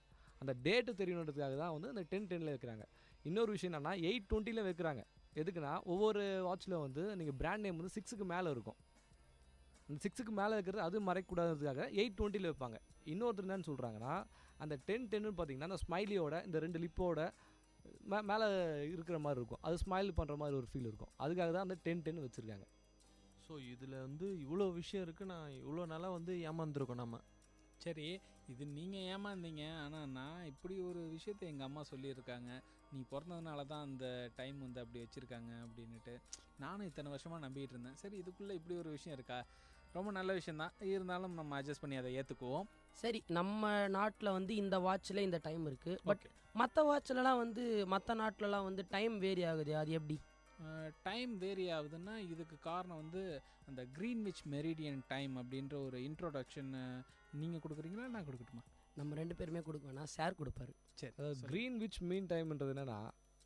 அந்த டேட்டு தெரியணுன்றதுக்காக தான் வந்து அந்த 10-10 வைக்கிறாங்க. இன்னொரு விஷயம் என்னென்னா 8-20 வைக்கிறாங்க. எதுக்குன்னா ஒவ்வொரு வாட்சில் வந்து நீங்கள் பிராண்ட் நேம் வந்து 6க்கு மேலே இருக்கும். அந்த 6க்கு மேலே இருக்கிறது அது மறைக்கக்கூடாதுக்காக 8-20 வைப்பாங்க. இன்னொருத்தர் என்னன்னு சொல்கிறாங்கன்னா அந்த 10-10 பார்த்தீங்கன்னா அந்த ஸ்மைலியோட இந்த 2 லிப்போட மேலே இருக்கிற மாதிரி இருக்கும், அது ஸ்மைல் பண்ணுற மாதிரி ஒரு ஃபீல் இருக்கும். அதுக்காக தான் அந்த 10-10 வச்சுருக்காங்க. ஸோ இதில் வந்து இவ்வளோ விஷயம் இருக்குது. நான் இவ்வளோ நாளாக வந்து ஏமாந்துருக்கோம் நம்ம. சரி, இது நீங்கள் ஏமாந்தீங்க, ஆனால் நான் இப்படி ஒரு விஷயத்தை எங்கள் அம்மா சொல்லியிருக்காங்க, நீ பிறந்ததுனால தான் அந்த டைம் வந்து அப்படி வச்சுருக்காங்க அப்படின்ட்டு. நானும் இத்தனை வருஷமாக நம்பிக்கிட்டு இருந்தேன். சரி, இதுக்குள்ளே இப்படி ஒரு விஷயம் இருக்கா, ரொம்ப நல்ல விஷயந்தான். இருந்தாலும் நம்ம அட்ஜஸ்ட் பண்ணி அதை ஏற்றுக்குவோம். சரி, நம்ம நாட்டில் வந்து இந்த வாட்சில் இந்த டைம் இருக்குது. பட் மற்ற வாட்சிலலாம் வந்து மற்ற நாட்டிலலாம் வந்து டைம் வேரி ஆகுது, அது எப்படி? டைம் வேரி ஆகுதுன்னா இதுக்கு காரணம் வந்து அந்த கிரீன்விச் மெரிடியன் டைம் அப்படின்ற ஒரு இன்ட்ரோடக்ஷன் நீங்கள் கொடுக்குறீங்களா நான் கொடுக்கட்டுமா? நம்ம 2 பேருமே கொடுக்கணும்னா சார் கொடுப்பாரு. சரி, கிரீன்விச் மீன் டைம்ன்றது என்னென்னா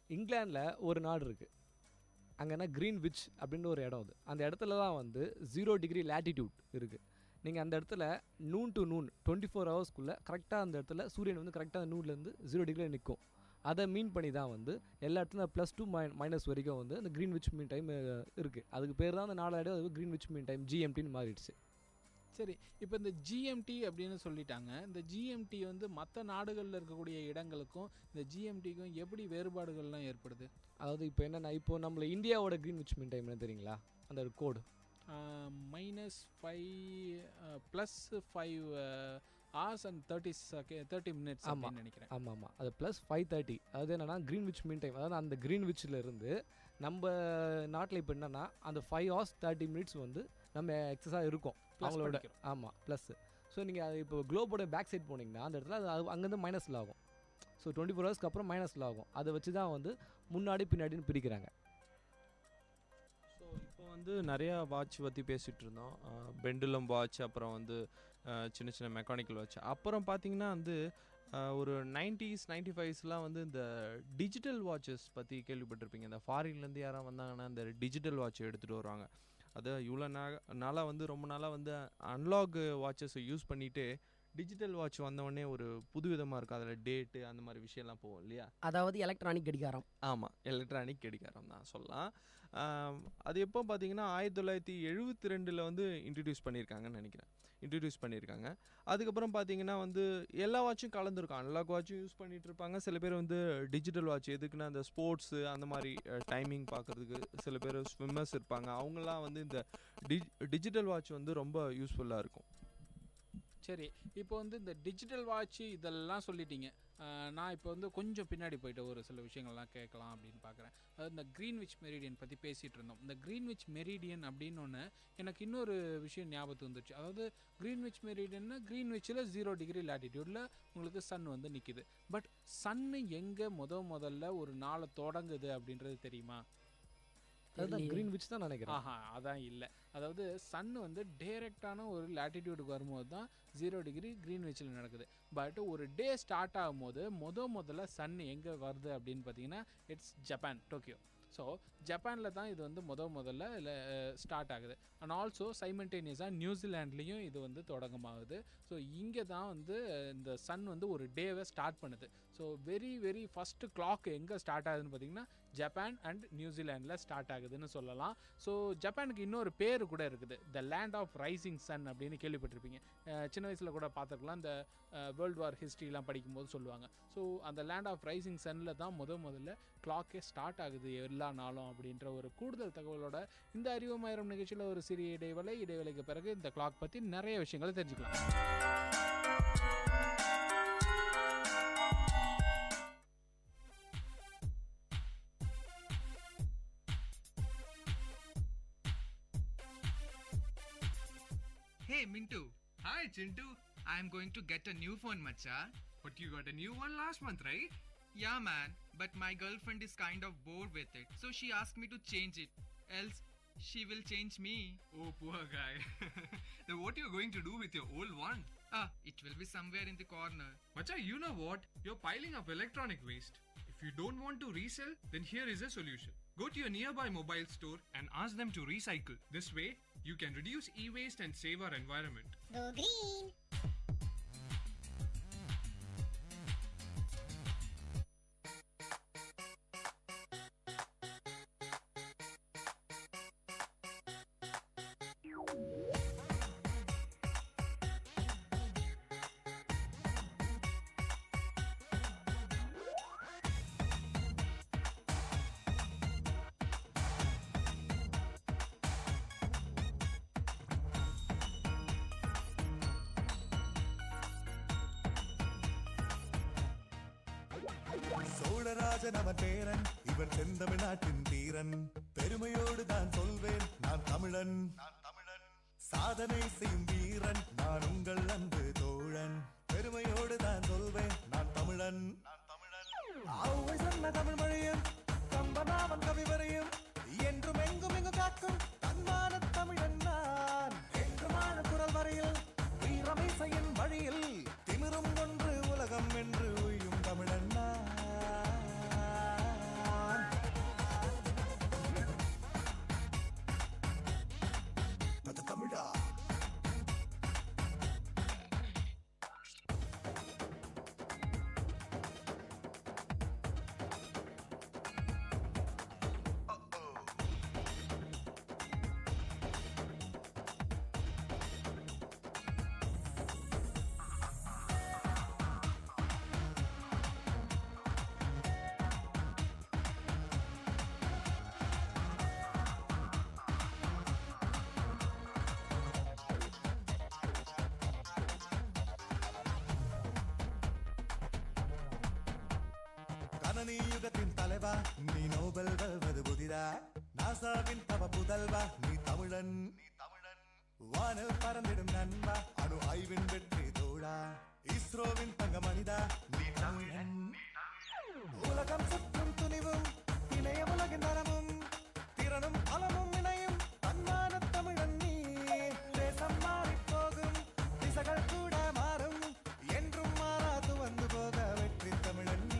இங்கிலாண்டில் ஒரு நாடு இருக்குது, அங்கன்னா கிரீன்விச் அப்படின்ற ஒரு இடம். அது அந்த இடத்துல தான் வந்து 0 டிகிரி லேட்டிடியூட் இருக்குது. நீங்கள் அந்த இடத்துல நூன் டு நூன் 24 ஹவர்ஸ்க்குள்ளே கரெக்டாக அந்த இடத்துல சூரியன் வந்து கரெக்டாக அந்த நூன்லேருந்து 0 டிகிரியில் நிற்கும். அதை மீன் பண்ணி தான் வந்து எல்லா இடத்துலையும் +2 - வரைக்கும் வந்து அந்த கிரீன்விச் மீன் டைம் இருக்குது. அதுக்கு பேர் தான் அந்த நாளடைவு அது கிரீன்விச் மீன் டைம் GMTன்னு மாறிடுச்சு. சரி, இப்போ இந்த GMT அப்படின்னு சொல்லிட்டாங்க. இந்த GMT வந்து மற்ற நாடுகளில் இருக்கக்கூடிய இடங்களுக்கும் இந்த GMTக்கும் எப்படி வேறுபாடுகள்லாம் ஏற்படுது? அதாவது இப்போ என்னென்னா, இப்போ நம்மள இந்தியாவோட கிரீன்விச் மீன் டைம் என்ன தெரியுங்களா? அந்த கோடு -5 +5 hours and 30 minutes அப்படின்னு நினைக்கிறேன். ஆமாம், அது +5:30. அது என்னென்னா கிரீன்விச் மீன் டைம். அதாவது அந்த கிரீன்விச்சில் இருந்து நம்ம நாட்டில் இப்போ என்னென்னா அந்த 5 hours 30 minutes வந்து நம்ம எக்ஸஸாக இருக்கும் அவங்களோட. ஆமாம், ப்ளஸ். ஸோ நீங்கள் அது இப்போ குளோபோட பேக் சைட் போனீங்கன்னா அந்த இடத்துல அது அங்கேருந்து மைனஸில் ஆகும். ஸோ 24 ஹவர்ஸ்க்கு அப்புறம் மைனஸில் ஆகும். அதை வச்சு தான் வந்து முன்னாடி பின்னாடின்னு பிரிக்கிறாங்க. ஸோ இப்போ வந்து நிறையா வாட்ச் பற்றி பேசிகிட்டு இருந்தோம். பெண்டுலம் வாட்ச், அப்புறம் வந்து சின்ன சின்ன மெக்கானிக்கல் வாட்ச். அப்புறம் பார்த்தீங்கன்னா வந்து ஒரு 90s 95ஸ்லாம் வந்து இந்த டிஜிட்டல் வாட்சஸ் பற்றி கேள்விப்பட்டிருப்பீங்க. இந்த ஃபாரின்லேருந்து யாராவது வந்தாங்கன்னா இந்த டிஜிட்டல் வாட்ச் எடுத்துகிட்டு வருவாங்க. அதை இவ்வளோ நாளாக வந்து ரொம்ப நாளாக வந்து அன்லாக் வாட்சஸை யூஸ் பண்ணிவிட்டு டிஜிட்டல் வாட்ச் வந்தவொடனே ஒரு புதுவிதமாக இருக்கும். அதில் டேட்டு அந்த மாதிரி விஷயம்லாம் போகும் இல்லையா? அதாவது எலக்ட்ரானிக் கடிகாரம். ஆமாம், எலக்ட்ரானிக் கடிகாரம் தான் சொல்லலாம். அது எப்போ பார்த்தீங்கன்னா 1972 வந்து இன்ட்ரடியூஸ் பண்ணியிருக்காங்க. அதுக்கப்புறம் பார்த்தீங்கன்னா வந்து எல்லா வாட்சும் கலந்துருக்கும். அன்லாக் வாட்சும் யூஸ் பண்ணிகிட்டு இருப்பாங்க. சில பேர் வந்து டிஜிட்டல் வாட்ச் எதுக்குன்னா அந்த ஸ்போர்ட்ஸு அந்த மாதிரி டைமிங் பார்க்குறதுக்கு. சில பேர் ஸ்விம்மர்ஸ் இருப்பாங்க, அவங்களாம் வந்து இந்த டிஜிட்டல் வாட்ச் வந்து ரொம்ப யூஸ்ஃபுல்லாக இருக்கும். சரி, இப்போ வந்து இந்த டிஜிட்டல் வாட்ச் இதெல்லாம் சொல்லிட்டீங்க. நான் இப்போ வந்து கொஞ்சம் பின்னாடி போயிட்டு ஒரு சில விஷயங்கள்லாம் கேட்கலாம் அப்படின்னு பார்க்குறேன். அதாவது இந்த கிரீன்விச் மெரிடியன் பற்றி பேசிகிட்டு இருந்தோம். இந்த கிரீன்விச் மெரிடியன் அப்படின்னு ஒன்று எனக்கு இன்னொரு விஷயம் ஞாபகத்து வந்துச்சு. அதாவது கிரீன்விச் மெரிடியன்னா கிரீன்விச்சில் 0 டிகிரி லேட்டிடியூடில் உங்களுக்கு சன் வந்து நிற்கிது. பட் சன்னு எங்கே முதல்ல ஒரு நாளை தொடங்குது அப்படின்றது தெரியுமா? அதுதான் கிரீன்விச் தான் நினைக்கிறேன். அதான் இல்லை. அதாவது சன் வந்து டைரெக்டான ஒரு லேட்டிடியூடுக்கு வரும்போது தான் 0 டிகிரி கிரீன்விச்சில் நடக்குது. பட் ஒரு டே ஸ்டார்ட் ஆகும்போது முதல்ல சன் எங்கே வருது அப்படின்னு பார்த்தீங்கன்னா இட்ஸ் ஜப்பான், டோக்கியோ. ஸோ ஜப்பானில் தான் இது வந்து முதல்ல ஸ்டார்ட் ஆகுது. அண்ட் ஆல்சோ சைமல்டேனியஸாக நியூசிலாண்ட்லேயும் இது வந்து தொடங்கமாகுது. ஸோ இங்கே தான் வந்து இந்த சன் வந்து ஒரு டேவை ஸ்டார்ட் பண்ணுது. ஸோ வெரி ஃபஸ்ட்டு கிளாக் எங்கே ஸ்டார்ட் ஆகுதுன்னு பார்த்தீங்கன்னா ஜப்பான் அண்ட் நியூசிலாண்டில் ஸ்டார்ட் ஆகுதுன்னு சொல்லலாம். ஸோ ஜப்பானுக்கு இன்னொரு பேர் கூட இருக்குது, the land of rising sun அப்படின்னு கேள்விப்பட்டிருப்பீங்க. சின்ன வயசில் கூட பார்த்துருக்கலாம், இந்த வேர்ல்டு வார் ஹிஸ்ட்ரிலாம் படிக்கும்போது சொல்லுவாங்க. ஸோ அந்த லேண்ட் ஆஃப் ரைசிங் சன்னில் தான் முதல்ல கிளாக்கே ஸ்டார்ட் ஆகுது எல்லா நாளும் அப்படின்ற ஒரு கூடுதல் தகவலோட இந்த அறிவுமயிரம் நிகழ்ச்சியில் ஒரு சிறிய இடைவேளைக்கு பிறகு இந்த கிளாக் பற்றி நிறைய விஷயங்களை தெரிஞ்சுக்கலாம். Hey Mintu. Hi Chintu. I'm going to get a new phone, macha. But you got a new one last month, right? Yeah man, but my girlfriend is kind of bored with it. So she asked me to change it. Else she will change me. Oh, poor guy. Then what are you going to do with your old one? It will be somewhere in the corner. Macha, you know what? You're piling up electronic waste. If you don't want to resell, then here is a solution. Go to your nearby mobile store and ask them to recycle. This way, you can reduce e-waste and save our environment. Go green! Cholarajan அவன் பேரன், இவன் செந்தமிழ்நாட்டின் வீரன். பெருமையோடு நான் சொல்வேன், நான் தமிழன். சாதனை செய்யும் வீரன், நான் உங்கள் அன்பு தோழன். பெருமையோடு நான் சொல்வேன், நான் தமிழன். ஆவை சொன்ன தமிழ் மொழியும் கம்பனாவன் கவி வரையும் என்றும் எங்கும் எங்கு காக்கும் தன்மான தமிழன் நான். என்றுமான குரல் வரையில் வீரமிசையின் வழியில் திமிரும் ஒன்று உலகம் என்று உய்யும் தமிழன் நான். யுகத்தின் தலைவா நீ நோபல் வெல்வது புதிதா. நாசாவின் தவ புதல்வா நீ தமிழன். வானில் பறந்திடும் நண்பா அணு ஆய்வின் வெற்றி தோழா. இஸ்ரோவின் தங்க மனிதா நீ தமிழன். உலகம் சுற்றும் துணிவும் இணைய உலகின் நலமும் திறனும் பலமும் இணையும் தன்மான தமிழன் நீ. தேசம் மாறி போகும் திசைகள் கூட மாறும் என்றும் மாறாது வந்து போக வெற்றி தமிழன் நீ.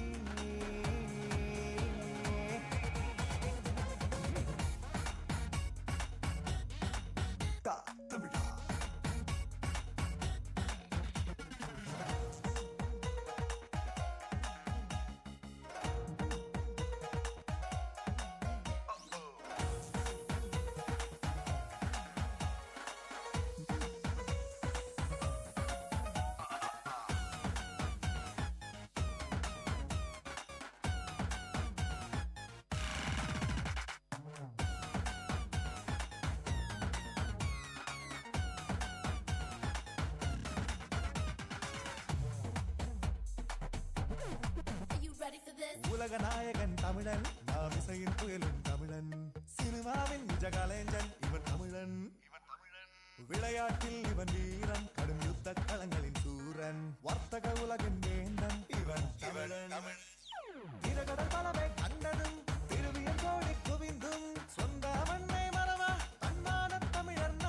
உலக நாயகன் தமிழன், நாம் இசையின் புயலும் தமிழன். சினிமாவின் நிஜ கலைஞன் இவன் தமிழன். விளையாட்டில் இவன் வீரன், கடும் யுத்த களங்களின் சூரன். வர்த்தக உலகின் வேந்தன் இவன் தமிழன். திரகடல் பலவை கண்டதும் திருவியல் கோடி குவிந்தும் சொந்த மண்ணை மறவா தன்மான தமிழன்.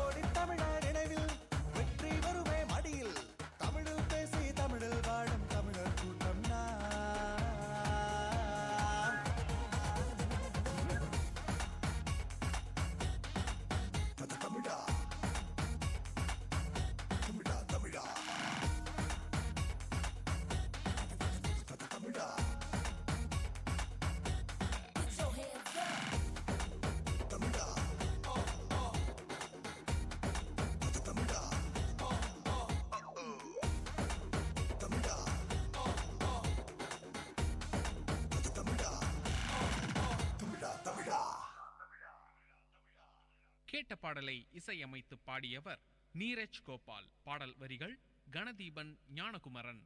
ஓடி தமிழர் நினைவில் வெற்றி வருவே மடியில் தமிழில் பேசி தமிழில் வாழும் தமிழர் கூட்டம் கேட்ட பாடலை இசையமைத்து பாடியவர் நீரஜ் கோபால். பாடல் வரிகள் கணதீபன் ஞானகுமரன்.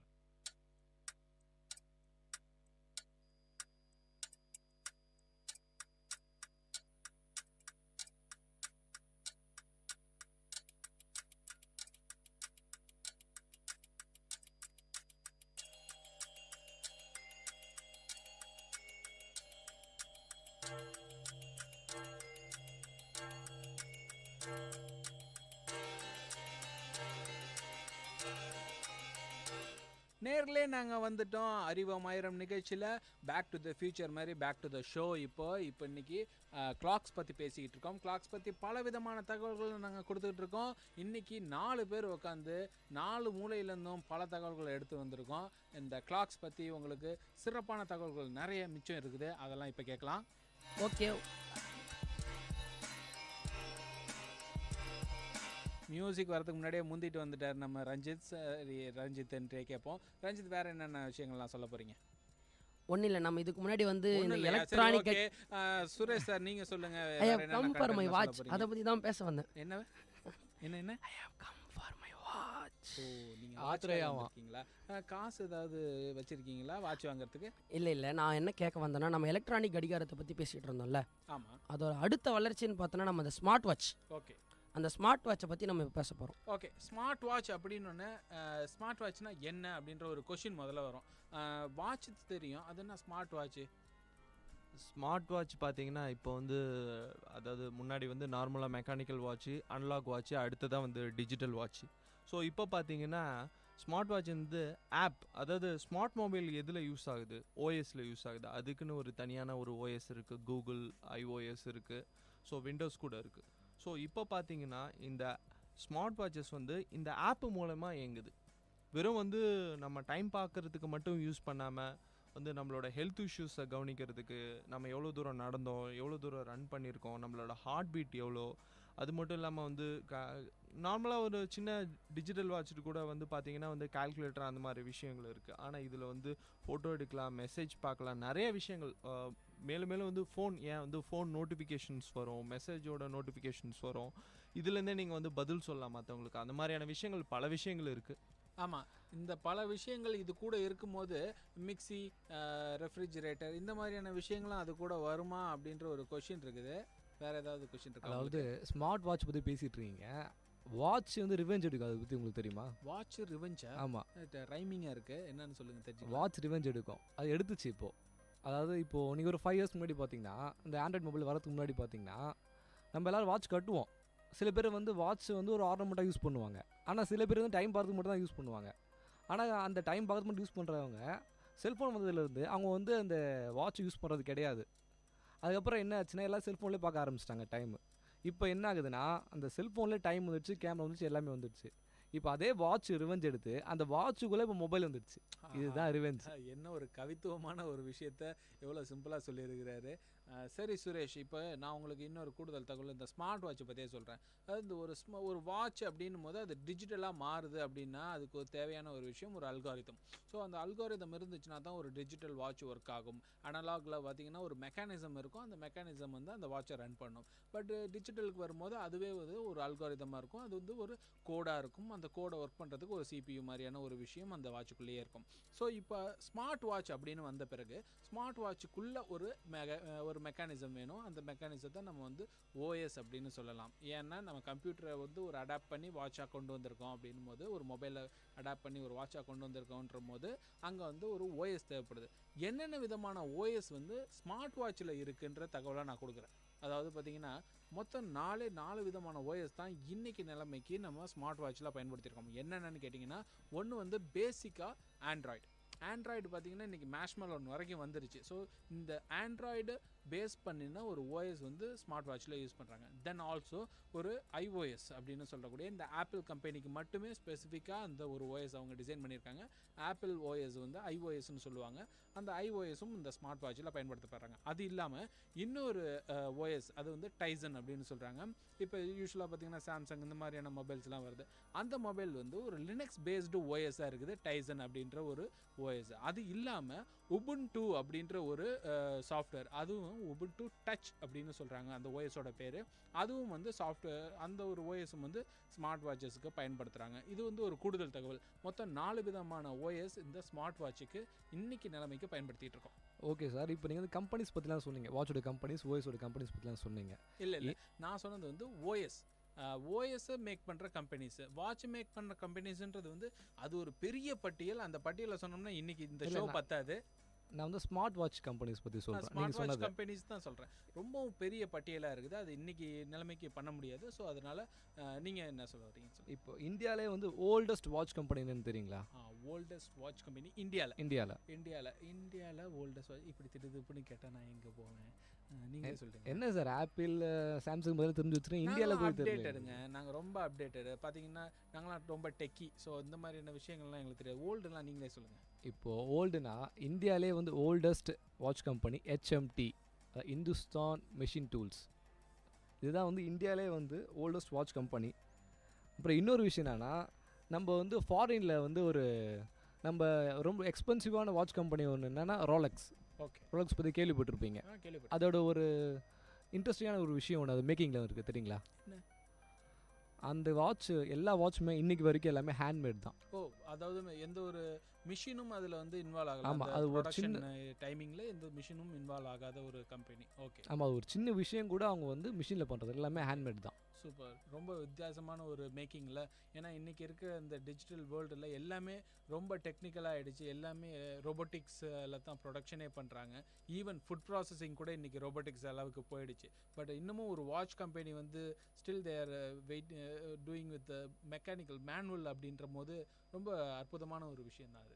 நேர்களே நாங்கள் வந்துட்டோம் அறிவோமாயிரம் நிகழ்ச்சியில். பேக் டு த ஃபியூச்சர் மாதிரி பேக் டு த ஷோ. இப்போ இன்னைக்கு கிளாக்ஸ் பற்றி பேசிக்கிட்டு இருக்கோம். கிளாக்ஸ் பற்றி பல விதமான தகவல்களை நாங்கள் கொடுத்துக்கிட்டு இருக்கோம். இன்றைக்கி 4 பேர் உட்காந்து 4 மூலையிலேருந்தும் பல தகவல்களை எடுத்து வந்திருக்கோம். இந்த கிளாக்ஸ் பற்றி உங்களுக்கு சிறப்பான தகவல்கள் நிறைய மிச்சம் இருக்குது, அதெல்லாம் இப்போ கேட்கலாம். ஓகே, மியூசிக் வரதுக்கு முன்னாடியே முந்திட்டு வந்துட்டார் நம்ம ரஞ்சித். சரி, ரஞ்சித்ன்றே கேட்போம். ரஞ்சித், வேறு என்னென்ன விஷயங்கள்லாம் சொல்ல போகிறீங்க? ஒன்றும் இல்லை, நம்ம இதுக்கு முன்னாடி வந்து எலக்ட்ரானிக். சுரேஷ் சார், நீங்கள் சொல்லுங்கள். அதை பற்றி தான் பேச வந்தேன். என்ன என்ன இருக்கீங்களா? காசு ஏதாவது வச்சிருக்கீங்களா வாட்ச் வாங்குறதுக்கு? இல்லை, நான் என்ன கேட்க வந்தேன்னா, நம்ம எலக்ட்ரானிக் கடிகாரத்தை பற்றி பேசிகிட்டு இருந்தோம்ல. ஆமாம். அதோட அடுத்த வளர்ச்சின்னு பார்த்தோன்னா நம்ம அந்த ஸ்மார்ட் வாட்ச். ஓகே, அந்த ஸ்மார்ட் வாட்சை பற்றி நம்ம பேச போகிறோம். ஓகே, ஸ்மார்ட் வாட்ச் அப்படின்னு ஸ்மார்ட் வாட்ச்னா என்ன அப்படின்ற ஒரு கொஷின் முதல்ல வரும். வாட்ச் தெரியும், அது என்ன ஸ்மார்ட் வாட்ச்? ஸ்மார்ட் வாட்ச் பார்த்தீங்கன்னா இப்போ வந்து அதாவது முன்னாடி வந்து நார்மலாக மெக்கானிக்கல் வாட்ச்சு, அனலாக் வாட்ச்சு, அடுத்ததான் வந்து டிஜிட்டல் வாட்ச்சு. ஸோ இப்போ பார்த்தீங்கன்னா ஸ்மார்ட் வாட்ச் வந்து ஆப், அதாவது ஸ்மார்ட் மொபைல் எதில் யூஸ் ஆகுது, ஓஎஸில் யூஸ் ஆகுது. அதுக்குன்னு ஒரு தனியான ஒரு ஓஎஸ் இருக்குது, கூகுள் iOS இருக்குது, ஸோ விண்டோஸ் கூட இருக்குது. ஸோ இப்போ பார்த்தீங்கன்னா இந்த ஸ்மார்ட் வாட்சஸ் வந்து இந்த ஆப்பு மூலமாக இயங்குது. வெறும் வந்து நம்ம டைம் பார்க்குறதுக்கு மட்டும் யூஸ் பண்ணாமல் வந்து நம்மளோட ஹெல்த் இஷ்யூஸை கவனிக்கிறதுக்கு, நம்ம எவ்வளோ தூரம் நடந்தோம், எவ்வளோ தூரம் ரன் பண்ணியிருக்கோம், நம்மளோட ஹார்ட் பீட் எவ்வளோ, அது மட்டும் இல்லாமல் வந்து நார்மலாக ஒரு சின்ன டிஜிட்டல் வாட்சிட்டு கூட வந்து பார்த்திங்கன்னா வந்து கால்குலேட்டர் அந்த மாதிரி விஷயங்கள் இருக்குது. ஆனால் இதில் வந்து ஃபோட்டோ எடுக்கலாம், மெசேஜ் பார்க்கலாம், நிறைய விஷயங்கள். மேலும் மேலும் வந்து ஃபோன் நோட்டிஃபிகேஷன்ஸ் வரும், மெசேஜோட நோட்டிஃபிகேஷன்ஸ் வரும். இதுலேருந்தே நீங்கள் வந்து பதில் சொல்லலாம் மற்றவங்களுக்கு. அந்த மாதிரியான விஷயங்கள் பல விஷயங்கள் இருக்குது. ஆமாம், இந்த பல விஷயங்கள் இது கூட இருக்கும்போது மிக்சி, ரெஃப்ரிஜிரேட்டர், இந்த மாதிரியான விஷயங்கள்லாம் அது கூட வருமா அப்படின்ற ஒரு கொஷின் இருக்குது. வேறு ஏதாவது கொஷின் இருக்கு? அதாவது ஸ்மார்ட் வாட்ச் பற்றி பேசிகிட்டு இருக்கீங்க. வாட்ச் வந்து ரிவெஞ்ச் எடுக்கும், அதை பற்றி உங்களுக்கு தெரியுமா? வாட்ச் ரிவெஞ்சா? ஆமாம், ரைமிங்காக இருக்குது, என்னன்னு சொல்லுங்கள் தெரிஞ்சு. வாட்ச் ரிவெஞ்ச் எடுக்கும், அது எடுத்துச்சு இப்போது. அதாவது இப்போது நீங்கள் ஒரு 5 இயர்ஸ் முன்னாடி பார்த்தீங்கன்னா, இந்த ஆண்ட்ராய்ட் மொபைல் வரதுக்கு முன்னாடி பார்த்தீங்கன்னா நம்ம எல்லோரும் வாட்ச் கட்டுவோம். சில பேர் வந்து வாட்ச் வந்து ஒரு ஆர்னமெண்ட்டாக யூஸ் பண்ணுவாங்க. ஆனால் சில பேர் வந்து டைம் பார்த்துக்கு மட்டும் தான் யூஸ் பண்ணுவாங்க. ஆனால் அந்த டைம் பார்த்து மட்டும் யூஸ் பண்ணுறவங்க செல்ஃபோன் வந்ததுலேருந்து அவங்க வந்து அந்த வாட்ச் யூஸ் பண்ணுறது கிடையாது. அதுக்கப்புறம் என்ன ஆச்சுன்னா எல்லாம் செல்ஃபோன்லேயே பார்க்க ஆரம்பிச்சிட்டாங்க டைமு. இப்போ என்ன ஆகுதுன்னா, அந்த செல்ஃபோன்லேயே டைம் வந்துடுச்சு, கேமரா வந்துடுச்சு, எல்லாமே வந்துடுச்சு. இப்போ அதே வாட்ச் ரிவெஞ்ச் எடுத்து அந்த வாட்சுக்குள்ளே இப்போ மொபைல் வந்துடுச்சு. இதுதான் ரிவெஞ்ச். என்ன ஒரு கவித்துவமான ஒரு விஷயத்த எவ்வளோ சிம்பிளாக சொல்லியிருக்கிறாரு. சரி சுரேஷ், இப்போ நான் உங்களுக்கு இன்னொரு கூடுதல் தகவல் இந்த ஸ்மார்ட் வாட்சை பற்றியே சொல்கிறேன். அதாவது ஒரு வாட்ச் அப்படின்னும் போது அது டிஜிட்டலாக மாறுது அப்படின்னா அதுக்கு ஒரு தேவையான ஒரு விஷயம் ஒரு அல்காரிதம். ஸோ அந்த அல்காரிதம் இருந்துச்சுன்னா தான் ஒரு டிஜிட்டல் வாட்ச் ஒர்க் ஆகும். அனலாகில் பார்த்திங்கன்னா ஒரு மெக்கானிசம் இருக்கும், அந்த மெக்கானிசம் வந்து அந்த வாட்சை ரன் பண்ணும். பட் டிஜிட்டலுக்கு வரும்போது அதுவே வந்து ஒரு அல்காரிதமாக இருக்கும், அது வந்து ஒரு கோடாக இருக்கும். அந்த கோடை ஒர்க் பண்ணுறதுக்கு ஒரு CPU மாதிரியான ஒரு விஷயம் அந்த வாட்சுக்குள்ளேயே இருக்கும். ஸோ இப்போ ஸ்மார்ட் வாட்ச் அப்படின்னு வந்த பிறகு ஸ்மார்ட் வாட்சுக்குள்ளே ஒரு மெக்கானிசம் வேணும். அந்த மெக்கானிசத்தை நம்ம வந்து OS அப்படின்னு சொல்லலாம். ஏன்னா நம்ம கம்ப்யூட்டரை வந்து ஒரு அடாப்ட் பண்ணி வாட்சாக கொண்டு வந்திருக்கோம் அப்படின்னும் போது, ஒரு மொபைலை அடாப்ட் பண்ணி ஒரு வாட்சாக கொண்டு வந்திருக்கோன்ற போது அங்கே வந்து ஒரு OS தேவைப்படுது. என்னென்ன விதமான OS வந்து ஸ்மார்ட் வாட்சில் இருக்குன்ற தகவலை நான் கொடுக்குறேன். அதாவது பார்த்திங்கன்னா மொத்தம் 4 விதமான OS தான் இன்றைக்கி நிலைமைக்கு நம்ம ஸ்மார்ட் வாட்சில் பயன்படுத்தியிருக்கோம். என்னென்னு கேட்டிங்கன்னா, ஒன்று வந்து பேசிக்காக ஆண்ட்ராய்டு பார்த்திங்கன்னா இன்றைக்கி மேஷ்மெலோன் வரைக்கும் வந்துருச்சு. ஸோ இந்த ஆண்ட்ராய்டு பேஸ் பண்ணினா ஒரு OS வந்து ஸ்மார்ட் வாட்சில் யூஸ் பண்ணுறாங்க. தென் ஆல்சோ ஒரு iOS அப்படின்னு சொல்லக்கூடிய இந்த ஆப்பிள் கம்பெனிக்கு மட்டுமே ஸ்பெசிஃபிக்காக அந்த ஒரு OS அவங்க டிசைன் பண்ணியிருக்காங்க. ஆப்பிள் OS வந்து iOSன்னு சொல்லுவாங்க. அந்த iOSம் இந்த ஸ்மார்ட் வாட்சில் பயன்படுத்தப்படுறாங்க. அது இல்லாமல் இன்னொரு OS, அது வந்து டைசன் அப்படின்னு சொல்கிறாங்க. இப்போ யூஸ்வலாக பார்த்திங்கன்னா சாம்சங் இந்த மாதிரியான மொபைல்ஸ்லாம் வருது. அந்த மொபைல் வந்து ஒரு லினக்ஸ் பேஸ்டு OS-ஆக இருக்குது, டைசன் அப்படின்ற ஒரு OS. அது இல்லாமல் உபுண்டு அப்படின்ற ஒரு சாஃப்ட்வேர், அதுவும் சொல்கிறாங்க. உபுண்டு டச் அப்படின்னு சொல்கிறாங்க அந்த ஓஎஸோட பேர். அதுவும் வந்து சாஃப்ட்வேர், அந்த ஒரு ஓஎஸும் வந்து ஸ்மார்ட் வாட்சஸுக்கு பயன்படுத்துகிறாங்க. இது வந்து ஒரு கூடுதல் தகவல். மொத்தம் 4 விதமான ஓஎஸ் இந்த ஸ்மார்ட் வாட்சுக்கு இன்றைக்கி நிலைமைக்கு பயன்படுத்திகிட்டு இருக்கோம். ஓகே சார், இப்போ நீங்கள் வந்து கம்பெனிஸ் பற்றிலாம் சொன்னீங்க, வாட்சோட கம்பெனிஸ், ஓஎஸோட கம்பெனிஸ் பற்றிலாம் சொன்னீங்க. இல்லை நான் சொன்னது வந்து ஓஎஸ், ஓஎஸை மேக் பண்ணுற கம்பெனிஸு. வாட்ச் மேக் பண்ணுற கம்பெனிஸுன்றது வந்து அது ஒரு பெரிய பட்டியல். அந்த பட்டியலை சொன்னோம்னா இன்றைக்கி இந்த ஷோ பத்தாது. நான் வந்து ஸ்மார்ட் வாட்ச் கம்பெனிஸ் பற்றி சொல்கிறேன். ஸ்மார்ட் வாட்ச் கம்பெனிஸ் தான் சொல்கிறேன். ரொம்பவும் பெரிய பட்டியலாக இருக்குது, அது இன்றைக்கி நிலைமைக்கு பண்ண முடியாது. ஸோ அதனால் நீங்கள் என்ன சொல்ல வரீங்க? இப்போ இந்தியாவிலே வந்து ஓல்டஸ்ட் வாட்ச் கம்பெனி என்னன்னு தெரியுங்களா? ஓல்டஸ்ட் வாட்ச் கம்பெனி இந்தியாவில் ஓல்டஸ்ட் வாட்ச் இப்படி திடுதுப்புன்னு கேட்டால் நான் எங்கே போவேன்? நீங்கள் சொல்லுங்கள். என்ன சார், ஆப்பிள் சாம்சங் முதல்ல தெரிஞ்சு வச்சுருக்கேன், இந்தியாவில் போய் அப்டேட்டடுங்க. நாங்கள் ரொம்ப அப்டேட்டடு. பார்த்தீங்கன்னா நாங்களாம் ரொம்ப டெக்கி. ஸோ இந்த மாதிரியான விஷயங்கள்லாம் எங்களுக்கு தெரியாது. ஓல்டுலாம் நீங்களே சொல்லுங்கள். இப்போது ஓல்டுனா இந்தியாவிலே வந்து oldest watch company HMT, Hindustan machine tools. இதுதான் வந்து இந்தியாவிலே வந்து ஓல்டஸ்ட் வாட்ச் கம்பெனி. அப்புறம் இன்னொரு விஷயம் என்னென்னா, நம்ம வந்து ஃபாரினில் வந்து ஒரு நம்ம ரொம்ப எக்ஸ்பென்சிவான வாட்ச் கம்பெனி ஒன்று என்னென்னா ரோலெக்ஸ். ஓகே, ரோலெக்ஸ் பற்றி கேள்விப்பட்டிருப்பீங்க. அதோட ஒரு இன்ட்ரெஸ்டிங்கான ஒரு விஷயம் ஒன்று அது மேக்கிங்கில் இருக்குது, தெரியுங்களா? அந்த வாட்ச் எல்லா வாட்சுமே இன்னைக்கு வரைக்கும் எல்லாமே ஹேண்ட்மேட் தான். ஓ, அதாவது எந்த ஒரு மிஷினும் அதில் வந்து இன்வால்வ் ஆகல. ஆமாம், அது ஒரு சின்ன டைமிங்கில் எந்த மிஷினும் இன்வால்வ் ஆகாத ஒரு கம்பெனி. ஓகே, ஆமாம், அது ஒரு சின்ன விஷயம் கூட அவங்க வந்து மிஷினில் பண்ணுறது எல்லாமே ஹேண்ட்மேட் தான். சூப்பர். ரொம்ப வித்தியாசமான ஒரு மேக்கிங்கில். ஏன்னா இன்றைக்கி இருக்கிற இந்த டிஜிட்டல் வேர்ல்டில் எல்லாமே ரொம்ப டெக்னிக்கலாக ஆகிடுச்சு. எல்லாமே ரோபோட்டிக்ஸில் தான் ப்ரொடக்ஷனே பண்ணுறாங்க. ஈவன் ஃபுட் ப்ராசஸிங் கூட இன்றைக்கி ரோபோட்டிக்ஸ் அளவுக்கு போயிடுச்சு. பட் இன்னமும் ஒரு வாட்ச் கம்பெனி வந்து still they're doing with mechanical manual அப்படின்ற போது ரொம்ப அற்புதமான ஒரு விஷயம் தான் அது.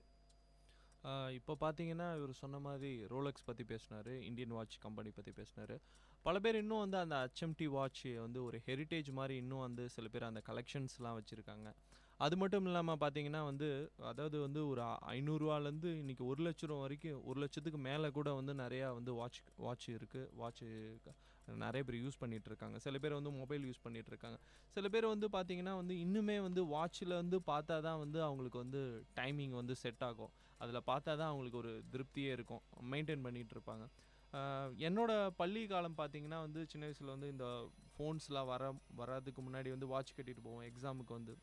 இப்போ பார்த்தீங்கன்னா இவர் சொன்ன மாதிரி ரோலெக்ஸ் பற்றி பேசினார், இந்தியன் வாட்ச் கம்பெனி பற்றி பேசினார். பல பேர் இன்னும் வந்து அந்த HMT வாட்ச் வந்து ஒரு ஹெரிட்டேஜ் மாதிரி இன்னும் வந்து சில பேர் அந்த கலெக்ஷன்ஸ்லாம் வச்சுருக்காங்க. அது மட்டும் இல்லாமல் பார்த்தீங்கன்னா வந்து அதாவது வந்து ஒரு 500ரூவாலேருந்து இன்றைக்கி 1 லட்சம் வரைக்கும், 1 லட்சத்துக்கு மேலே கூட வந்து நிறையா வந்து வாட்ச் இருக்குது. வாட்ச்சு நிறைய பேர் யூஸ் பண்ணிகிட்ருக்காங்க. சில பேர் வந்து மொபைல் யூஸ் பண்ணிகிட்ருக்காங்க. சில பேர் வந்து பார்த்திங்கன்னா வந்து இன்னுமே வந்து வாட்சில் வந்து பார்த்தா தான் வந்து அவங்களுக்கு வந்து டைமிங் வந்து செட் ஆகும். அதில் பார்த்தா தான் அவங்களுக்கு ஒரு திருப்தியே இருக்கும், மெயின்டைன் பண்ணிகிட்ருப்பாங்க. என்னோட பள்ளி காலம் பார்த்திங்கன்னா வந்து சின்ன வயசில் வந்து இந்த ஃபோன்ஸ்லாம் வராதுக்கு முன்னாடி வந்து வாட்ச் கட்டிட்டு போவோம் எக்ஸாமுக்கு வந்து.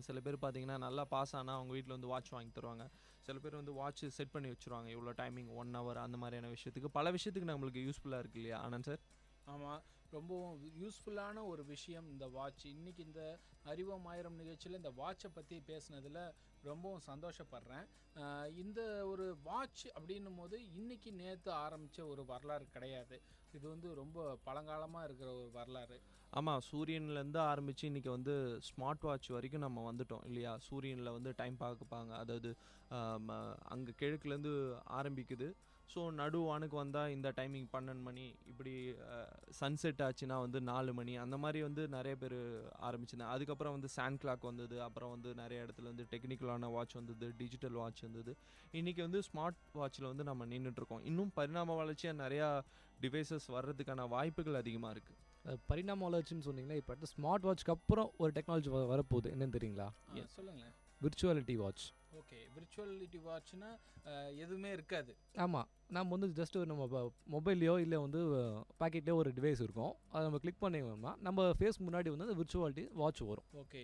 சில பேர் பார்த்திங்கன்னா நல்லா பாஸ் ஆனால் அவங்க வீட்டில் வந்து வாட்ச் வாங்கி தருவாங்க. சில பேர் வந்து வாட்ச் செட் பண்ணி வச்சுருவாங்க, இவ்வளோ டைமிங் 1 hour அந்த மாதிரியான விஷயத்துக்கு. பல விஷயத்துக்கு நம்மளுக்கு யூஸ்ஃபுல்லாக இருக்குது இல்லையா ஆனந்த் சார்? ஆமாம், ரொம்பவும் யூஸ்ஃபுல்லான ஒரு விஷயம் இந்த வாட்ச். இன்றைக்கி இந்த அறிவோம் ஆயிரம் நிகழ்ச்சியில் இந்த வாட்சை பற்றி பேசுனதில் ரொம்பவும் சந்தோஷப்படுறேன். இந்த ஒரு வாட்ச் அப்படின்னும் போது இன்றைக்கி நேற்று ஆரம்பித்த ஒரு வரலாறு கிடையாது. இது வந்து ரொம்ப பழங்காலமாக இருக்கிற ஒரு வரலாறு. ஆமாம், சூரியன்லேருந்து ஆரம்பித்து இன்றைக்கி வந்து ஸ்மார்ட் வாட்ச் வரைக்கும் நம்ம வந்துட்டோம் இல்லையா? சூரியனில் வந்து டைம் பார்க்குப்பாங்க, அதாவது அங்கே கிழக்குலேருந்து ஆரம்பிக்குது. ஸோ நடுவானுக்கு வந்தால் இந்த டைமிங் 12 மணி, இப்படி சன்செட் ஆச்சுன்னா வந்து 4 மணி, அந்த மாதிரி வந்து நிறைய பேர் ஆரம்பிச்சிருந்தாங்க. அதுக்கப்புறம் வந்து சாண்ட் கிளாக் வந்தது. அப்புறம் வந்து நிறைய இடத்துல வந்து டெக்னிக்கலான வாட்ச் வந்தது, டிஜிட்டல் வாட்ச் வந்தது. இன்றைக்கி வந்து ஸ்மார்ட் வாட்சில் வந்து நம்ம நின்றுட்டுருக்கோம். இன்னும் பரிணாம வளர்ச்சியாக நிறையா டிவைசஸ் வர்றதுக்கான வாய்ப்புகள் அதிகமாக இருக்குது. பரிணாம வளர்ச்சின்னு சொன்னீங்கன்னா, இப்போ அடுத்த ஸ்மார்ட் வாட்ச்க்கு அப்புறம் ஒரு டெக்னாலஜி வரப்போகுது, என்னன்னு தெரியுங்களா? சொல்லுங்களேன். விர்ச்சுவாலிட்டி வாட்ச். ஓகே, விர்ச்சுவாலிட்டி வாட்ச்னா எதுவுமே இருக்காது. ஆமாம், நம்ம வந்து ஜஸ்ட் நம்ம மொபைல்லையோ இல்லை வந்து பாக்கெட்லேயோ ஒரு டிவைஸ் இருக்கும், அதை நம்ம கிளிக் பண்ணிங்கன்னா நம்ம ஃபேஸ் முன்னாடி வந்து அந்த விர்ச்சுவாலிட்டி வாட்ச் வரும். ஓகே,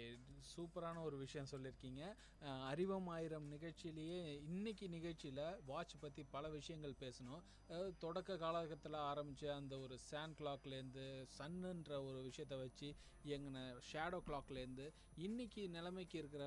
சூப்பரான ஒரு விஷயம் சொல்லியிருக்கீங்க. அறிவோம் ஆயிரம் நிகழ்ச்சியிலேயே இன்னைக்கு நிகழ்ச்சியில் வாட்ச் பற்றி பல விஷயங்கள் பேசணும். தொடக்க காலகட்டத்தில் ஆரம்பித்த அந்த ஒரு சாண்ட் கிளாக்லேருந்து சன்னுன்ற ஒரு விஷயத்தை வச்சு எங்கன ஷேடோ கிளாக்லேருந்து இன்றைக்கி நிலைமைக்கு இருக்கிற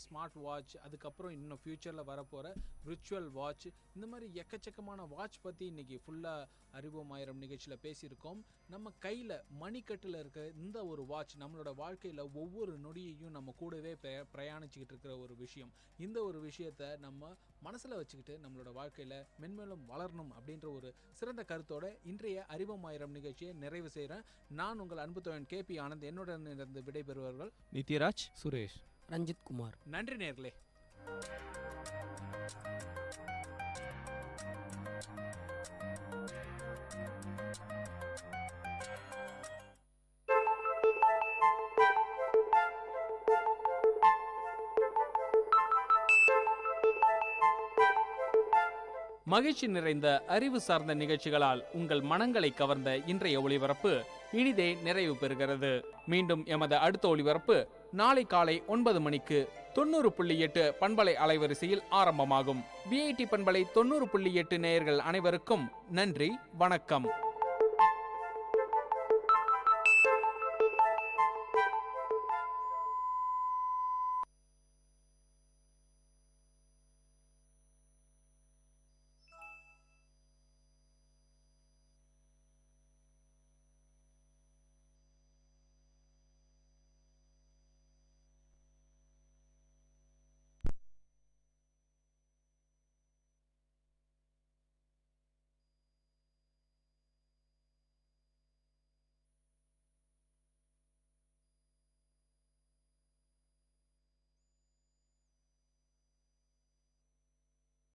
ஸ்மார்ட் வாட்ச், அதுக்கப்புறம் இன்னும் ஃப்யூச்சரில் வரப்போகிற விர்ச்சுவல் வாட்ச், இந்த மாதிரி எக்கச்சக்கமான வாட்ச் பற்றி இன்றைக்கி ஃபுல்லாக அறிவோம் ஆயிரம் நிகழ்ச்சியில் பேசியிருக்கோம். நம்ம கையில் மணிக்கட்டில் இருக்க இந்த ஒரு வாட்ச் நம்மளோட வாழ்க்கையில் ஒவ்வொரு நொடியையும் நம்ம கூடவே பிரயாணிச்சுக்கிட்டு இருக்கிற ஒரு விஷயம். இந்த ஒரு விஷயத்தை நம்ம மனசில் வச்சுக்கிட்டு நம்மளோட வாழ்க்கையில் மென்மேலும் வளரணும் அப்படின்ற ஒரு சிறந்த கருத்தோட இன்றைய அறிவோம் ஆயிரம் நிகழ்ச்சியை நிறைவு செய்கிறேன். நான் உங்கள் அன்பு தோழன் KP ஆனந்த். என்னுடன் இருந்து விடைபெறுவர்கள் நித்யராஜ், சுரேஷ், ரஞ்சித் குமார். நன்றி நேர்களே. மகிழ்ச்சி நிறைந்த அறிவு சார்ந்த நிகழ்ச்சிகளால் உங்கள் மனங்களை கவர்ந்த இன்றைய ஒளிபரப்பு இனிதே நிறைவு பெறுகிறது. மீண்டும் எமது அடுத்த ஒளிபரப்பு நாளை காலை 9 மணிக்கு 90.8 பண்பலை அலைவரிசையில் ஆரம்பமாகும். விஐடி பண்பலை 90.8 நேயர்கள் அனைவருக்கும் நன்றி, வணக்கம்.